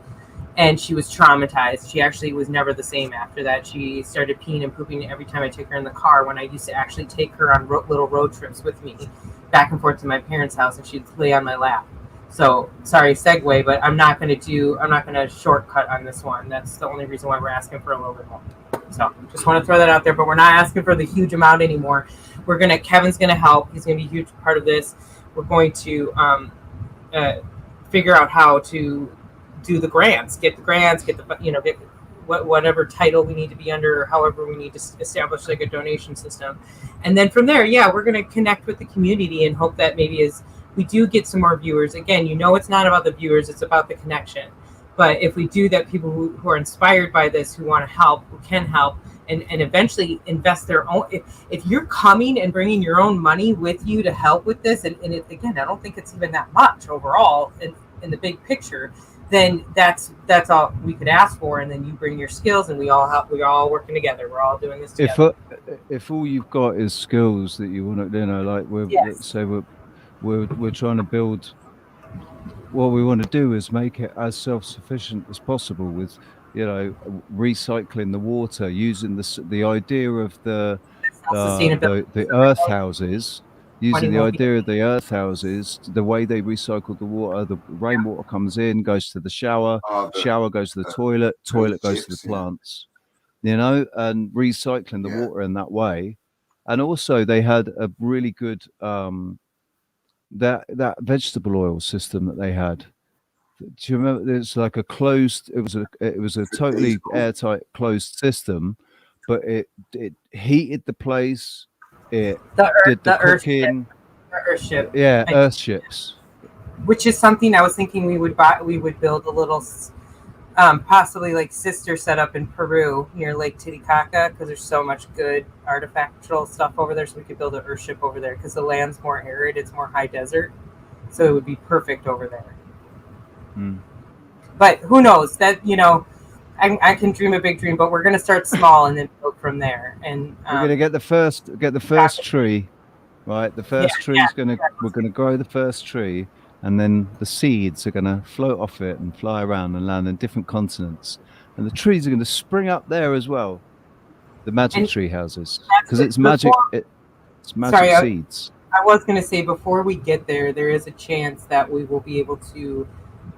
and she was traumatized. She actually was never the same after that. She started peeing and pooping every time I took her in the car, when I used to actually take her on little road trips with me back and forth to my parents' house, and she'd lay on my lap. So sorry, segue, but I'm not going to shortcut on this one. That's the only reason why we're asking for a little bit more. So just want to throw that out there, but we're not asking for the huge amount anymore. Kevin's going to help. He's going to be a huge part of this. We're going to figure out how to do the grants, get whatever title we need to be under, or however we need to establish like a donation system. And then from there, we're going to connect with the community and hope that maybe as we do get some more viewers, again, it's not about the viewers, it's about the connection. But if we do that, people who are inspired by this, who want to help, who can help, and eventually invest their own. If you're coming and bringing your own money with you to help with this, and again, I don't think it's even that much overall in the big picture, then that's all we could ask for. And then you bring your skills, and we all help. We're all working together. We're all doing this together. If all you've got is skills that you want to, like let's say we're trying to build. What we want to do is make it as self-sufficient as possible with, recycling the water, using the idea of the earth houses, using the idea of the earth houses, the way they recycle the water. The rainwater comes in, goes to the shower, shower goes to the toilet goes to the plants, and recycling the water in that way. And also they had a really good that vegetable oil system that they had. Do you remember? It's like a closed. It was a totally airtight closed system, but it heated the place. It did the cooking. Earth ship. Yeah, Earth ships. Which is something I was thinking we would buy. We would build a little, possibly like sister setup in Peru near Lake Titicaca, because there's so much good artifactual stuff over there. So we could build an Earth ship over there because the land's more arid. It's more high desert, so it would be perfect over there. But who knows? That I can dream a big dream, but we're going to start small and then build from there. And we're going to get the first tree, right? The first tree is we're going to grow the first tree, and then the seeds are going to float off it and fly around and land in different continents, and the trees are going to spring up there as well. The magic tree houses, because it's magic. It's magic seeds. I was going to say, before we get there, there is a chance that we will be able to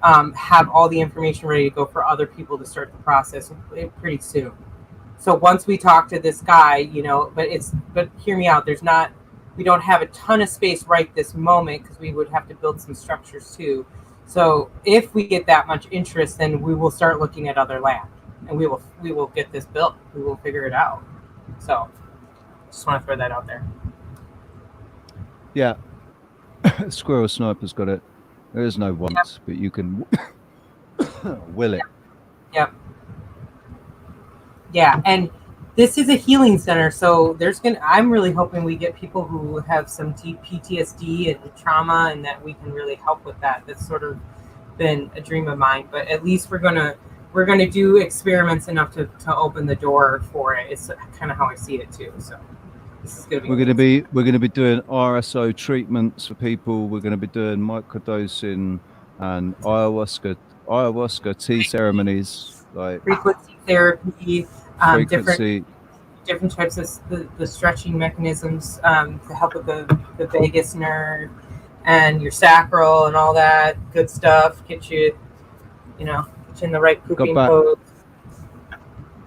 have all the information ready to go for other people to start the process pretty soon. So once we talk to this guy, but hear me out. We don't have a ton of space right this moment because we would have to build some structures too. So if we get that much interest, then we will start looking at other land, and we will get this built. We will figure it out. So just want to throw that out there. Yeah. Squirrel Sniper's got it. There is no once, but you can will it. Yep. Yeah, and this is a healing center, so I'm really hoping we get people who have some deep PTSD and trauma, and that we can really help with that. That's sort of been a dream of mine, but at least we're gonna do experiments enough to open the door for it. It's kind of how I see it too. So this is gonna be. We're gonna be doing RSO treatments for people. We're gonna be doing microdosing and ayahuasca tea ceremonies, like frequency therapy. Frequency. Different types of the stretching mechanisms to help with the vagus nerve and your sacral and all that good stuff. Get you in the right pooping pose.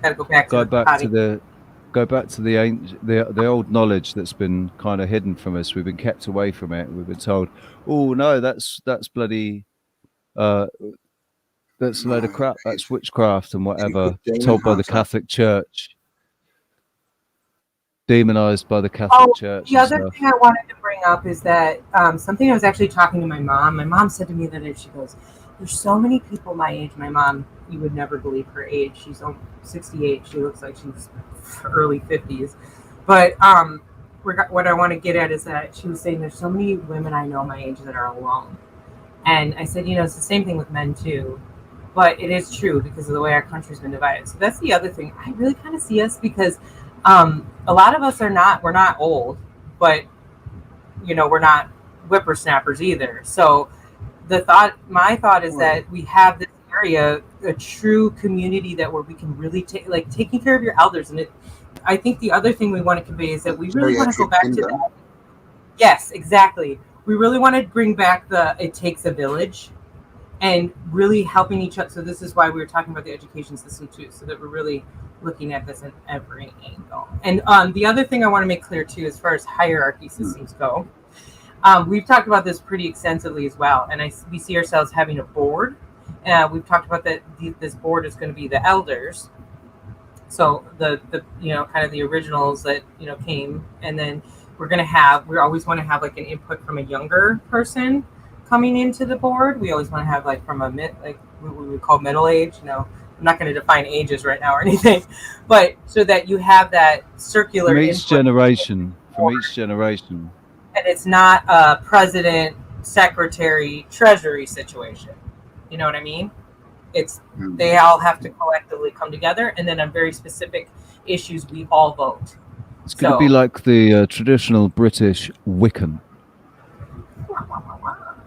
Gotta go back to the old knowledge that's been kind of hidden from us. We've been kept away from it. We've been told, oh no, that's bloody that's a load of crap. That's witchcraft and whatever. Told by the Catholic Church, demonized by the Catholic Church. The other thing I wanted to bring up is that something I was actually talking to my mom. My mom said to me that she goes, "There's so many people my age." My mom, you would never believe her age. She's 68. She looks like she's early 50s. But what I want to get at is that she was saying there's so many women I know my age that are alone. And I said, it's the same thing with men too. But it is true because of the way our country's been divided. So that's the other thing. I really kind of see us because a lot of us we're not old, but, we're not whippersnappers either. So my thought is that we have this area, a true community where we can really taking care of your elders. And I think the other thing we want to convey is that we really want to go back to that. Yes, exactly. We really want to bring back it takes a village and really helping each other. So this is why we were talking about the education system too, so that we're really looking at this in every angle. And the other thing I want to make clear too, as far as hierarchy systems go, we've talked about this pretty extensively as well. And we see ourselves having a board. We've talked about that this board is going to be the elders. So the kind of the originals that, came, and then we always want to have like an input from a younger person coming into the board. We always want to have from a what we would call middle age. I'm not going to define ages right now or anything, but so that you have that circular from each generation. And it's not a president, secretary, treasury situation. You know what I mean? They all have to collectively come together, and then on very specific issues, we all vote. It's going to be like the traditional British Wiccan.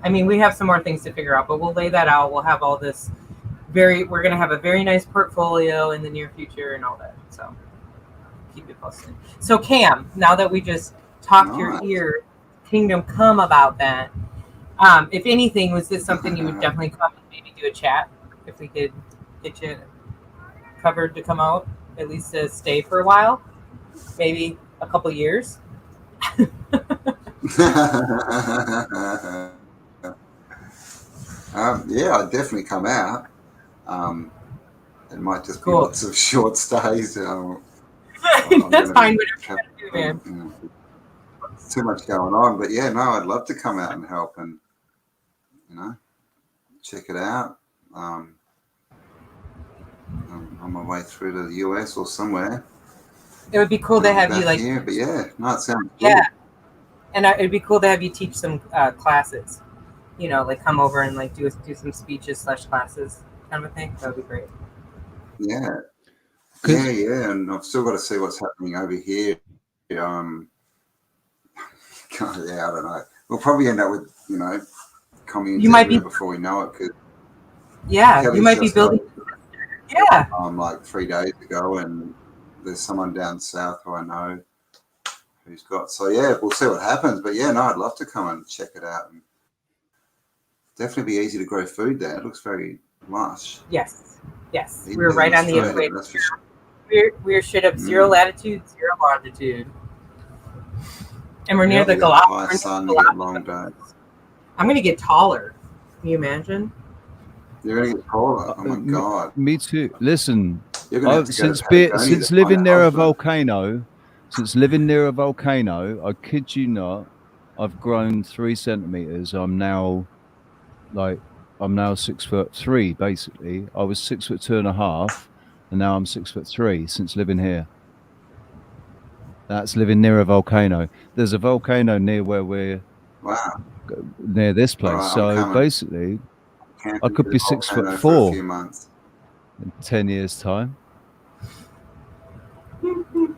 I mean, we have some more things to figure out, but we'll lay that out. We'll have all this we're going to have a very nice portfolio in the near future and all that. So keep it posted. So Cam, now that we just talked your ear, Kingdom Come about that, if anything, was this something you would definitely come and maybe do a chat if we could get you covered to come out, at least to stay for a while, maybe a couple years? Yeah, I'd definitely come out. It might just be lots of short stays. That's fine. Whatever you do, man. Too much going on, but yeah, no, I'd love to come out and help and check it out. I'm on my way through to the US or somewhere. It would be cool to have you like here, but yeah, no, it sounds yeah, good. and it'd be cool to have you teach some classes. Like come over and like do some speeches / classes kind of a thing. That would be great. Yeah, and I've still got to see what's happening over here. Yeah, I don't know. We'll probably end up with community before we know it. Cause you might be building. Yeah. Like 3 days ago, and there's someone down south who I know who's got. So yeah, we'll see what happens. But yeah, no, I'd love to come and check it out. And definitely be easy to grow food there. It looks very lush. Yes. We're right on the equator. We're straight up 0 latitude, 0 longitude, and we're near the Galapagos. Long days. I'm gonna get taller. Can you imagine? You're gonna get taller. Oh my god. Me too. Listen, since living near a volcano, I kid you not, I've grown 3 centimeters. I'm now 6'3", basically. I was 6'2.5", and now I'm 6'3" since living here. That's living near a volcano. There's a volcano near where we're near this place. Right, so basically, I could be 6'4" in 10 years' time.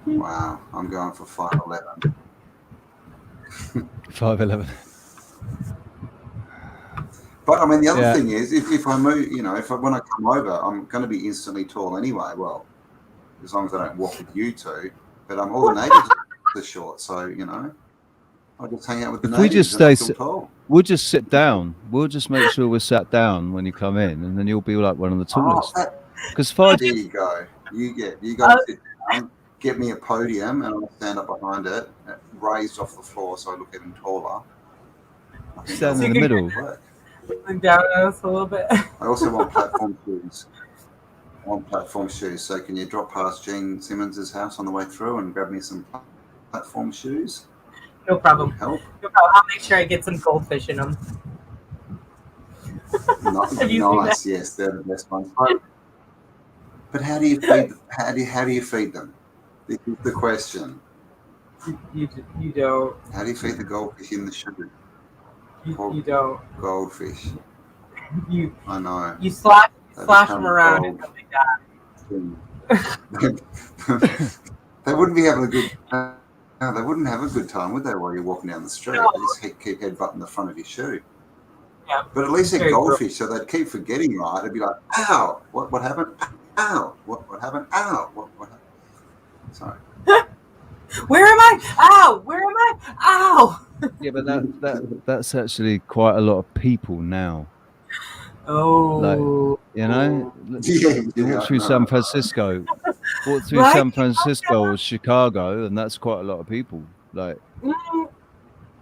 Wow, I'm going for 5'11". 5'11". But I mean, the other thing is, if I move, when I come over, I'm going to be instantly tall anyway. Well, as long as I don't walk with you two. But all the neighbours are short, so I'll just hang out with the neighbours. We just we'll just sit down. We'll just make sure we're sat down when you come in, and then you'll be like one of the tallest. Because there you go. You guys sit down, get me a podium, and I'll stand up behind it, raised off the floor, so I look even taller. Stand in the middle. Look down at us a little bit. I also want platform shoes. So can you drop past Gene Simmons's house on the way through and grab me some platform shoes? No problem. Help. No problem. I'll make sure I get some goldfish in them. Nice. Yes, they're the best ones. But how do you feed? How do you feed them? This is the question. You don't. How do you feed the goldfish in the shoe? You don't. Goldfish. I know. You slash them around and like that. They wouldn't be having a good. They wouldn't have a good time, would they? While you're walking down the street, No. they just keep headbutting the front of your shoe. Yeah. But at least they're Very goldfish, so they'd keep forgetting, right? They'd be like, "Ow! What happened? Ow! What happened? Ow! What happened?" Sorry. Where am I? Ow! Where am I? Ow! Yeah, but that's actually quite a lot of people now. Oh, you walk through San Francisco, San Francisco or Chicago, and that's quite a lot of people.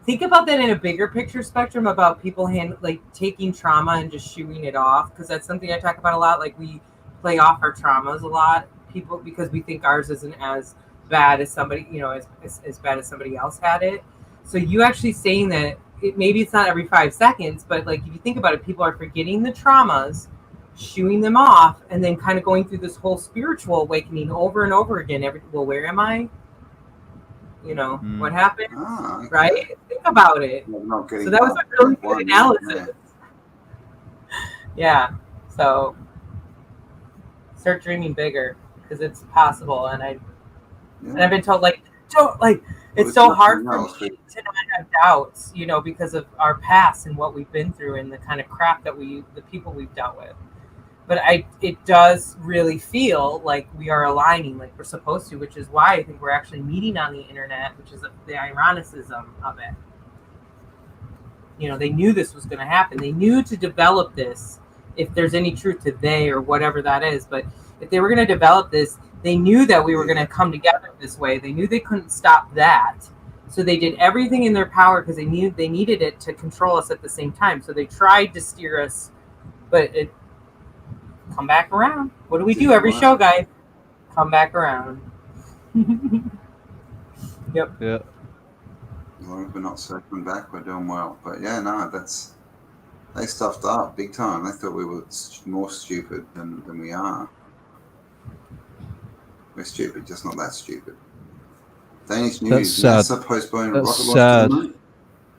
Think about that in a bigger picture spectrum about people taking trauma and just shooing it off, because that's something I talk about a lot. Like, we play off our traumas a lot, people, because we think ours isn't as bad as somebody, as bad as somebody else had it. So you actually saying that maybe it's not every 5 seconds, but like if you think about it, people are forgetting the traumas, shooing them off, and then kind of going through this whole spiritual awakening over and over again. Where am I? What happened? Okay. Right? Think about it. So that was a really good analysis. Yeah. So start dreaming bigger, because it's possible. And I've been told it's so hard for me to not have doubts, because of our past and what we've been through and the kind of crap that the people we've dealt with. But it does really feel like we are aligning like we're supposed to, which is why I think we're actually meeting on the internet, which is the ironicism of it. They knew this was going to happen. They knew to develop this, if there's any truth to they or whatever that is. But if they were going to develop this, they knew that we were going to come together this way. They knew they couldn't stop that. So they did everything in their power because they needed it to control us at the same time. So they tried to steer us, but it come back around. What do we do every show, guys? Come back around. Yep. Yeah. As long as we're not circling back, we're doing well. But yeah, no, they stuffed up big time. They thought we were more stupid than we are. We're stupid, just not that stupid. Danish news. NASA postponed rocket launch to the moon.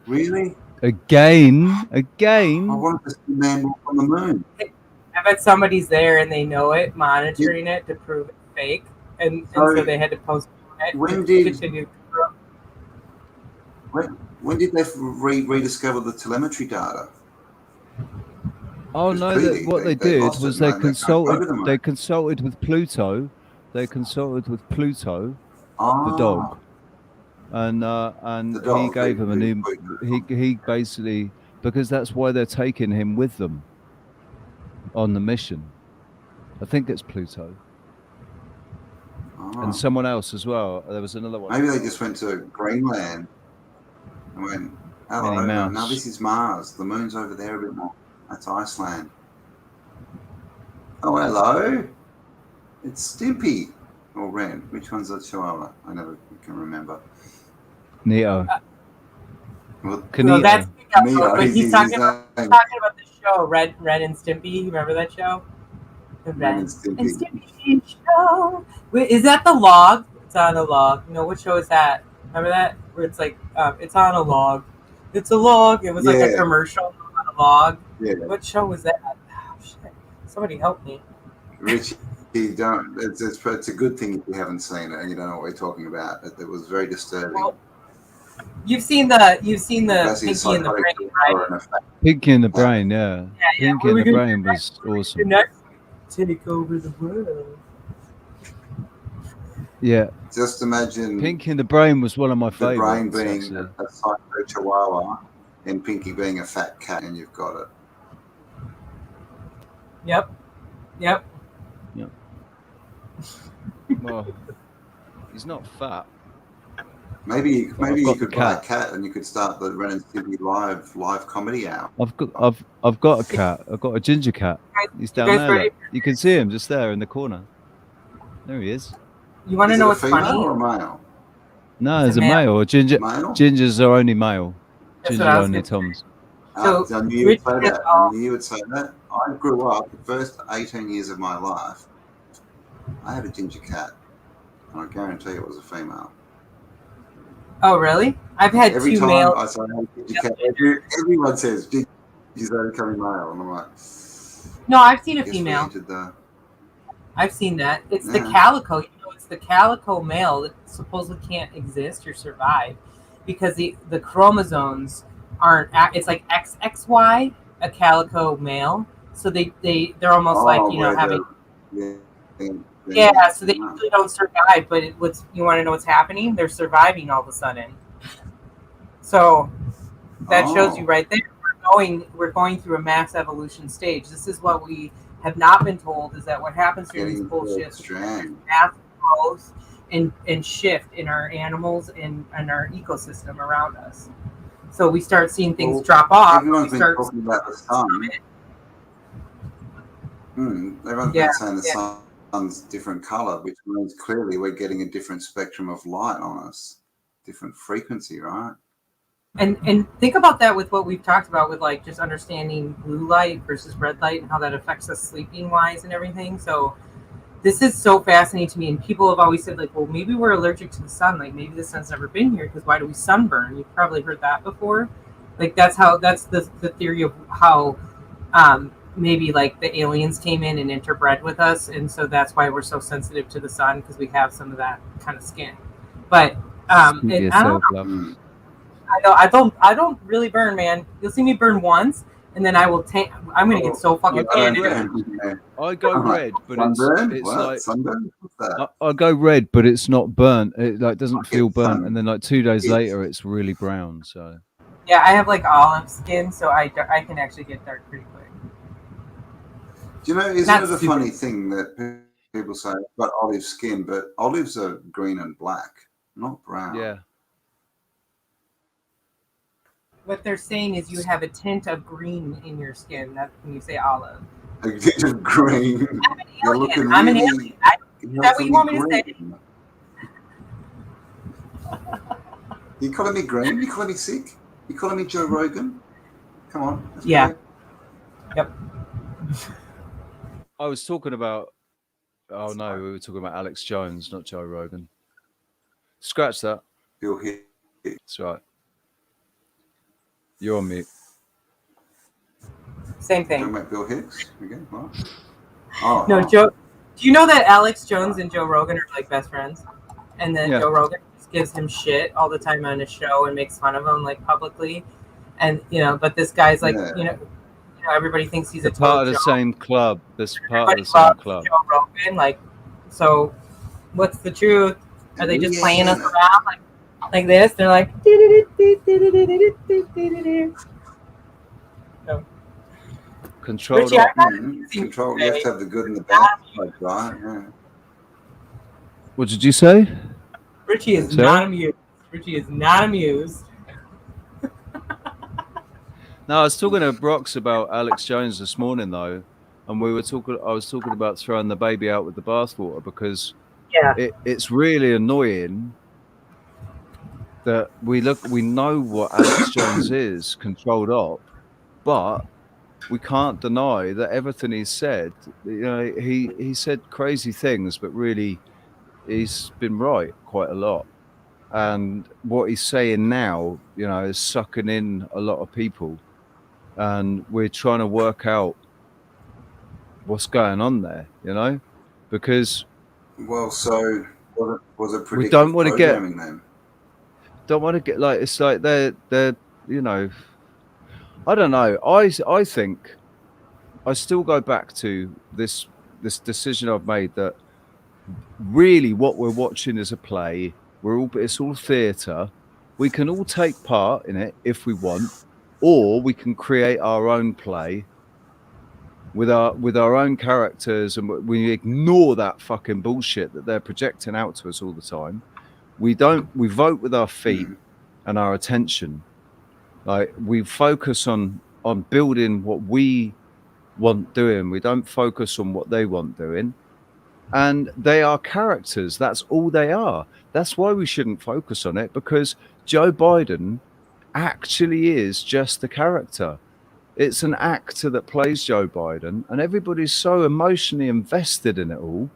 Really? Again? I wanted to see man walk on the moon. I bet somebody's there and they know it, monitoring it to prove it's fake, and so they had to postpone it. When did they rediscover the telemetry data? Oh no! What they did was they consulted. They consulted with Pluto. They consulted with Pluto, the dog, and he gave him a new. He basically, because that's why they're taking him with them on the mission. I think it's Pluto. And someone else as well. There was another one. Maybe they just went to Greenland and went, hello, now this is Mars. The moon's over there a bit more. That's Iceland. Oh, hello. It's Stimpy. Or Ren. Which one's the Chihuahua? I never can remember. Neo. No, that's Neo. But he's talking about the show, Ren and Stimpy. Remember that show? The Ren and Stimpy show. Wait, is that the log? It's on a log. No, what show is that? Remember that? Where it's like, it's on a log. It's a log. It was like a commercial on a log. Yeah. What show was that? Oh, shit. Somebody help me. Richie, don't. It's a good thing if you haven't seen it and you don't know what we're talking about. It was very disturbing. Well, you've seen the Pinky in the Brain, right? Pinky in the Brain, yeah. Pinky in the Brain was awesome. Take over the world. Yeah. Just imagine. Pinky in the Brain was one of my favorites. The Brain being a psycho chihuahua and Pinky being a fat cat, and you've got it. Yep. Well, he's not fat. Maybe you could buy a cat and you could start the Ren and Stimpy live comedy hour. I've got a cat. I've got a ginger cat. He's down there. Look. You can see him just there in the corner. There he is. You want to know what's funny? Or a male? No, there's a male. Gingers are only male. Gingers are only Toms. So I knew you would say that. I grew up, the first 18 years of my life, I had a ginger cat. And I guarantee it was a female. Oh, really? I've had every two time male. I say ginger cat, everyone says ginger's only coming male. And I'm like, no, I've seen a female. I've seen that. It's the calico. You know, it's the calico male that supposedly can't exist or survive because the chromosomes aren't. It's like XXY, a calico male. So they're almost like having. So they usually don't survive. But you want to know what's happening? They're surviving all of a sudden. So that shows you right there. We're going through a mass evolution stage. This is what we have not been told, is that what happens during these pole shifts is mass growth and shift in our animals and our ecosystem around us. So we start seeing things drop off. Everyone's been talking about the sun. Everyone's been saying the sun's different color, which means clearly we're getting a different spectrum of light on us, different frequency, right? And think about that with what we've talked about with like just understanding blue light versus red light and how that affects us sleeping wise and everything. So this is so fascinating to me. And people have always said like, well, maybe we're allergic to the sun. Like maybe the sun's never been here because why do we sunburn? You've probably heard that before. Like that's the theory of how maybe like the aliens came in and interbred with us. And so that's why we're so sensitive to the sun because we have some of that kind of skin. But I don't know. I don't really burn, man. You'll see me burn once, and then I will take. I'm gonna get so fucking tan. I go red, but it's like sunburn. What's that? I go red, but it's not burnt. It like doesn't feel burnt, and then like 2 days later, it's really brown. So yeah, I have like olive skin, so I can actually get dark pretty quick. Do you know? Isn't it a funny thing that people say about olive skin, but olives are green and black, not brown. Yeah. What they're saying is you have a tint of green in your skin. That's when you say olive. A tint of green. You're looking I'm an really. alien. Is that what you want me to say? You calling me green? You calling me sick? You calling me Joe Rogan? Come on. Yeah. Great. Yep. I was talking about. Oh no, we were talking about Alex Jones, not Joe Rogan. Scratch that. Bill Hicks. That's right. You're on mute. Same thing. Talking about Bill Hicks again? What? Oh, No, Joe. Do you know that Alex Jones and Joe Rogan are like best friends? And then Joe Rogan just gives him shit all the time on his show and makes fun of him like publicly. And but this guy's like, everybody thinks he's a part of the joke. same club. This part Everybody of the same loves club. Joe Rogan, like, so what's the truth? Are they just playing us around like this? They're like, no. Control. Richie, control. You have to have the good and the bad, right? Yeah. What did you say? Richie is not amused. Richie is not amused. No, I was talking to Brox about Alex Jones this morning though, and we were talking. I was talking about throwing the baby out with the bathwater because it's really annoying that we know what Alex Jones is, controlled op, but we can't deny that everything he said. He said crazy things, but really, he's been right quite a lot. And what he's saying now, is sucking in a lot of people. And we're trying to work out what's going on there, because so was it we don't want to get then? Don't want to get like it's like they're I don't know. I think I still go back to this decision I've made that really what we're watching is a play. It's all theatre. We can all take part in it if we want. Or we can create our own play with our own characters, and we ignore that fucking bullshit that they're projecting out to us all the time. We vote with our feet and our attention. Like we focus on building what we want doing. We don't focus on what they want doing. And they are characters. That's all they are. That's why we shouldn't focus on it, because Joe Biden actually is just a character. It's an actor that plays Joe Biden, and everybody's so emotionally invested in it all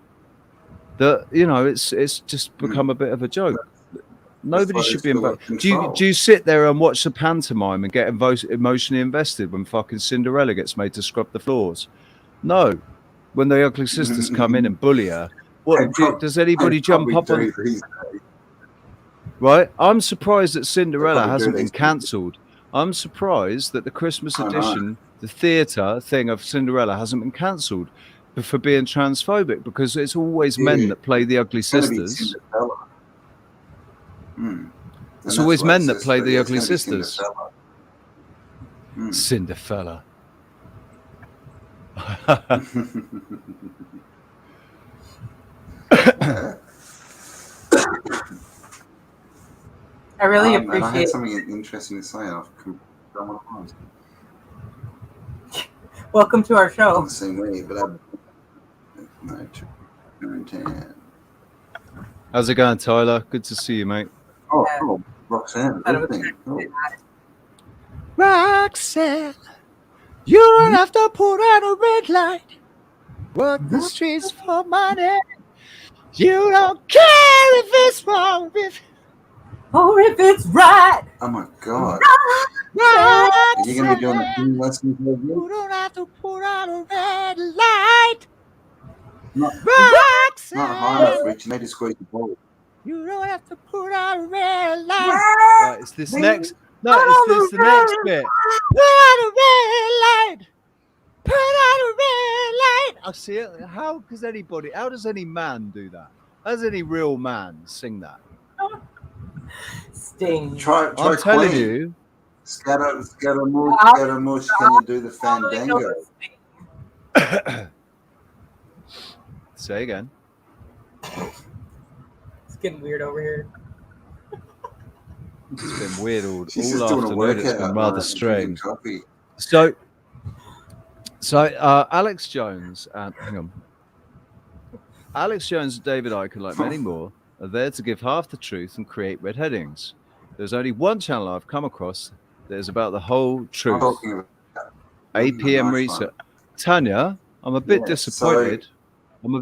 that it's just become a bit of a joke. Nobody should be invested. Do you sit there and watch the pantomime and get emotionally invested when fucking Cinderella gets made to scrub the floors? No. When the ugly sisters come in and bully her, does anybody jump up on? Right, I'm surprised that Cinderella hasn't been cancelled. I'm surprised that the Christmas edition, the theatre thing of Cinderella, hasn't been cancelled for being transphobic, because it's always men that play the ugly sisters. It's always men that play the ugly sisters. Cinderfella. I really appreciate. I had something interesting to say. Welcome to our show. The same way, but How's it going, Tyler? Good to see you, mate. Oh, Roxanne. Roxanne, you don't have to put on a red light. Work the streets for money. You don't care if it's wrong, or if it's right. Oh my God. Are you going to be doing a singing lesson? You don't have to put on a red light. Not high enough, Rich. You need to squeeze the ball. You don't have to put on a red light. Right, it's this next. No, it's the next bit. Put on a red light. Put on a red light. I see it. How does any man do that? How does any real man sing that? Sting. Try I'm telling you. Scaramouche, can you do the fandango? Say again. It's getting weird over here. It's been weird all She's just doing a afternoon. It's been workout, rather right, and drinking strange. coffee. So Alex Jones, hang on. Alex Jones and David Icke, like many more, are there to give half the truth and create red headings. There's only one channel I've come across that is about the whole truth. APM research. Tanya, I'm a bit disappointed. I'm a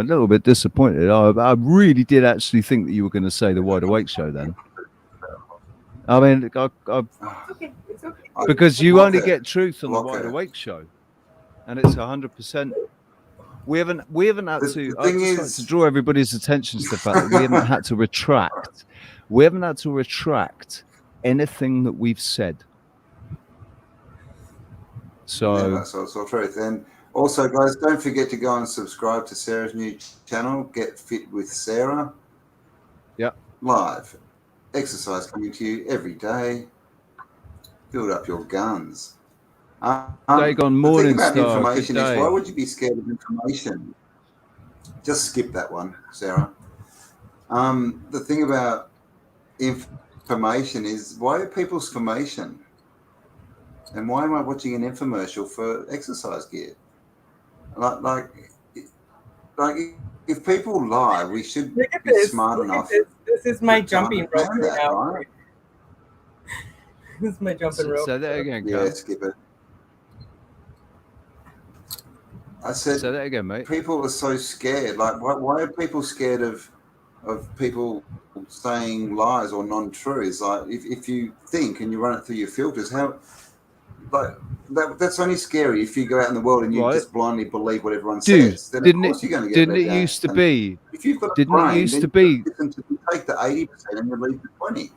little bit disappointed. I really did actually think that you were going to say the Wide Awake Show then. I mean, It's okay. because you only get truth on the Wide Awake Show, and it's 100%. We haven't had to. I just like to draw everybody's attention to the fact that we haven't had to retract. We haven't had to retract anything that we've said. So that's also truth. And also, guys, don't forget to go and subscribe to Sarah's new channel, Get Fit with Sarah. Yeah. Live. Exercise coming to you every day. Build up your guns. Dagon Morning Star. Information is why would you be scared of information? Just skip that one, Sarah. The thing about information is, why are people's information? And why am I watching an infomercial for exercise gear? Like if people lie, we should be smart enough. This is my jumping rope right now. Right? This is my jumping rope. Say that again, yeah, skip it. I said, say that again, mate. People are so scared. Like, why are people scared of people saying lies or non-truths? Like, if you think and you run it through your filters, how, like, that's only scary if you go out in the world and you just blindly believe what everyone says. Then didn't of course it? you're going to get didn't let it down. used to be? If you've got a didn't brain, it used then to be? you take the 80% and you leave the 20.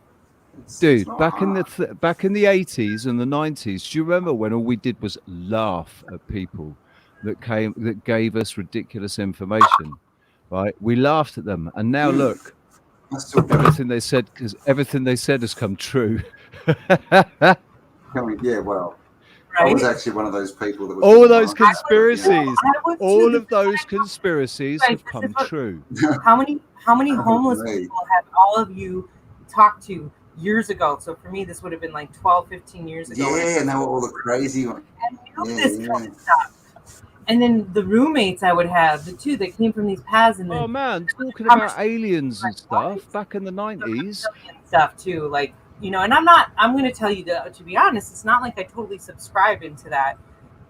Dude, back in the 80s and the 90s, do you remember when all we did was laugh at people that gave us ridiculous information, right? We laughed at them, and now look, everything they said has come true. Yeah, well, I was actually one of those people that was all those conspiracies, all of those conspiracies have come true. How many homeless people have all of you talked to years ago? So for me, this would have been like 12, 15 years ago. Yeah, and they were all the crazy ones. And this kind of stuff. And then the roommates I would have, the two that came from these paths. And oh man, talking about aliens and stuff back in the 90s. Stuff too, like, you know, and I'm going to tell you that, to be honest, it's not like I totally subscribe into that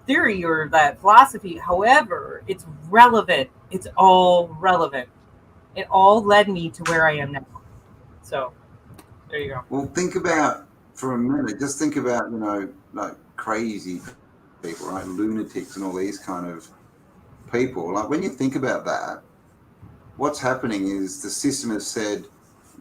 theory or that philosophy. However, it's relevant. It's all relevant. It all led me to where I am now. So there you go. Well, think about, for a minute, just think about, you know, like crazy people, right? Lunatics and all these kind of people. Like, when you think about that, what's happening is the system has said,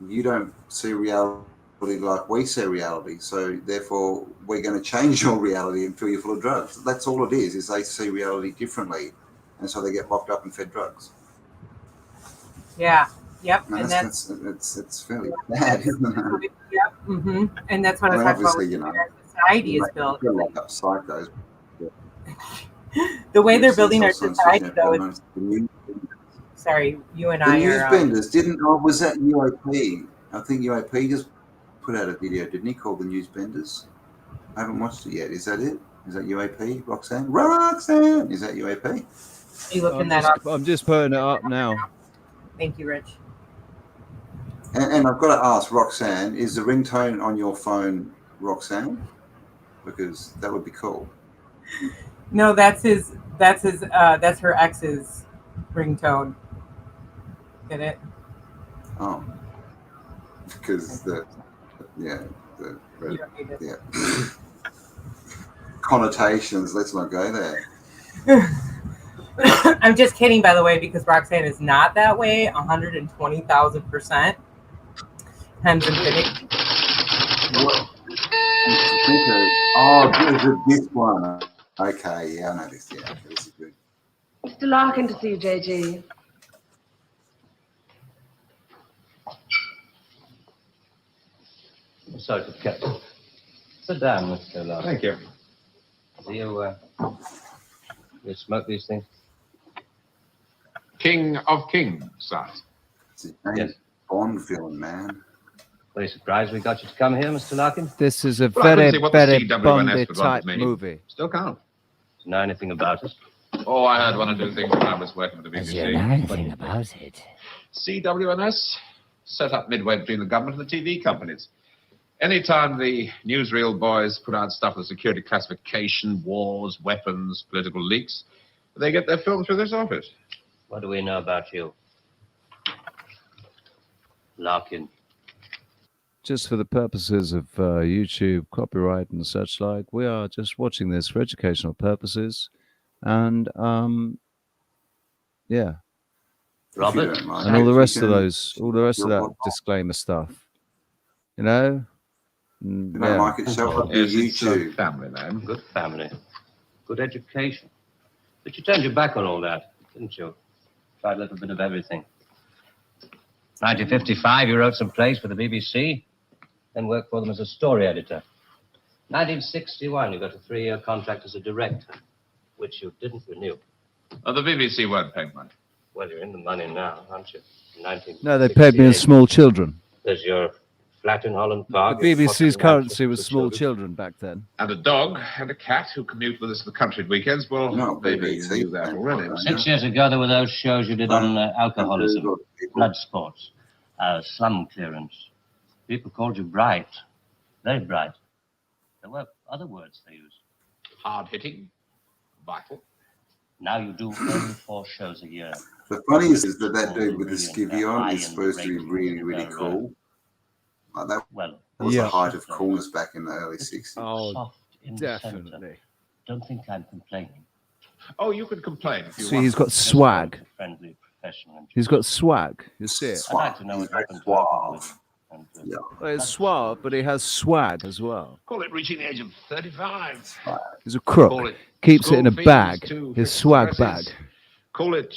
you don't see reality like we see reality, so therefore we're going to change your reality and fill you full of drugs. That's all it is they see reality differently, and so they get locked up and fed drugs. Yeah. Yep. No, and it's fairly bad, isn't it? Yep. Mm-hmm. And that's what I talk about. You know, society is built. Lock up psychos. The way they're building our society, though. Sorry, you and I are. The Newsbenders didn't. Oh, was that UAP? I think UAP just put out a video, didn't he? Called the Newsbenders. I haven't watched it yet. Is that it? Is that UAP? Roxanne? Roxanne! Is that UAP? Are you looking that up? I'm just putting it up now. Thank you, Rich. And I've got to ask, Roxanne, is the ringtone on your phone Roxanne? Because that would be cool. No, that's her ex's ringtone. Get it? Oh. Because connotations, let's not go there. I'm just kidding, by the way, because Roxanne is not that way 120,000%. Hems and finish. Oh, this one. Okay, yeah, I know this. Yeah, this is good. Mr. Larkin to see you, JayZ. Sorry to catch you. Sit down, Mr. Larkin. Thank you. Do you smoke these things? King of Kings, sir. It's a James Bond film, man. Very surprised we got you to come here, Mr. Larkin. This is a Well, I couldn't very, see what the very CWNS Bondi would want type with me. movie. Still can't. Know anything about it? Oh, I heard one or two things when I was working with the BBC. You know anything about it? CWNS, set up midway between the government and the TV companies. Anytime the newsreel boys put out stuff with security classification, wars, weapons, political leaks, they get their films through this office. What do we know about you? Larkin. Just for the purposes of YouTube copyright and such like, we are just watching this for educational purposes, and yeah, Robert, and all the rest of those, all the rest of that disclaimer stuff, you know. Yeah. Mike, it's set up Yes, your it's a YouTube. family name, good family, good education. But you turned your back on all that, didn't you? Tried a little bit of everything. 1955, you wrote some plays for the BBC, then worked for them as a story editor. 1961, you got a 3-year contract as a director, which you didn't renew. Oh, the BBC weren't paying money. Well, you're in the money now, aren't you? No, they paid me in small children. There's your flat in Holland Park. The BBC's currency was small children back then. And a dog and a cat who commute with us to the country at weekends. Well, maybe you knew that already. 6 years ago, there were those shows you did on alcoholism, blood sports, slum clearance. People called you bright, very bright. There were other words they used. Hard-hitting, vital. Now you do only 4 shows a year. The funniest is that dude with the skivvy on is supposed to be really, really cool. Like that was the height of coolness back in the early 60s. Oh, Soft in definitely. the center. Don't think I'm complaining. Oh, you can complain if you See, want. he's got swag. Friendly, professional. He's got swag. You see it. I'd like to know what happened to alcoholism. Well, it's suave, but he has swag as well. Call it reaching the age of 35. He's a crook. Call it Keeps it in a school bag. fees to His swag bag. dresses. Call it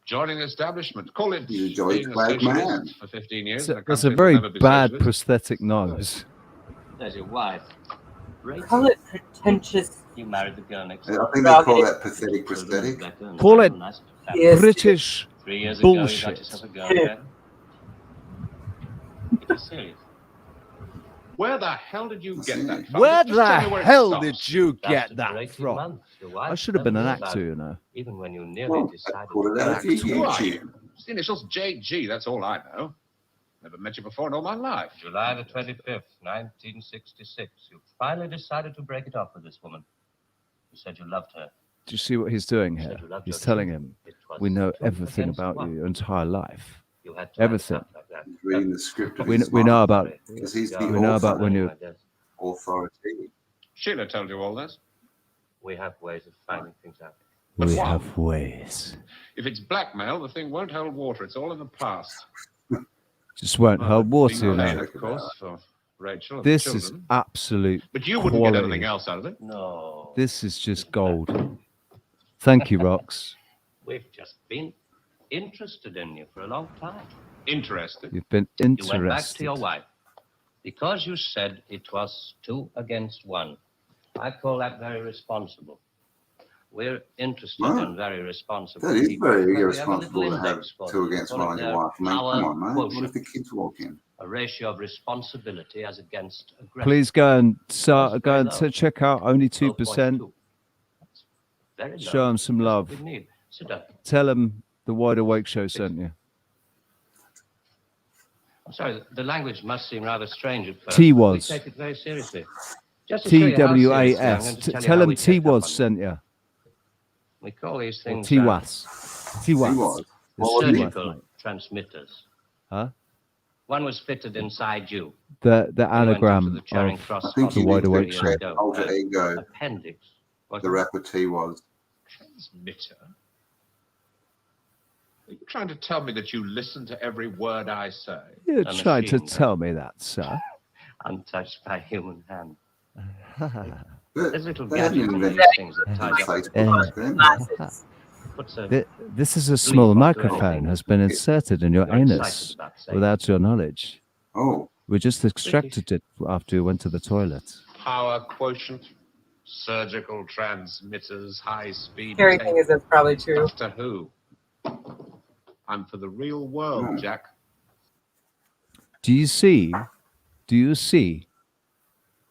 joining the establishment. Call it He's a jolly being a swag socialist man. for 15 years. That's a very bad prosthetic nose. There's your wife. Call it pretentious. You married the girl next I door. think they call that pathetic prosthetic. Call it Yes. British 3 years ago, you got bullshit. yourself a girlfriend. It is serious. Where the hell did you get that from? Where Just the tell me where it hell stops. did you Lasted get for that 18 from? months. Your wife I should have been an never knew actor, about you know. it, even when you nearly Well, decided call it to out act. for Who are you? YouTube. It's the initials JG, that's all I know. Never met you before in all my life. July the 25th, 1966. You finally decided to break it off with this woman. You said you loved her. Do you see what he's doing here? He's telling him, we know everything about you, your entire life. You had to Everything. act like that. He's reading the script of We his know mind, about because he's the we know about when you authority. Sheila told you all this. We have ways of finding things out. But we why? have ways. If it's blackmail, the thing won't hold water. It's all in the past. Just won't hold water, you Being know. related, of course, for Rachel and This the is children. absolute But you wouldn't quality. get anything else out of it. No. This is just gold. Thank you, Rox. We've just been interested in you for a long time. Interested? You've been You went back to interested. your wife because you said it was 2 against 1. I call that very responsible. We're interested Right. in very responsible That is people. very But we have a irresponsible little to have index for 2 them. against Call 1 it on your their wife. I mean, power come on, mate. What quotient, if the kids walk in? a ratio of responsibility as against aggression. Please go and check out only 2%. 0.2. That's very low. Show him some That's love. what we need. Sit down. Tell him the Wide Awake Show sent you. I'm sorry, the language must seem rather strange at first. T but was. We take it very seriously. Just to show you how seriously, I'm TWAS. going to tell you Tell how him we T take up was on it. sent you. We call these things TWAS. TWAS. surgical transmitters. Huh? One was fitted inside you. The We went anagram into the Charing of Cross I think the you Wide need Awake to Show. create an alter ego. Appendix. What? The rapper T was. Transmitter? Are you trying to tell me that you listen to every word I say? You're A trying to machine, tell me that, sir. Untouched by human hand. But There's a little they gadget hadn't in invented these things that ties up. Facebook back then. Puts a This is a small Please don't do microphone anything. has been inserted in your You're excited anus about saying. without your knowledge. Oh, We just extracted it after you went to the toilet. Power quotient, surgical transmitters, high speed. Everything is that's probably true. To who? I'm for the real world, Hmm. Jack. Do you see Do you see?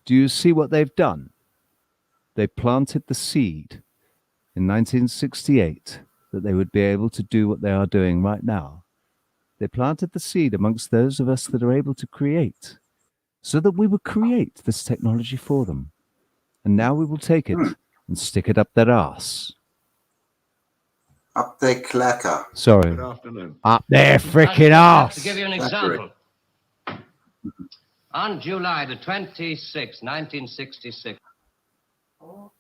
Do you see what they've done? They planted the seed in 1968 that they would be able to do what they are doing right now. They planted the seed amongst those of us that are able to create, so that we would create this technology for them. And now we will take it and stick it up their ass. Up their clacker. Sorry. Good afternoon. Up their freaking ass. To give you an example, on July the 26th, 1966. Oh,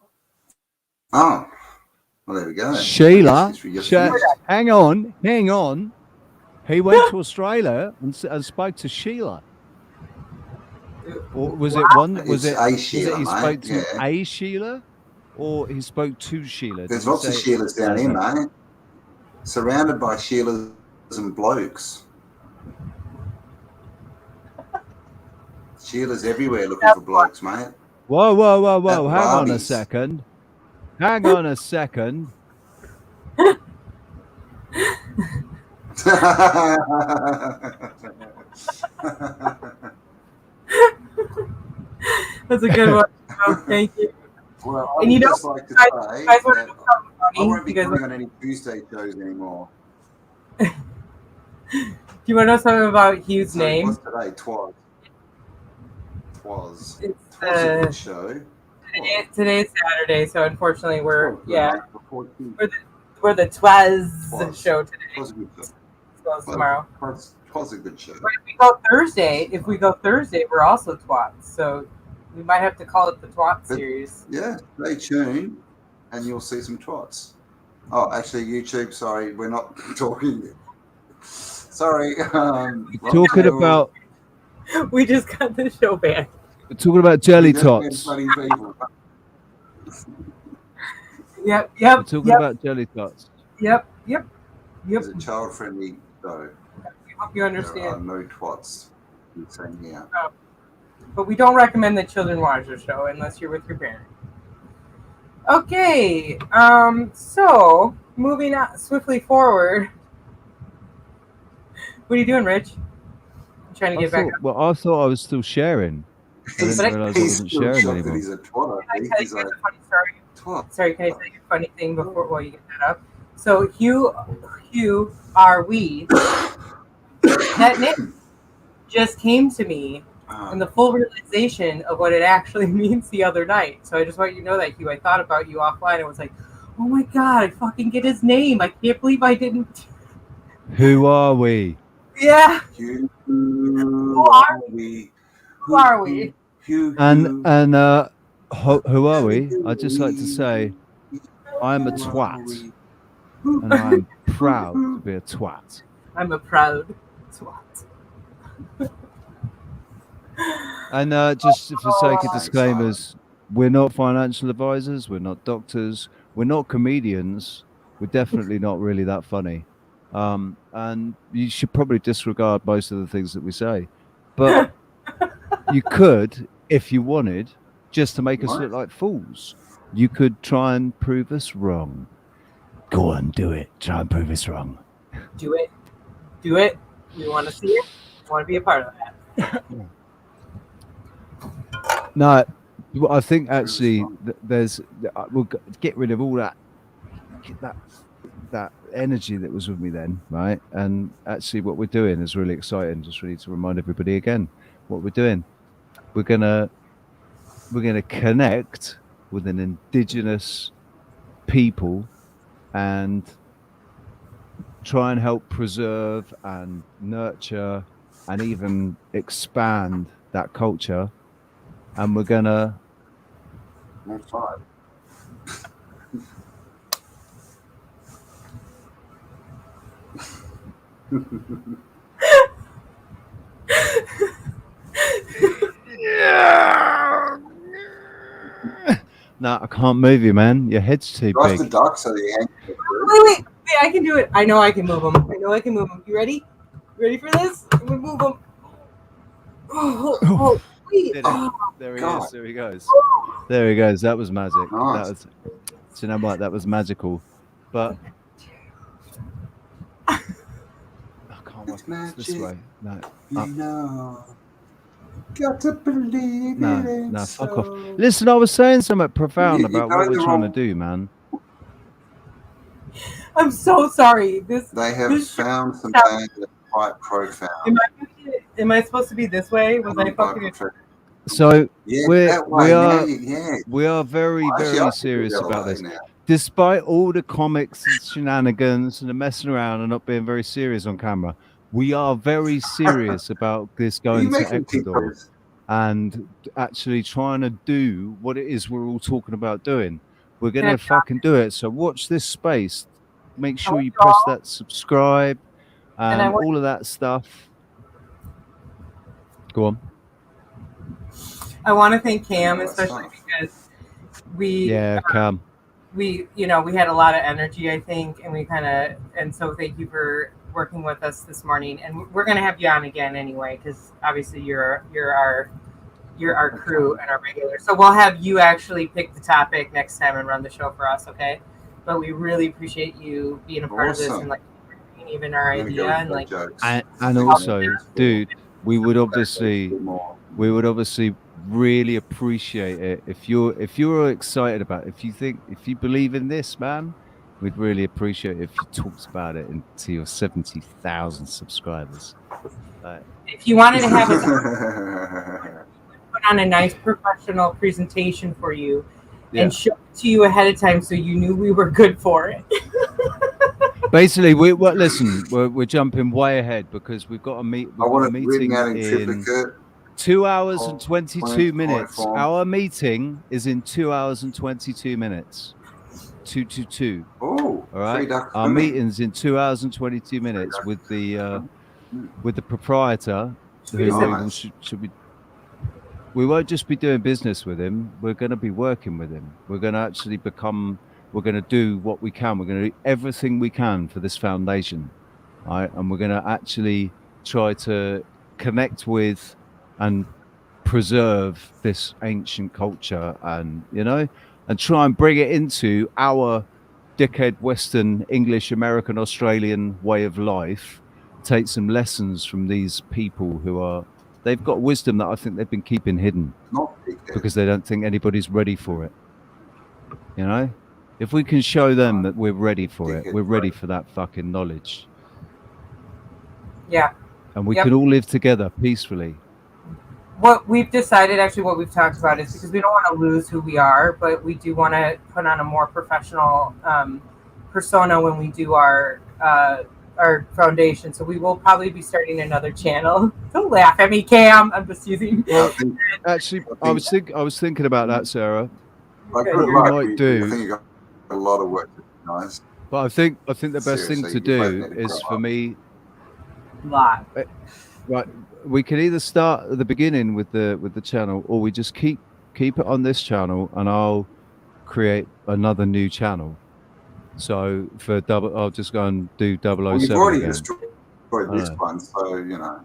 well, there we go. Sheila, hang on. He went to Australia and spoke to Sheila. Or was it one? Was it a Sheila, he spoke to yeah. a Sheila, or he spoke to Sheila? There's lots of Sheilas down here, mate. Surrounded by Sheilas and blokes. Sheila's everywhere looking for blokes, mate. Whoa. Hang on a second. That's a good one. Oh, thank you. Well, And you know, just like to guys say want to that know something I funny? won't be You guys coming on any Tuesday shows anymore. Do you want to know something about Hugh's So name? what's today? Twas. It's a good show. Today's Saturday, so unfortunately we're Twas we're the Twas show today. Twas a good show. So tomorrow. Twas a good show. But if we go Thursday, we're also Twats. So we might have to call it the Twat series. Yeah, stay tuned and you'll see some twats. Oh, actually, YouTube, sorry, we're not talking. Sorry. Talking about. We just got the show back. We're talking about jelly tots. Funny people. Yep. We're talking about jelly tots. Yep. It's a child-friendly show. We hope you understand. There are no twats in saying here. Oh. But we don't recommend that children watch the show unless you're with your parent. Okay, so moving on swiftly forward. What are you doing, Rich? I'm trying to get back up. Well, I thought I was still sharing. I didn't realize I wasn't sharing anymore. He's a twat. Can I tell you guys a funny story? Sorry, can I tell you a funny thing before while you get that up? So Hugh, are we? That name just came to me. And the full realization of what it actually means the other night. So I just want you to know that, Hugh. I thought about you offline. I was like, oh my God, I fucking get his name. I can't believe I didn't. Who are we? Yeah. Who are we? Who are we? And who are we? I'd just like to say, I'm a twat. And I'm proud to be a twat. I'm a proud twat. And just for sake of disclaimers, we're not financial advisors, we're not doctors, we're not comedians, we're definitely not really that funny. And you should probably disregard most of the things that we say. But you could, if you wanted, just to make us look like fools, you could try and prove us wrong. Go on, do it. Try and prove us wrong. Do it. Do it. We want to see it. We want to be a part of that. No, I think actually we'll get rid of all that energy that was with me then, right? And actually what we're doing is really exciting. Just really to remind everybody again what we're doing. We're gonna connect with an indigenous people and try and help preserve and nurture and even expand that culture. And we're gonna No, I can't move you, man. Your head's too big. The duck so the Wait, I can do it. I know I can move them. You ready? You ready for this? I'm gonna move them. Oh, wait. There he is. There he goes. There he goes. That was magic. Nice. That was. Do you know what? That was magical. But I can't walk this way. No. You know. Got to believe it ain't No, fuck so. off. Listen, I was saying something profound You about got what it we're the trying to wrong- do, man. I'm so sorry. They have this found some things that are quite profound. Am I supposed to be this way? Was I fucking? So Yeah, we that way. are Yeah. we are very Actually, I very think serious the other about way this. now. Despite all the comics and shenanigans and the messing around and not being very serious on camera, we are very serious about this Are you going to making Ecuador TikToks? and actually trying to do what it is we're all talking about doing. We're Can gonna I fucking do it. So watch this space. Make sure want you you press all- that subscribe And I and want- all of that stuff. Go on. I want to thank Cam, Oh, that's especially tough. because we Yeah, Cam. we had a lot of energy, I think, and so thank you for working with us this morning, and we're gonna have you on again anyway, because obviously you're our crew and our regular, so we'll have you actually pick the topic next time and run the show for us, okay? But we really appreciate you being a part of this and like even our I'm gonna idea go with and my like jokes. And also, dude, we would obviously really appreciate it if you're excited about it. If you believe in this, man, we'd really appreciate it if you talked about it into your 70,000 subscribers. if you wanted to have us put on a nice professional presentation for you and show it to you ahead of time so you knew we were good for it. Basically, we're jumping way ahead because we've got a meeting in triplicate. 2 hours and 22 point minutes. form. Our meeting is in 2 hours and 22 minutes. 222. Oh, all right. three ducks Our swimming. meeting's in 2 hours and 22 minutes with the proprietor. Who Nice. should be. We won't just be doing business with him. We're going to be working with him. We're going to actually become. We're going to do what we can. We're going to do everything we can for this foundation, right? And we're going to actually try to connect with and preserve this ancient culture, and and try and bring it into our dickhead Western English American Australian way of life. Take some lessons from these people they've got wisdom that I think they've been keeping hidden because they don't think anybody's ready for it. If we can show them that we're ready for it, we're ready for that fucking knowledge. Yeah. And we can all live together peacefully. What we've decided, actually, what we've talked about is because we don't want to lose who we are, but we do want to put on a more professional persona when we do our foundation. So we will probably be starting another channel. Don't laugh at me, Cam. I'm just using. Well, actually, I was thinking about that, Sarah. Like, What good we luck. might do. I think you got a lot of work to do, guys. But I think the best thing Seriously, to you both do need to is grow for up. me. Lot. Right, we can either start at the beginning with the channel, or we just keep it on this channel, and I'll create another new channel. So for I'll just go and do 007 Well, you've already again. destroyed I this know. one, so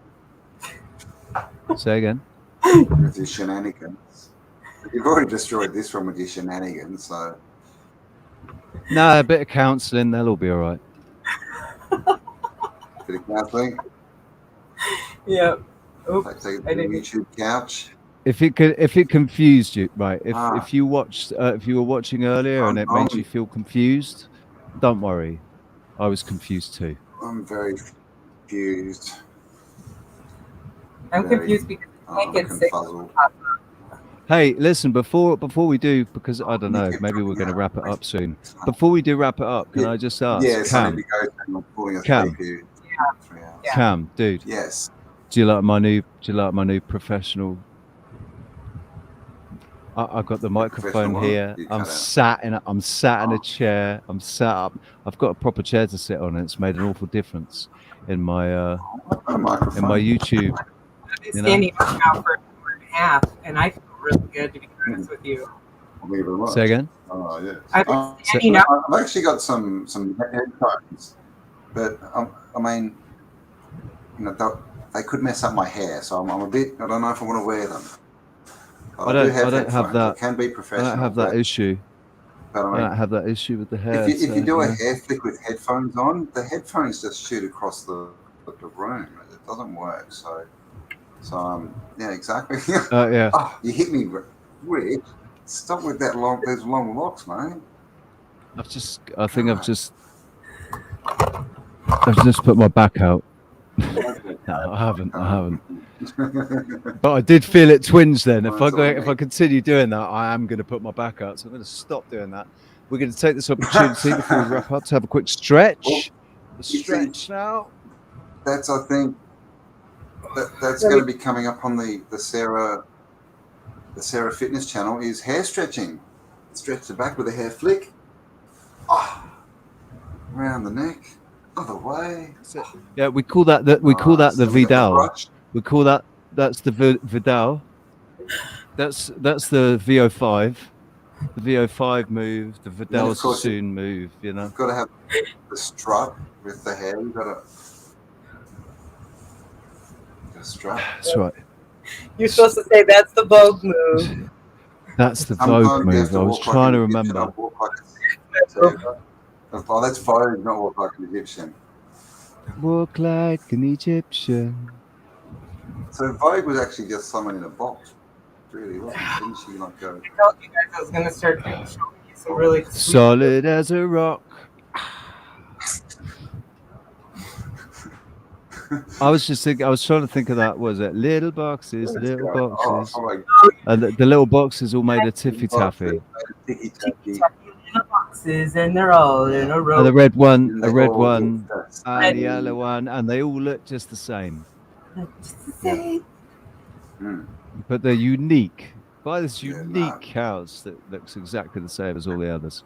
Say again. with your shenanigans. You've already destroyed this one with your shenanigans, so No, a bit of counselling, they'll all be all right. bit of counselling. Yeah. Like take it to the YouTube couch. If it confused you, right? If you were watching earlier and it made you feel confused, don't worry. I was confused too. I'm very confused. I'm confused because I can't get sick. Hey, listen, before we do, because I don't know, maybe we're going to wrap it up soon. Before we do wrap it up, can I just ask? Yes, I Cam, need to go and I'm falling Cam. asleep here. Cam, dude. Yes. Do you like my new professional? I've got the microphone Professional here. what? You I'm cut out. sat in a chair. I'm sat up. I've got a proper chair to sit on, and it's made an awful difference in my YouTube. I've been standing up now for an hour and a half, and I feel really good, to be honest with you. Say again. Oh yeah. I've been standing up. I've actually got some headphones, but I mean, they could mess up my hair, so I'm a bit. I don't know if I want to wear them. I don't have headphones. that. It can be professional. I don't have that issue. But I don't have that issue with the hair. If you do a yeah. hair flick with headphones on, the headphones just shoot across the room. It doesn't work. So So yeah, exactly. Yeah. Oh, you hit me, Rick. Stop with that those long locks, mate. I think I've just put my back out. No, I haven't. But I did feel it twinge then. If I continue doing that, I am going to put my back out. So I'm going to stop doing that. We're going to take this opportunity before we wrap up to have a quick stretch. Stretch now. That's, I think, that's going to be coming up on the Sarah Fitness channel. Is hair stretching. Stretch the back with a hair flick. Around the neck. Other way. Yeah, we call that the Vidal. We call that's the Vidal. That's the VO5. The VO5 move, the Vidal Sassoon move, you know. You've got to have the strut with the hair. You've got to strut. That's right. You're supposed to say that's the Vogue move. That's the Vogue move. I was trying to remember. Oh, that's Vogue, not walk like an Egyptian. Walk like an Egyptian. So Vogue was actually just someone in a box. Really, didn't she? Like go. I told you guys I was going to start showing you some really solid as a rock. I was trying to think of that. Was it little boxes, little boxes, and the little boxes all made of tiffy taffy. Boxes and they're all in a row. And the red one, and the yellow one, and they all look just the same. But they're unique. By this unique house that looks exactly the same as all the others.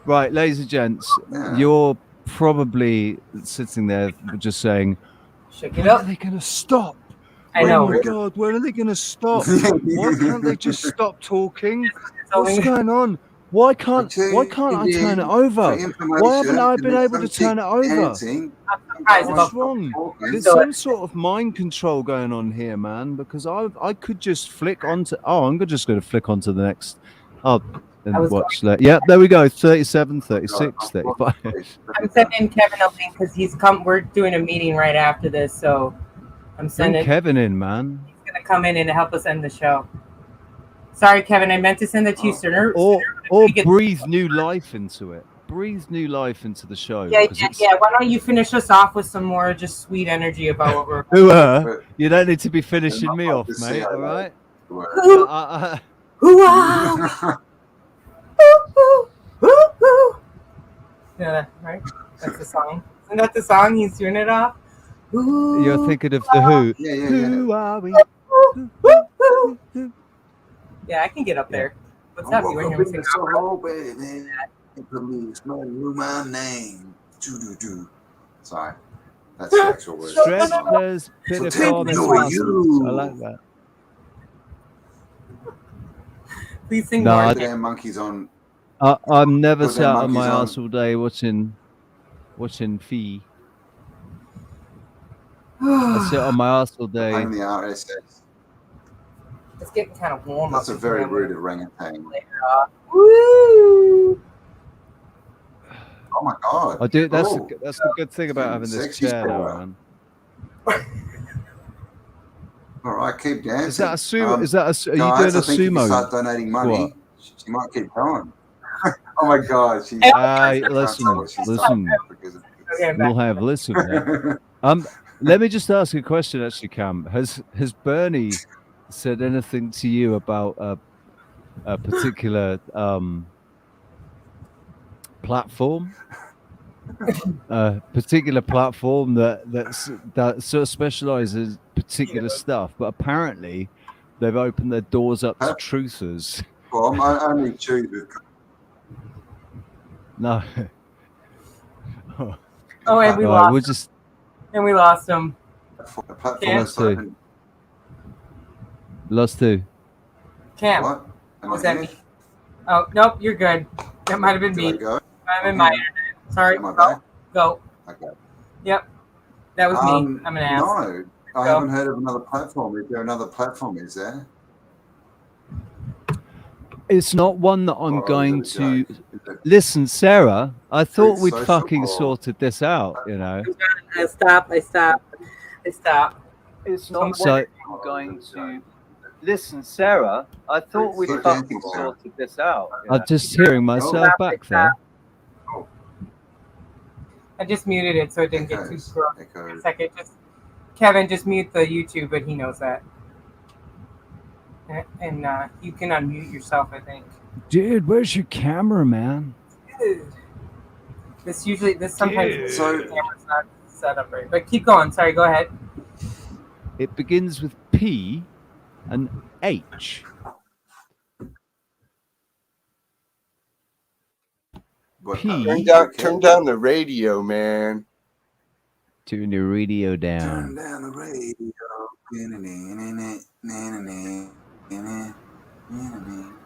Right, ladies and gents, you're probably sitting there just saying, "Shake it up. When are they going to stop? I know. Oh my God, when are they going to stop? Why can't they just stop talking? What's going on? Why can't I turn it over? Why haven't I been able to turn it over? What's wrong? There's some sort of mind control going on here, man, because I could just flick onto... Oh, I'm just going to flick onto the next... Oh, and watch that. Yeah, there we go. 37, 36, 35. I'm sending Kevin a link because we're doing a meeting right after this, so I'm sending... Bring Kevin in, man. He's going to come in and help us end the show. Sorry, Kevin, I meant to send that to you sooner. Or breathe new life into it. Breathe new life into the show. Yeah. Why don't you finish us off with some more just sweet energy about what we're... You don't need to be finishing me off, mate, all right? Yeah, right? That's the song. Isn't that the song? He's doing it off? You're thinking of the Who. Yeah. Who are we? Yeah, I can get up there. What's up? You want to hear me sing my name. Sorry. That's the actual word. Stretchless, pitiful, I like that. Please sing more. more. Damn monkeys on. I'm never sat on my ass all day watching Fee. I sit on my ass all day. Playing the RSS. It's getting kind of warm. That's a very rude orangutan. Woo! Oh my God! I do. That's the good thing about having this chair now, man. All right, keep dancing. Is that a sumo? Are you doing a sumo? If you start donating money, she might keep going. Oh my God! Listen. We'll have listen. Let me just ask a question, actually, Cam. Has Bernie said anything to you about a particular platform? A particular platform that sort of specializes in particular stuff, but apparently they've opened their doors up to truthers. Well, I only choose with. No. And we lost. And we lost him. Lost who? Cam. What? Was that me? Oh, nope, you're good. That might have been me. Might have been my internet. Sorry. Go. Okay. Yep. That was me. I'm an ass. No, I haven't heard of another platform. Is there another platform? Is there? It's not one that I'm going to listen, Sarah. I thought we'd fucking sorted this out, you know. I stop. It's not so I'm going to listen, Sarah. I thought we fucking sorted this out. I'm just hearing myself back there. I just muted it so it didn't get too strong. A second, Kevin, just mute the YouTube, but he knows that. And you can unmute yourself, I think. Dude, where's your camera, man? Dude. This sometimes the camera's not set up right. But keep going. Sorry, go ahead. It begins with P and H. Turn down the radio, man. Turn the radio down. Turn down the radio.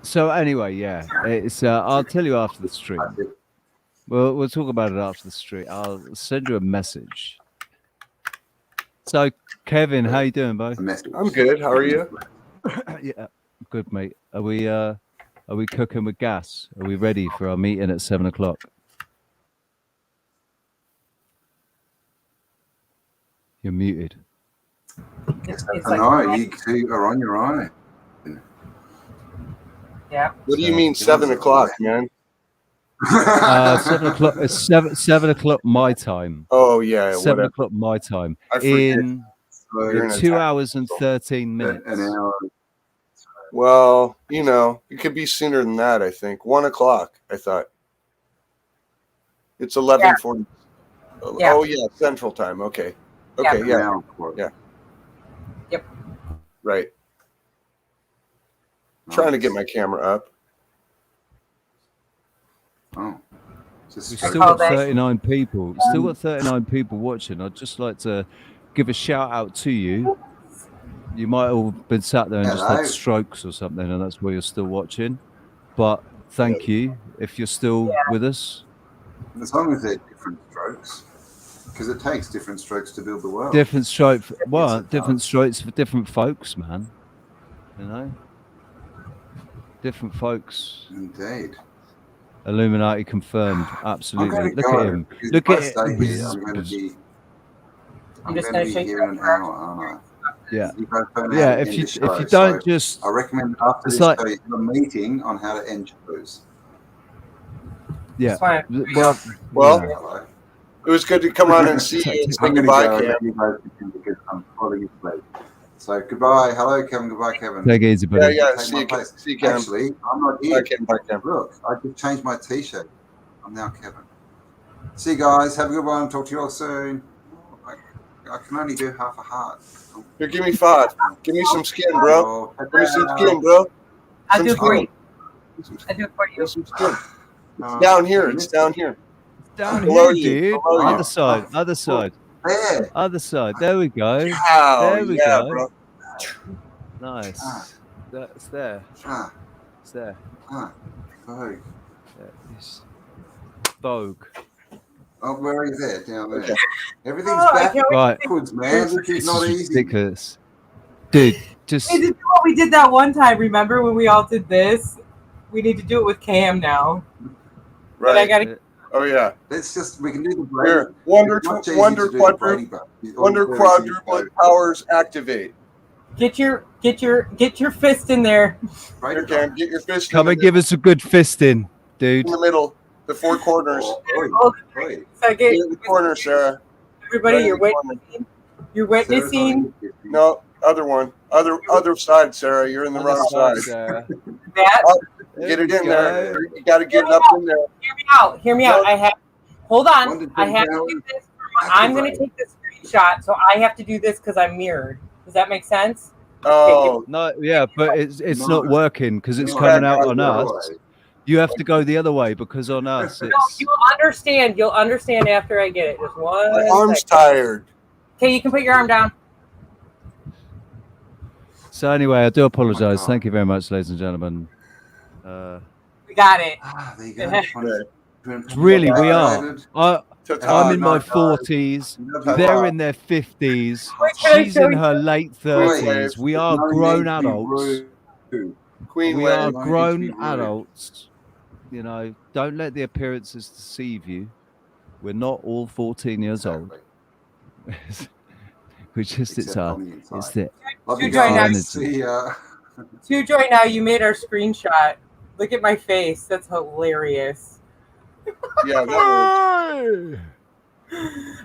So anyway, yeah, it's. I'll tell you after the stream. We'll talk about it after the stream. I'll send you a message. So, Kevin, how you doing, bud? I'm good. How are you? Yeah, good, mate. Are we cooking with gas? Are we ready for our meeting at 7 o'clock? You're muted. I know, you two are on your own. Yeah. What do you mean 7 o'clock, man? 7 o'clock. It's 7 o'clock my time. Oh yeah, 7 o'clock my time. In 2 hours and 13 minutes. An hour. Well, you know, it could be sooner than that. I think 1 o'clock. I thought it's 11:40. Yeah. Oh yeah, Central Time. Okay. Okay. Yeah. Yeah. Yep. Right. Trying to get my camera up. Oh. We've still got 39 people. Still got 39 people watching. I'd just like to give a shout out to you. You might have all been sat there and just had strokes or something, and that's why you're still watching. But thank you if you're still with us. As long as they're different strokes, because it takes different strokes to build the world. Different strokes. Well, different strokes for different folks, man. You know, different folks. Indeed. Illuminati confirmed. Absolutely. Look at him. Look at it. I'm going to be here in an hour, aren't I? Yeah. Yeah. If you don't just, I recommend after this show you have a meeting on how to end shows. Yeah. Well, it was good to come on and see you and say goodbye, Cam. Because I'm falling asleep. So goodbye. Hello, Kevin. Goodbye, Kevin. Take it easy, buddy. Yeah. See you, Cam. Actually, I'm not here. Bye, Cam. Look, I just changed my T-shirt. I'm now Kevin. See you guys. Have a good one. Talk to you all soon. I can only do half a heart. Here, give me 5. Give me some skin, bro. Give me some skin, bro. I'll do it for you. I'll do it for you. Some skin. It's down here. It's down here. Down Below here, you. dude. Below you. Other side. Other side. There. Other side. There we go. Wow, there we yeah, go. bro. Nice. That's there. It's there. Vogue. Vogue. Oh, where are you there? Down there. Okay. Everything's backwards, man. This is not easy. Ridiculous. Dude, just. We did what we did that one time. Remember when we all did this? We need to do it with Cam now. Right. But I gotta. Oh yeah. Let's just we can do the Here, wonder quadruplet powers activate. Get your fist in there. Here, Cam, get your fist. Come and give us a good fisting, dude. In the middle, the 4 corners. Second. In the corner, Sarah. Everybody, Right you're in the corner. witnessing. You're witnessing. No, other one. Other side, Sarah. You're in the wrong side. That. Get it in there. You got to get it up in there. Hear me out. Hold on. I have to do this. I'm going to take this screenshot, so I have to do this because I'm mirrored. Does that make sense? Oh no, yeah, but it's not working because it's coming out on us. You have to go the other way because on us it's. No, you'll understand after I get it. Just one. My arm's tired. Okay, you can put your arm down. So anyway, I do apologize. Thank you very much, ladies and gentlemen. We got it. There you go. Really, we are. I'm in my 40s. They're in their 50s. She's in her late 30s. We are grown adults. We are grown adults. You know, don't let the appearances deceive you. We're not all 14 years old. which is it's the Love you Two Joy now. guys. See ya. Two Joy now. You made our screenshot. Look at my face. That's hilarious. Yeah. That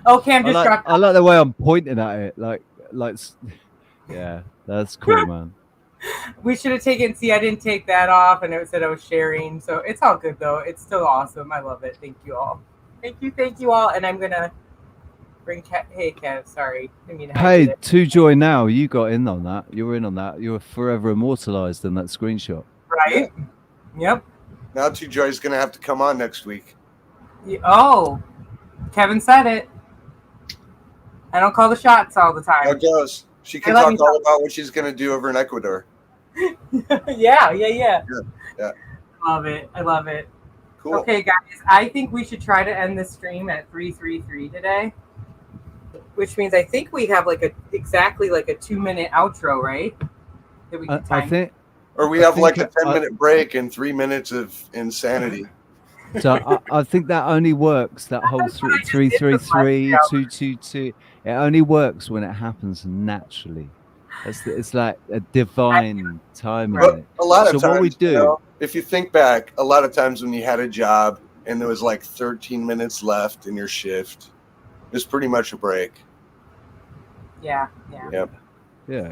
Okay, I'm just shocked. I like the way I'm pointing at it. Like, yeah, that's cool, man. We should have taken. See, I didn't take that off, and it said I was sharing. So it's all good though. It's still awesome. I love it. Thank you all. Thank you all. And I'm gonna bring Cat. Hey, Cat. Sorry, I mean. Hey, Two Joy now. You got in on that. You were in on that. You were forever immortalized in that screenshot. Right. Yep. Now Two Joy's gonna have to come on next week. Oh, Kevin said it. I don't call the shots all the time. How it goes? She can talk all about what she's gonna do over in Ecuador. Yeah. Yeah. Love it. I love it. Cool. Okay, guys. I think we should try to end the stream at 3:33 today, which means I think we have exactly a 2-minute outro, right? That we can time. I think. Or we have like a 10-minute break and 3 minutes of insanity. So I think that only works. That whole 333, 222. It only works when it happens naturally. It's like a divine timing. But a lot of times, what we do, if you think back, a lot of times when you had a job and there was like 13 minutes left in your shift, it's pretty much a break. Yeah. Yep. Yeah.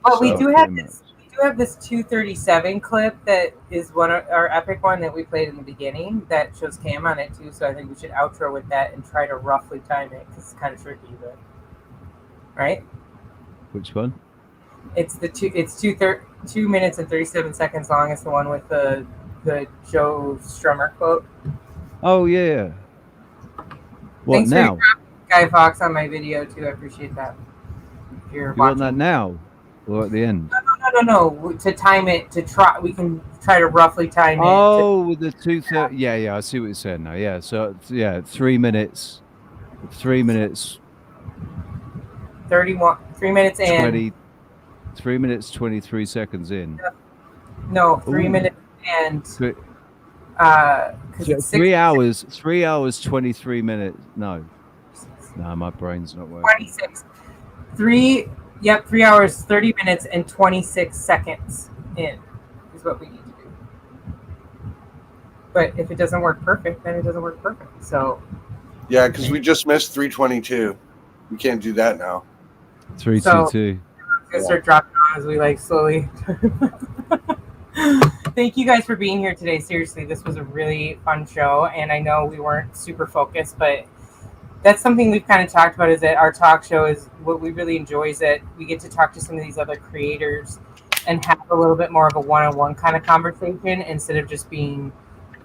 But we do have this. We do have this 237 clip that is one of our epic one that we played in the beginning that shows Cam on it too. So I think we should outro with that and try to roughly time it because it's kind of tricky, but right. Which one? It's 2 minutes and 37 seconds long. It's the one with the Joe Strummer quote. Oh yeah. What Thanks now? For Guy Fox on my video too. I appreciate that. You want that now or at the end? No. To time it, we can try to roughly time it. Oh, with the 2:30. Yeah. I see what you're saying now. Yeah. So 3 minutes. 3 minutes. 31. 3 minutes and 20. 3 minutes 23 seconds in. No, 3 minutes and 3 hours. 3 hours 23 minutes. No, my brain's not working. 26. 3 hours 30 minutes and 26 seconds in is what we need to do. But if it doesn't work perfect, then it doesn't work perfect. So yeah, because we just missed 322. We can't do that now. 322. I'm gonna start dropping on as we slowly. Thank you guys for being here today. Seriously, this was a really fun show, and I know we weren't super focused, but that's something we've kind of talked about. Is that our talk show is what we really enjoy. Is that we get to talk to some of these other creators and have a little bit more of a one-on-one kind of conversation instead of just being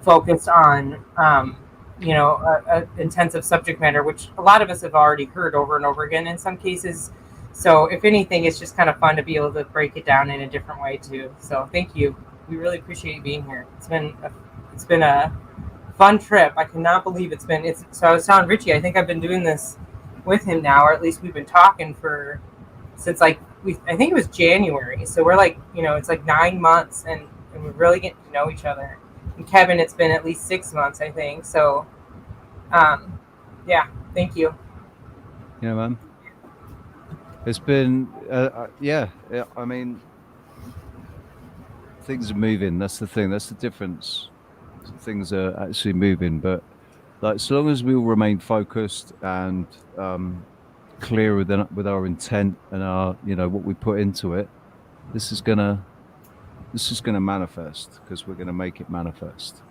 focused on, a intensive subject matter, which a lot of us have already heard over and over again in some cases. So if anything, it's just kind of fun to be able to break it down in a different way too. So thank you. We really appreciate you being here. It's been a fun trip. I cannot believe so I was telling Richie, I think I've been doing this with him now, or at least we've been talking since I think it was January. So we're it's 9 months and we're really getting to know each other. And Kevin, it's been at least 6 months, I think. So thank you. Yeah, man. It's been, I mean, things are moving. That's the thing. That's the difference. Things are actually moving. But so long as we all remain focused and clear with our intent and our, what we put into it, this is gonna manifest because we're gonna make it manifest.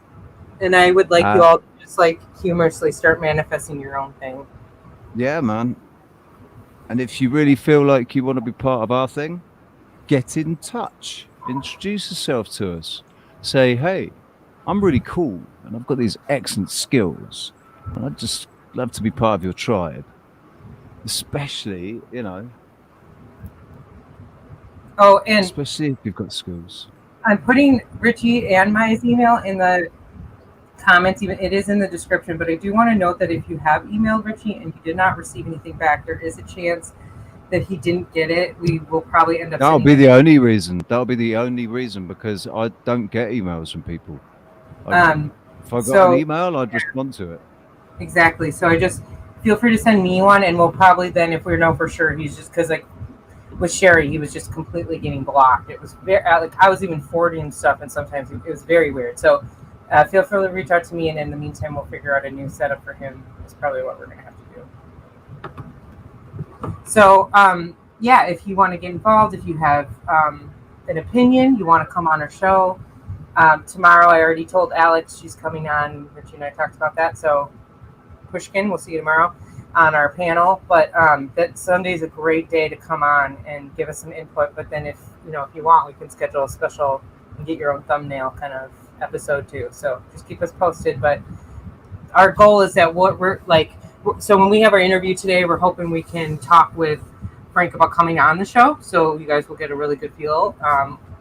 And I would like you all to just humorously start manifesting your own thing. Yeah, man. And if you really feel like you want to be part of our thing, get in touch. Introduce yourself to us. Say, hey, I'm really cool and I've got these excellent skills. And I'd just love to be part of your tribe. Especially, Oh, and especially if you've got skills. I'm putting Richie and my email in the comments. Even it is in the description, but I do want to note that if you have emailed Richie and you did not receive anything back, there is a chance that he didn't get it. We will probably end up. That'll be the only reason. That'll be the only reason because I don't get emails from people. If I got an email, I'd respond to it. Exactly. So I just feel free to send me one, and we'll probably then, if we know for sure, he's just because like with Sherry, he was just completely getting blocked. It was very like I was even forwarding stuff, and sometimes it was very weird. So feel free to reach out to me, and in the meantime, we'll figure out a new setup for him. That's probably what we're gonna have to do. So yeah, if you want to get involved, if you have an opinion, you want to come on our show. Tomorrow, I already told Alex she's coming on. Richie and I talked about that. So, Pushkin, we'll see you tomorrow on our panel. But that Sunday's a great day to come on and give us some input. But then, if you want, we can schedule a special and get your own thumbnail kind of episode too. So just keep us posted. But our goal is that what we're like. So when we have our interview today, we're hoping we can talk with Frank about coming on the show. So you guys will get a really good feel.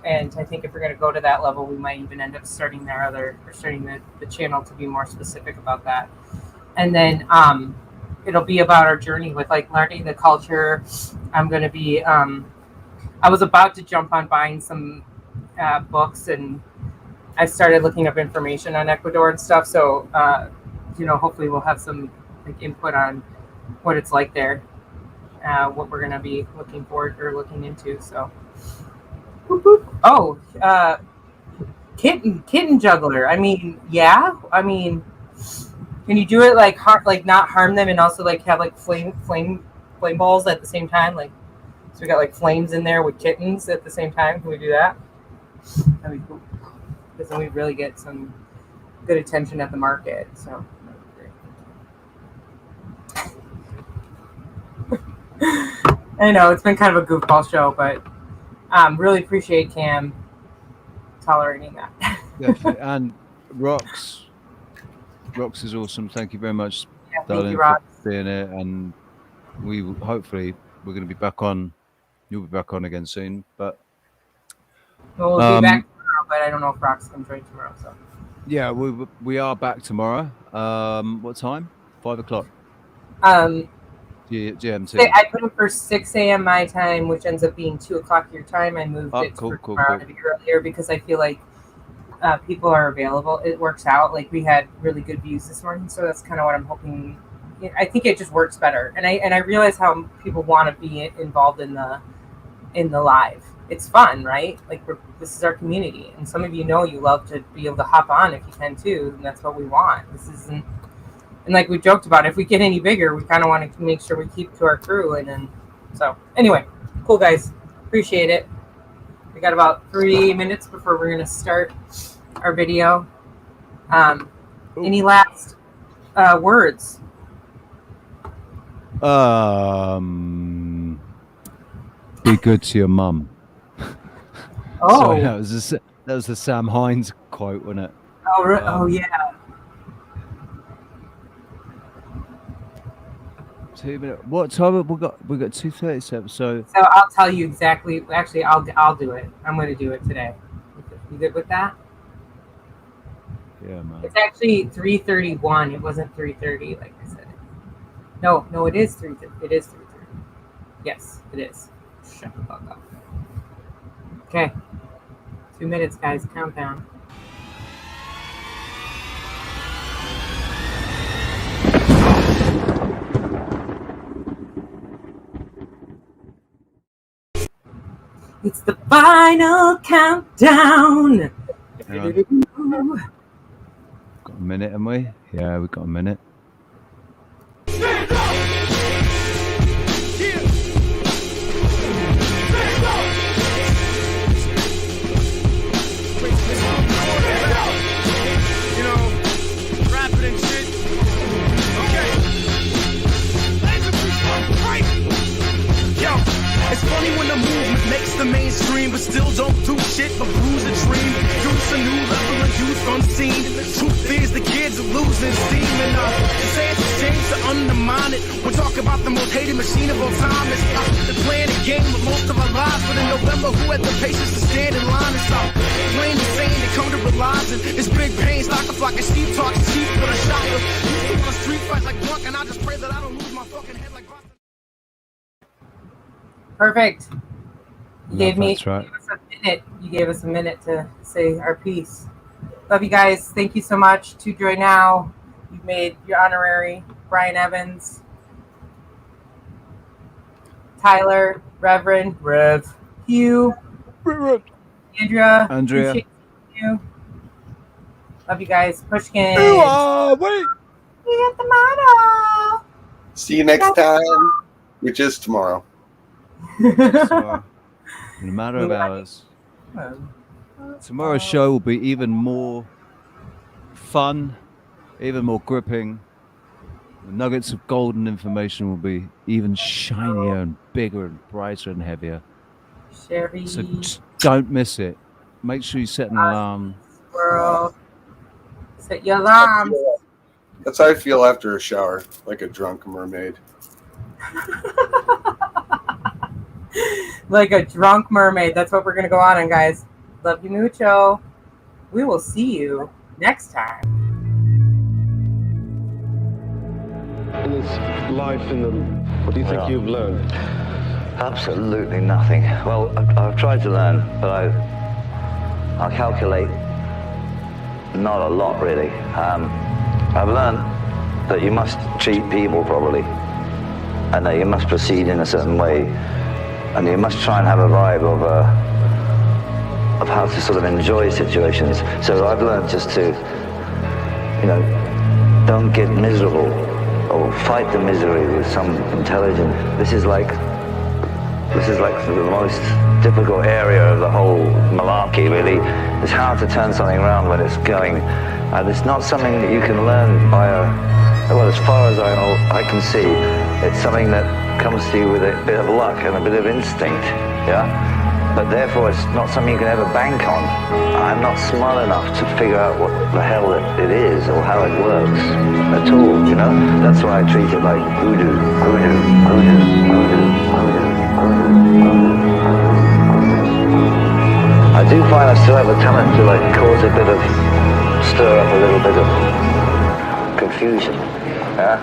And I think if we're going to go to that level, we might even end up starting the channel to be more specific about that. And then it'll be about our journey with like learning the culture. I'm going to be, I was about to jump on buying some books, and I started looking up information on Ecuador and stuff. So, hopefully we'll have some like input on what it's like there, what we're going to be looking forward or looking into. So. Oh, kitten juggler. I mean, yeah. I mean, can you do it like not harm them and also like have like flame balls at the same time? Like, so we got like flames in there with kittens at the same time. Can we do that? That'd be cool. Because then we really get some good attention at the market. So. I know it's been kind of a goofball show, but. Really appreciate Cam tolerating that. Definitely. And Rox is awesome. Thank you very much, darling, for being here. And hopefully we're going to be back on. You'll be back on again soon. But we'll be back tomorrow. But I don't know if Rox can join tomorrow. So yeah, we are back tomorrow. What time? 5 o'clock. GMT. I put it for 6 a.m. my time, which ends up being 2 o'clock your time. I moved it for tomorrow to be earlier because I feel like people are available. It works out. Like we had really good views this morning, so that's kind of what I'm hoping. I think it just works better, and I realize how people want to be involved in the live. It's fun, right? Like this is our community, and some of you love to be able to hop on if you can too, and that's what we want. This isn't. And like we joked about, if we get any bigger, we kind of want to make sure we keep to our crew. And then, so anyway, cool guys, appreciate it. We got about 3 minutes before we're gonna start our video. Any last words? Be good to your mum. Oh, sorry, that was the Sam Hines quote, wasn't it? Oh yeah. 2 minutes. What time have we got? We got 2:37. So I'll tell you exactly. Actually, I'll do it. I'm going to do it today. You good with that? Yeah, man. It's actually 3:31. It wasn't 3:30, like I said. No, it is 3:30. It is 3:30. Yes, it is. Shut the fuck up. Okay. 2 minutes, guys. Countdown. It's the final countdown. Got a minute, haven't we? Yeah, we've got a minute. Rapping and shit. Okay. Yo, it's funny when the movement makes the mainstream, but still don't do shit but bruise a dream. Use a new level of youth unseen. Truth is the kids are losing steam, and to say it's a shame to undermine it. We're talking about the most hated machine of all time. It's the playing a game with most of our lives, but in November, who had the patience to stand in line and stop? Plain and saying they come to realize it. It's big pain, stock a flock of sheep talk cheap for the shopper. Used to want a street fight like drunk, and I just pray that I don't lose my fucking head like Boston. Perfect. You gave me that's right. You gave us a minute to say our piece. Love you guys. Thank you so much. To Joy Now, you've made your honorary. Brian Evans, Tyler, Reverend, Rev, Hugh, Andrea. Appreciate you. Love you guys. Pushkin. Wait. We got the motto. See you next time, which is tomorrow. In a matter of hours. Tomorrow's show will be even more fun, even more gripping. The nuggets of golden information will be even shinier and bigger and brighter and heavier. Sherry. So just don't miss it. Make sure you set an alarm. World. Set your alarms. That's how I feel after a shower, like a drunk mermaid. Like a drunk mermaid. That's what we're going to go on, guys. Love you mucho. We will see you next time. In this life in the, what do you think you've learned? Absolutely nothing. Well, I've tried to learn, but I calculate not a lot really. I've learned that you must treat people properly, and that you must proceed in a certain way, and you must try and have a vibe of how to sort of enjoy situations. So I've learned just to, you know, don't get miserable or fight the misery with some intelligence. This is like the most difficult area of the whole malarkey, really. It's hard to turn something around when it's going, and it's not something that you can learn by well, as far as I can see, it's something that comes to you with a bit of luck and a bit of instinct, yeah? But therefore, it's not something you can ever bank on. I'm not smart enough to figure out what the hell it is or how it works at all, you know? That's why I treat it like voodoo, voodoo, voodoo, voodoo, voodoo. I do find I still have a talent to like stir up a little bit of confusion, yeah?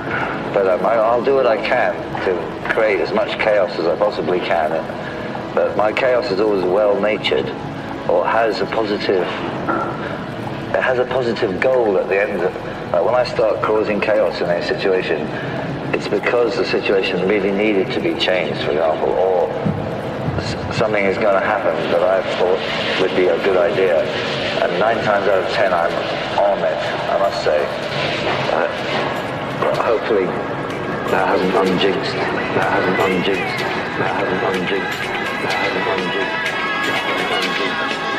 But I'll do what I can to create as much chaos as I possibly can. But my chaos is always well-natured, or has a positive goal at the end. When I start causing chaos in a situation, it's because the situation really needed to be changed, for example, or something is going to happen that I thought would be a good idea. And 9 times out of 10, I'm on it, I must say. Hopefully, that hasn't unjinxed. That hasn't unjinxed. That hasn't unjinxed. That hasn't unjinxed. That hasn't unjinxed.